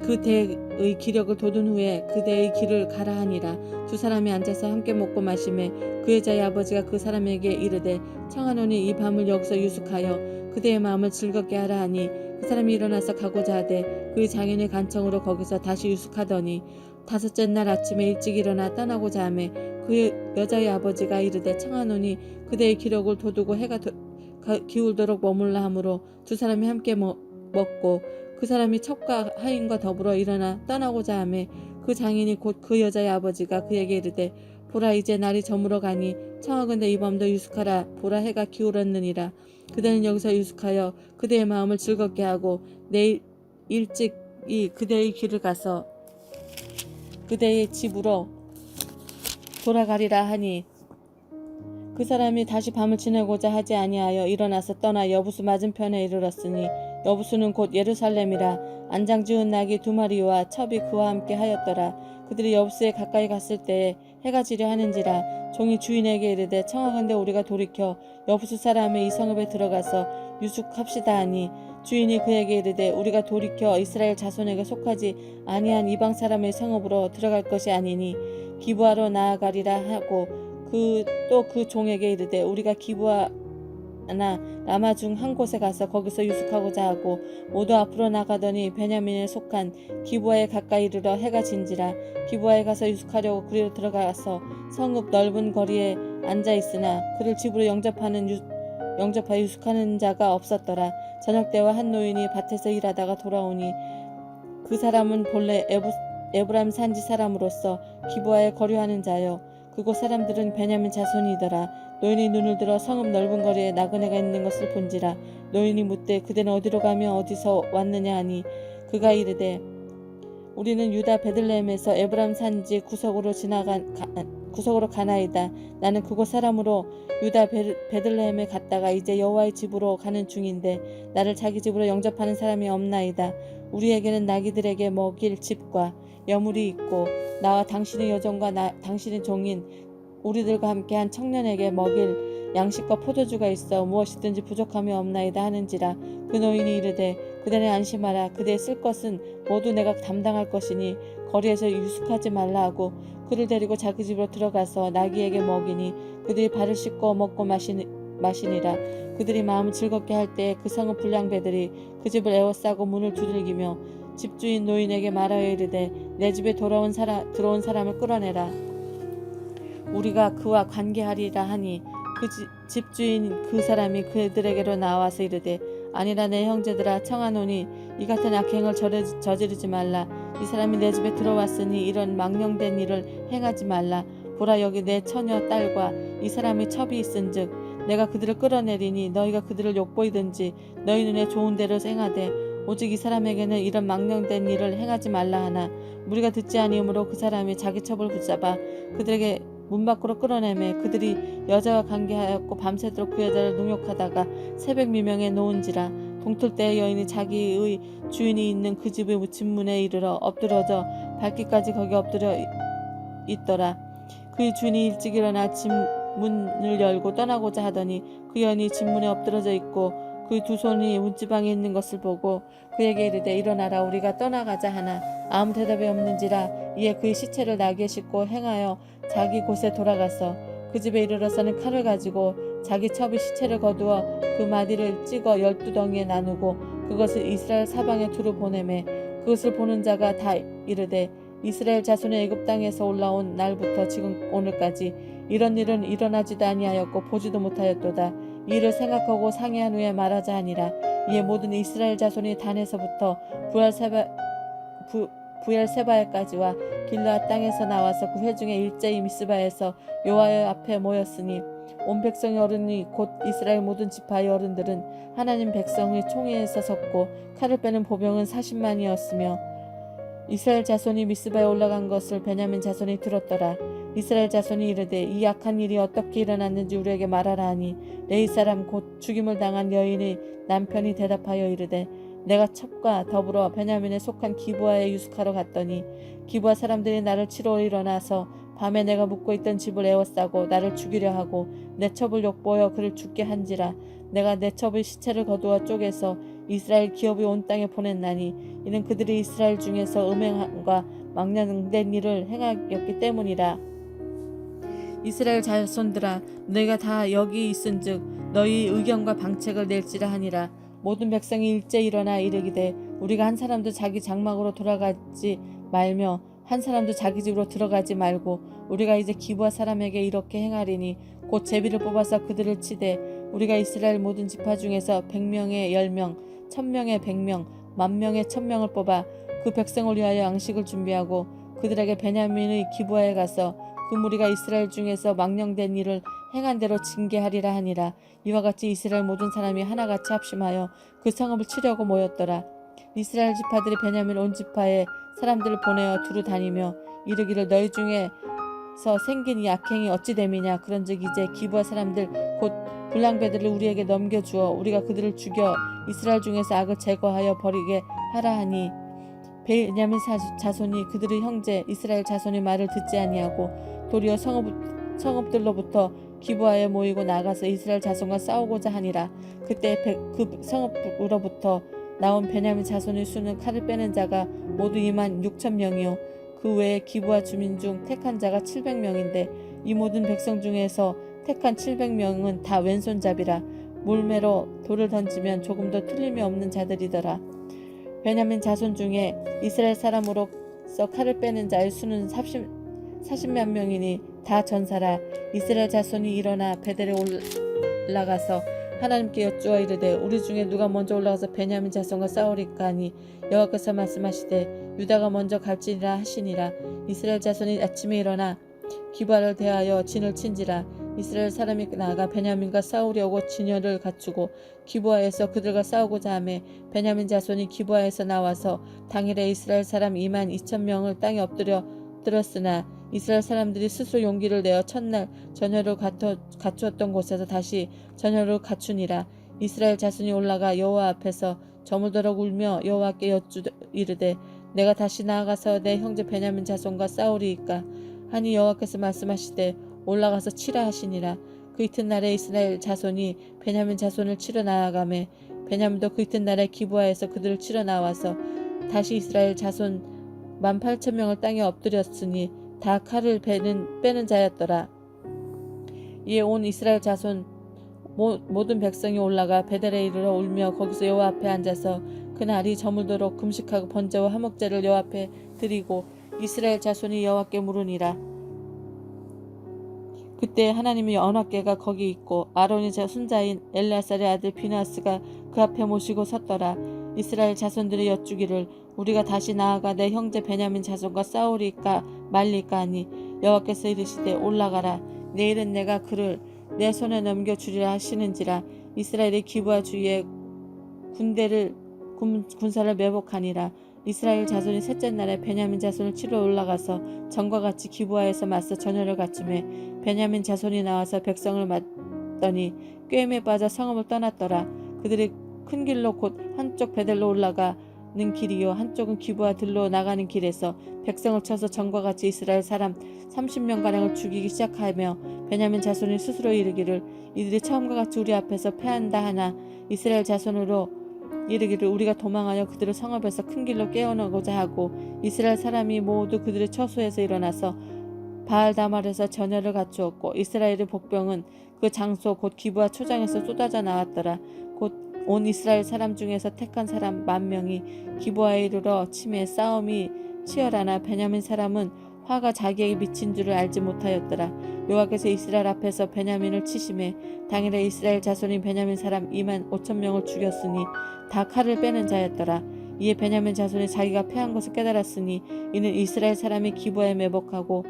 그 대의 기력을 돋운 후에 그 대의 길을 가라 하니라. 2사람이 앉아서 함께 먹고 마시매 그 여자의 아버지가 그 사람에게 이르되 청하노니 이 밤을 여기서 유숙하여 그대의 마음을 즐겁게 하라 하니 그 사람이 일어나서 가고자 하되 그의 장인의 간청으로 거기서 다시 유숙하더니 5째 날 아침에 일찍 일어나 떠나고자 하매 그 여자의 아버지가 이르되 청하노니 그대의 기력을 돋우고 해가 기울도록 머물라 하므로 2사람이 함께 먹고 그 사람이 첩과 하인과 더불어 일어나 떠나고자 하매 그 장인이 곧 그 여자의 아버지가 그에게 이르되 보라 이제 날이 저물어 가니 청하건대 이 밤도 유숙하라. 보라 해가 기울었느니라. 그대는 여기서 유숙하여 그대의 마음을 즐겁게 하고 내일 일찍이 그대의 길을 가서 그대의 집으로 돌아가리라 하니 그 사람이 다시 밤을 지내고자 하지 아니하여 일어나서 떠나 여부수 맞은편에 이르렀으니 여부수는 곧 예루살렘이라. 안장 지은 나귀 2마리와 첩이 그와 함께 하였더라. 그들이 여부수에 가까이 갔을 때에 해가 지려 하는지라. 종이 주인에게 이르되 청하건대 우리가 돌이켜 여부수 사람의 이 성읍에 들어가서 유숙합시다 하니 주인이 그에게 이르되 우리가 돌이켜 이스라엘 자손에게 속하지 아니한 이방 사람의 성읍으로 들어갈 것이 아니니 기브아로 나아가리라 하고 또 그 종에게 이르되 우리가 기브아나 라마 중 한 곳에 가서 거기서 유숙하고자 하고 모두 앞으로 나가더니 베냐민에 속한 기브아에 가까이 이르러 해가 진지라. 기브아에 가서 유숙하려고 그리로 들어가서 성읍 넓은 거리에 앉아 있으나 그를 집으로 영접하여 유숙하는 자가 없었더라. 저녁 때와 한 노인이 밭에서 일하다가 돌아오니 그 사람은 본래 에브람 산지 사람으로서 기브아에 거류하는 자요 그곳 사람들은 베냐민 자손이더라. 노인이 눈을 들어 성읍 넓은 거리에 나그네가 있는 것을 본지라. 노인이 묻되 그대는 어디로 가며 어디서 왔느냐 하니 그가 이르되 우리는 유다 베들레헴에서 에브람 산지 구석으로 가나이다. 나는 그곳 사람으로 유다 베들레헴에 갔다가 이제 여호와의 집으로 가는 중인데 나를 자기 집으로 영접하는 사람이 없나이다. 우리에게는 나귀들에게 먹일 집과 여물이 있고 나와 당신의 여종과 당신의 종인 우리들과 함께한 청년에게 먹일 양식과 포도주가 있어 무엇이든지 부족함이 없나이다 하는지라. 그 노인이 이르되 그대는 안심하라. 그대의 쓸 것은 모두 내가 담당할 것이니 거리에서 유숙하지 말라 하고 그를 데리고 자기 집으로 들어가서 나귀에게 먹이니 그들이 발을 씻고 먹고 마시니라. 그들이 마음을 즐겁게 할 때에 그 성읍 불량배들이 그 집을 에워싸고 문을 두들기며 집주인 노인에게 말하여 이르되 내 집에 들어온 사람을 끌어내라. 우리가 그와 관계하리라 하니 그 집주인 그 사람이 그들에게로 나와서 이르되 아니라 내 형제들아 청하노니 이 같은 악행을 저지르지 말라. 이 사람이 내 집에 들어왔으니 이런 망령된 일을 행하지 말라. 보라 여기 내 처녀 딸과 이 사람의 첩이 있은즉 내가 그들을 끌어내리니 너희가 그들을 욕보이든지 너희 눈에 좋은 대로 행하되 오직 이 사람에게는 이런 망령된 일을 행하지 말라 하나 우리가 듣지 아니하므로 그 사람이 자기 첩을 붙잡아 그들에게 문 밖으로 끌어내매 그들이 여자와 관계하였고 밤새도록 그 여자를 능욕하다가 새벽 미명에 놓은지라. 동틀 때에 여인이 자기의 주인이 있는 그 집의 집문에 이르러 엎드러져 밟기까지 거기 엎드려 있더라. 그의 주인이 일찍 일어나 집 문을 열고 떠나고자 하더니 그 여인이 집 문에 엎드러져 있고 그의 두 손이 문지방에 있는 것을 보고 그에게 이르되 일어나라 우리가 떠나가자 하나 아무 대답이 없는지라. 이에 그의 시체를 나귀에 싣고 행하여 자기 곳에 돌아가서 그 집에 이르러서는 칼을 가지고 자기 첩의 시체를 거두어 그 마디를 찍어 12덩이에 나누고 그것을 이스라엘 사방에 두루 보내매 그것을 보는 자가 다 이르되 이스라엘 자손이 애굽 땅에서 올라온 날부터 지금 오늘까지 이런 일은 일어나지도 아니하였고 보지도 못하였도다. 이 일을 생각하고 상의한 후에 말하자 하니라. 이에 모든 이스라엘 자손이 단에서부터 부엘세바에까지와 길르앗 땅에서 나와서 그 회중의 일제히 미스바에서 여호와 앞에 모였으니 온 백성의 어른이 곧 이스라엘 모든 지파의 어른들은 하나님 백성의 총회에서 섰고 칼을 빼는 보병은 40만이었으며 이스라엘 자손이 미스바에 올라간 것을 베냐민 자손이 들었더라. 이스라엘 자손이 이르되 이 악한 일이 어떻게 일어났는지 우리에게 말하라 하니 레위 사람 곧 죽임을 당한 여인의 남편이 대답하여 이르되 내가 첩과 더불어 베냐민에 속한 기브아에 유숙하러 갔더니 기브아 사람들이 나를 치러 일어나서 밤에 내가 묵고 있던 집을 에워싸고 나를 죽이려 하고 내 첩을 욕보여 그를 죽게 한지라. 내가 내 첩의 시체를 거두어 쪼개서 이스라엘 기업이 온 땅에 보냈나니 이는 그들이 이스라엘 중에서 음행함과 망령된 일을 행하였기 때문이라. 이스라엘 자손들아 너희가 다 여기 있은즉 너희 의견과 방책을 낼지라 하니라. 모든 백성이 일제 일어나 이르기되 우리가 한 사람도 자기 장막으로 돌아가지 말며 한 사람도 자기 집으로 들어가지 말고 우리가 이제 기브아 사람에게 이렇게 행하리니 곧 제비를 뽑아서 그들을 치되 우리가 이스라엘 모든 지파 중에서 100명에 10명 1000명에 100명 10,000명에 1000명을 뽑아 그 백성을 위하여 양식을 준비하고 그들에게 베냐민의 기브아에 가서 그 무리가 이스라엘 중에서 망령된 일을 행한 대로 징계하리라 하니라. 이와 같이 이스라엘 모든 사람이 하나같이 합심하여 그 성읍을 치려고 모였더라. 이스라엘 지파들이 베냐민 온 지파에 사람들을 보내어 두루 다니며 이르기를 너희 중에서 생긴 이 악행이 어찌 됨이냐. 그런즉 이제 기브아 사람들 곧 불량배들을 우리에게 넘겨주어 우리가 그들을 죽여 이스라엘 중에서 악을 제거하여 버리게 하라 하니 베냐민 자손이 그들의 형제 이스라엘 자손의 말을 듣지 아니하고 도리어 성읍들로부터 기브아에 모이고 나가서 이스라엘 자손과 싸우고자 하니라. 그때 그 성읍으로부터 나온 베냐민 자손의 수는 칼을 빼는 자가 모두 26,000명이요 그 외에 기브아 주민 중 택한 자가 700명인데 이 모든 백성 중에서 택한 700명은 다 왼손잡이라. 물매로 돌을 던지면 조금도 틀림이 없는 자들이더라. 베냐민 자손 중에 이스라엘 사람으로서 칼을 빼는 자의 수는 40만 명이니 다 전사라. 이스라엘 자손이 일어나 베델에 올라가서 하나님께 여쭈어 이르되 우리 중에 누가 먼저 올라가서 베냐민 자손과 싸우리까 하니 여호와께서 말씀하시되 유다가 먼저 갈지니라 하시니라. 이스라엘 자손이 아침에 일어나 기브아를 대하여 진을 친지라. 이스라엘 사람이 나아가 베냐민과 싸우려고 진열을 갖추고 기브아에서 그들과 싸우고자 하매 베냐민 자손이 기브아에서 나와서 당일에 이스라엘 사람 22,000명을 땅에 엎드렸으나 이스라엘 사람들이 스스로 용기를 내어 첫날 전열을 갖추었던 곳에서 다시 전열을 갖추니라. 이스라엘 자손이 올라가 여호와 앞에서 저물도록 울며 여호와께 여쭈 이르되 내가 다시 나아가서 내 형제 베냐민 자손과 싸우리이까 하니 여호와께서 말씀하시되 올라가서 치라 하시니라. 그 이튿날에 이스라엘 자손이 베냐민 자손을 치러 나아가매 베냐민도 그 이튿날에 기브아에서 그들을 치러 나와서 다시 이스라엘 자손 18,000명을 땅에 엎드렸으니 다 칼을 빼는 자였더라. 이에 온 이스라엘 자손 모든 백성이 올라가 베델에 이르러 울며 거기서 여호와 앞에 앉아서 그날이 저물도록 금식하고 번제와 화목제를 여호와 앞에 드리고 이스라엘 자손이 여호와께 물으니라. 그때 하나님의 언약궤가 거기 있고 아론의 손자인 엘르아살의 아들 비나스가 그 앞에 모시고 섰더라. 이스라엘 자손들이 여쭈기를 우리가 다시 나아가 내 형제 베냐민 자손과 싸우리까 말리까 하니 여호와께서 이르시되 올라가라. 내일은 내가 그를 내 손에 넘겨주리라 하시는지라. 이스라엘이 기브아 주위에 군사를 매복하니라. 이스라엘 자손이 셋째 날에 베냐민 자손을 치러 올라가서 전과 같이 기브아에서 맞서 전열을 갖추매 베냐민 자손이 나와서 백성을 맞더니 꾀임에 빠져 성읍을 떠났더라. 그들이 큰 길로 곧 한쪽 베델로 올라가 길이요 한쪽은 기브아 들로 나가는 길에서 백성을 쳐서 전과 같이 이스라엘 사람 30명가량을 죽이기 시작하며 베냐민 자손이 스스로 이르기를 이들이 처음과 같이 우리 앞에서 패한다 하나 이스라엘 자손으로 이르기를 우리가 도망하여 그들을 성읍에서 큰 길로 깨어나고자 하고 이스라엘 사람이 모두 그들의 처소에서 일어나서 바알다말에서 전열을 갖추었고 이스라엘의 복병은 그 장소 곧 기브아 초장에서 쏟아져 나왔더라. 곧 온 이스라엘 사람 중에서 택한 사람 10,000명이 기브아에 이르러 치매 싸움이 치열하나 베냐민 사람은 화가 자기에게 미친 줄을 알지 못하였더라. 여호와께서 이스라엘 앞에서 베냐민을 치심에 당일에 이스라엘 자손인 베냐민 사람 25,000명을 죽였으니 다 칼을 빼는 자였더라. 이에 베냐민 자손이 자기가 패한 것을 깨달았으니 이는 이스라엘 사람이 기브아에 매복하고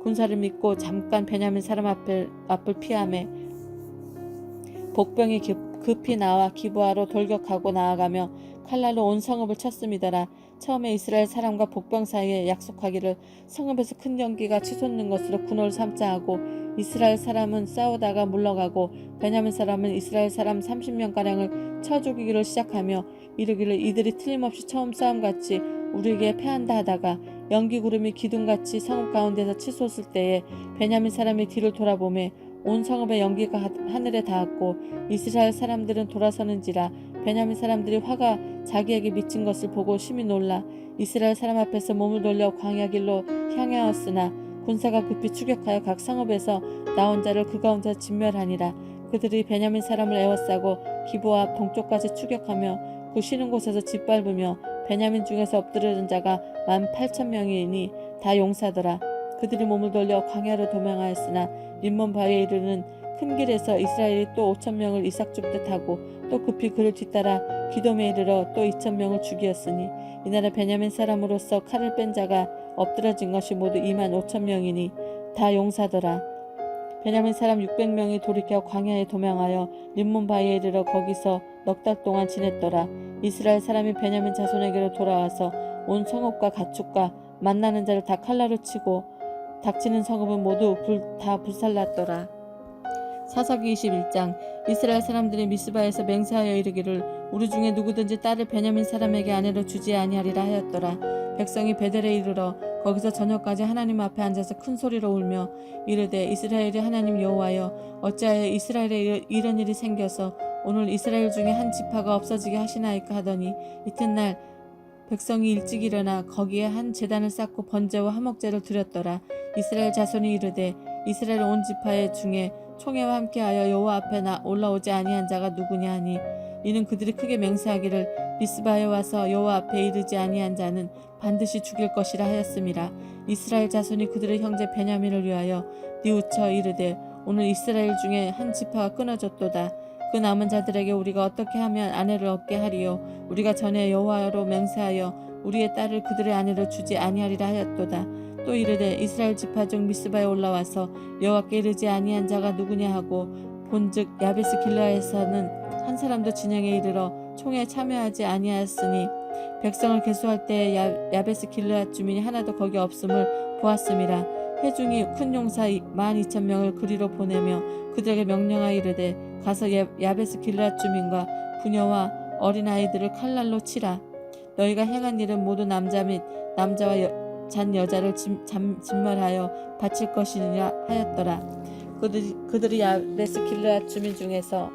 군사를 믿고 잠깐 베냐민 사람 앞을 피하매 복병이 급히 나와 기브아로 돌격하고 나아가며 칼날로 온 성읍을 쳤음이더라. 처음에 이스라엘 사람과 복병 사이에 약속하기를 성읍에서 큰 연기가 치솟는 것으로 군호를 삼자 하고 이스라엘 사람은 싸우다가 물러가고 베냐민 사람은 이스라엘 사람 30명가량을 쳐 죽이기를 시작하며 이르기를 이들이 틀림없이 처음 싸움같이 우리에게 패한다 하다가 연기 구름이 기둥같이 성읍 가운데서 치솟을 때에 베냐민 사람이 뒤를 돌아보매 온 성읍의 연기가 하늘에 닿았고 이스라엘 사람들은 돌아서는지라 베냐민 사람들이 화가 자기에게 미친 것을 보고 심히 놀라 이스라엘 사람 앞에서 몸을 돌려 광야 길로 향하였으나 군사가 급히 추격하여 각 성읍에서 나온 자를 그 가운데서 진멸하니라. 그들이 베냐민 사람을 에워싸고 기브아 앞 동쪽까지 추격하며 그 쉬는 곳에서 짓밟으며 베냐민 중에서 엎드려진 자가 18,000명이니 다 용사더라. 그들이 몸을 돌려 광야로 도망하였으나 림몬 바위에 이르는 큰 길에서 이스라엘이 또 5,000명을 이삭 줍듯 하고 또 급히 그를 뒤따라 기돔에 이르러 또 2,000명을 죽이었으니 이날에 베냐민 사람으로서 칼을 뺀 자가 엎드러진 것이 모두 25,000명이니 다 용사더라. 베냐민 사람 600명이 돌이켜 광야에 도망하여 림몬 바위에 이르러 거기서 넉 달 동안 지냈더라. 이스라엘 사람이 베냐민 자손에게로 돌아와서 온 성읍과 가축과 만나는 자를 다 칼날로 치고 닥치는 성읍은 모두 다 불살랐더라. 사사기 21장 이스라엘 사람들이 미스바에서 맹세하여 이르기를 우리 중에 누구든지 딸을 베냐민 사람에게 아내로 주지 아니하리라 하였더라. 백성이 베델에 이르러 거기서 저녁까지 하나님 앞에 앉아서 큰 소리로 울며 이르되 이스라엘의 하나님 여호와여 어찌하여 이스라엘에 이런 일이 생겨서 오늘 이스라엘 중에 한 지파가 없어지게 하시나이까 하더니 이튿날 백성이 일찍 일어나 거기에 한 제단을 쌓고 번제와 화목제를 드렸더라. 이스라엘 자손이 이르되 이스라엘 온 지파 중에 총회와 함께하여 여호와 앞에 올라오지 아니한 자가 누구냐 하니 이는 그들이 크게 맹세하기를 미스바에 와서 여호와 앞에 이르지 아니한 자는 반드시 죽일 것이라 하였음이라. 이스라엘 자손이 그들의 형제 베냐민을 위하여 뉘우쳐 이르되 오늘 이스라엘 중에 한 지파가 끊어졌도다. 그 남은 자들에게 우리가 어떻게 하면 아내를 얻게 하리요. 우리가 전에 여호와로 맹세하여 우리의 딸을 그들의 아내로 주지 아니하리라 하였도다. 또 이르되 이스라엘 지파 중 미스바에 올라와서 여호와께 이르지 아니한 자가 누구냐 하고 본즉 야베스 길라에서는 한 사람도 진영에 이르러 총에 참여하지 아니하였으니 백성을 계수할 때에 야베스 길라 주민이 하나도 거기 없음을 보았음이라. 회중이 큰 용사 12,000명을 그리로 보내며 그들에게 명령하여 이르되 가서 야베스 길라 주민과 부녀와 어린아이들을 칼날로 치라. 너희가 행한 일은 모두 남자 및 남자와 잔 여자를 진멸하여 바칠 것이니라 하였더라. 그들이 야베스 길라 주민 중에서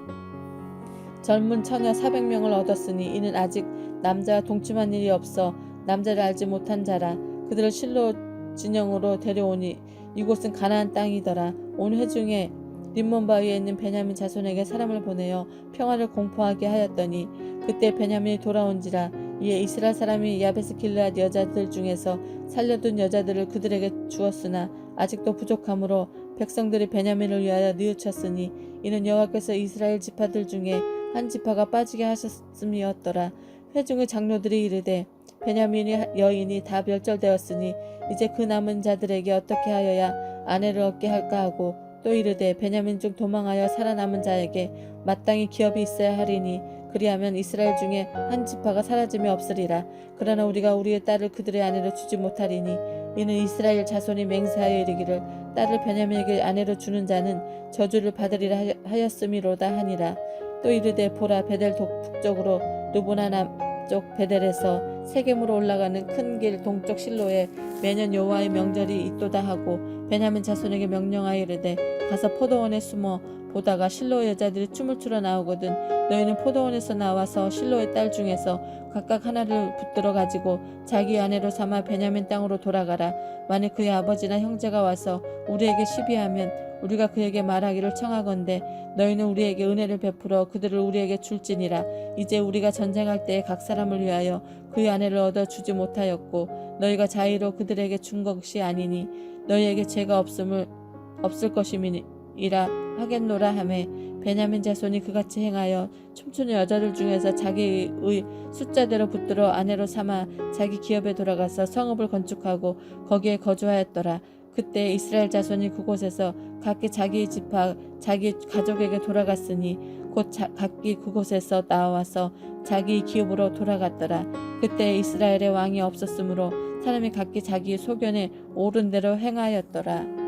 젊은 처녀 400명을 얻었으니 이는 아직 남자와 동침한 일이 없어 남자를 알지 못한 자라. 그들을 실로 진영으로 데려오니 이곳은 가나안 땅이더라. 온 회중에 림몬 바위에 있는 베냐민 자손에게 사람을 보내어 평화를 공포하게 하였더니 그때 베냐민이 돌아온지라. 이에 이스라엘 사람이 야베스 길르앗 여자들 중에서 살려둔 여자들을 그들에게 주었으나 아직도 부족하므로 백성들이 베냐민을 위하여 뉘우쳤으니 이는 여호와께서 이스라엘 지파들 중에 한 지파가 빠지게 하셨음이었더라. 회중의 장로들이 이르되 베냐민의 여인이 다 멸절되었으니 이제 그 남은 자들에게 어떻게 하여야 아내를 얻게 할까 하고 또 이르되 베냐민 중 도망하여 살아남은 자에게 마땅히 기업이 있어야 하리니 그리하면 이스라엘 중에 한 지파가 사라짐이 없으리라. 그러나 우리가 우리의 딸을 그들의 아내로 주지 못하리니 이는 이스라엘 자손이 맹세하여 이르기를 딸을 베냐민에게 아내로 주는 자는 저주를 받으리라 하였음이로다 하니라. 또 이르되 보라 베델 북쪽으로 르보나 남쪽 베델에서 세겜으로 올라가는 큰 길 동쪽 실로에 매년 여호와의 명절이 있도다 하고 베냐민 자손에게 명령하여 이르되 가서 포도원에 숨어 보다가 실로 여자들이 춤을 추러 나오거든 너희는 포도원에서 나와서 실로의 딸 중에서 각각 하나를 붙들어 가지고 자기 아내로 삼아 베냐민 땅으로 돌아가라. 만일 그의 아버지나 형제가 와서 우리에게 시비하면 우리가 그에게 말하기를 청하건대 너희는 우리에게 은혜를 베풀어 그들을 우리에게 줄지니라. 이제 우리가 전쟁할 때에 각 사람을 위하여 그의 아내를 얻어 주지 못하였고 너희가 자의로 그들에게 준 것이 아니니 너희에게 죄가 없을 것임이라 하겠노라 하매 베냐민 자손이 그같이 행하여 춤추는 여자들 중에서 자기의 숫자대로 붙들어 아내로 삼아 자기 기업에 돌아가서 성읍을 건축하고 거기에 거주하였더라. 그때 이스라엘 자손이 그곳에서 각기 자기 집과 자기 가족에게 돌아갔으니 곧 각기 그곳에서 나와서 자기 기업으로 돌아갔더라. 그때 이스라엘의 왕이 없었으므로 사람이 각기 자기 소견에 옳은 대로 행하였더라.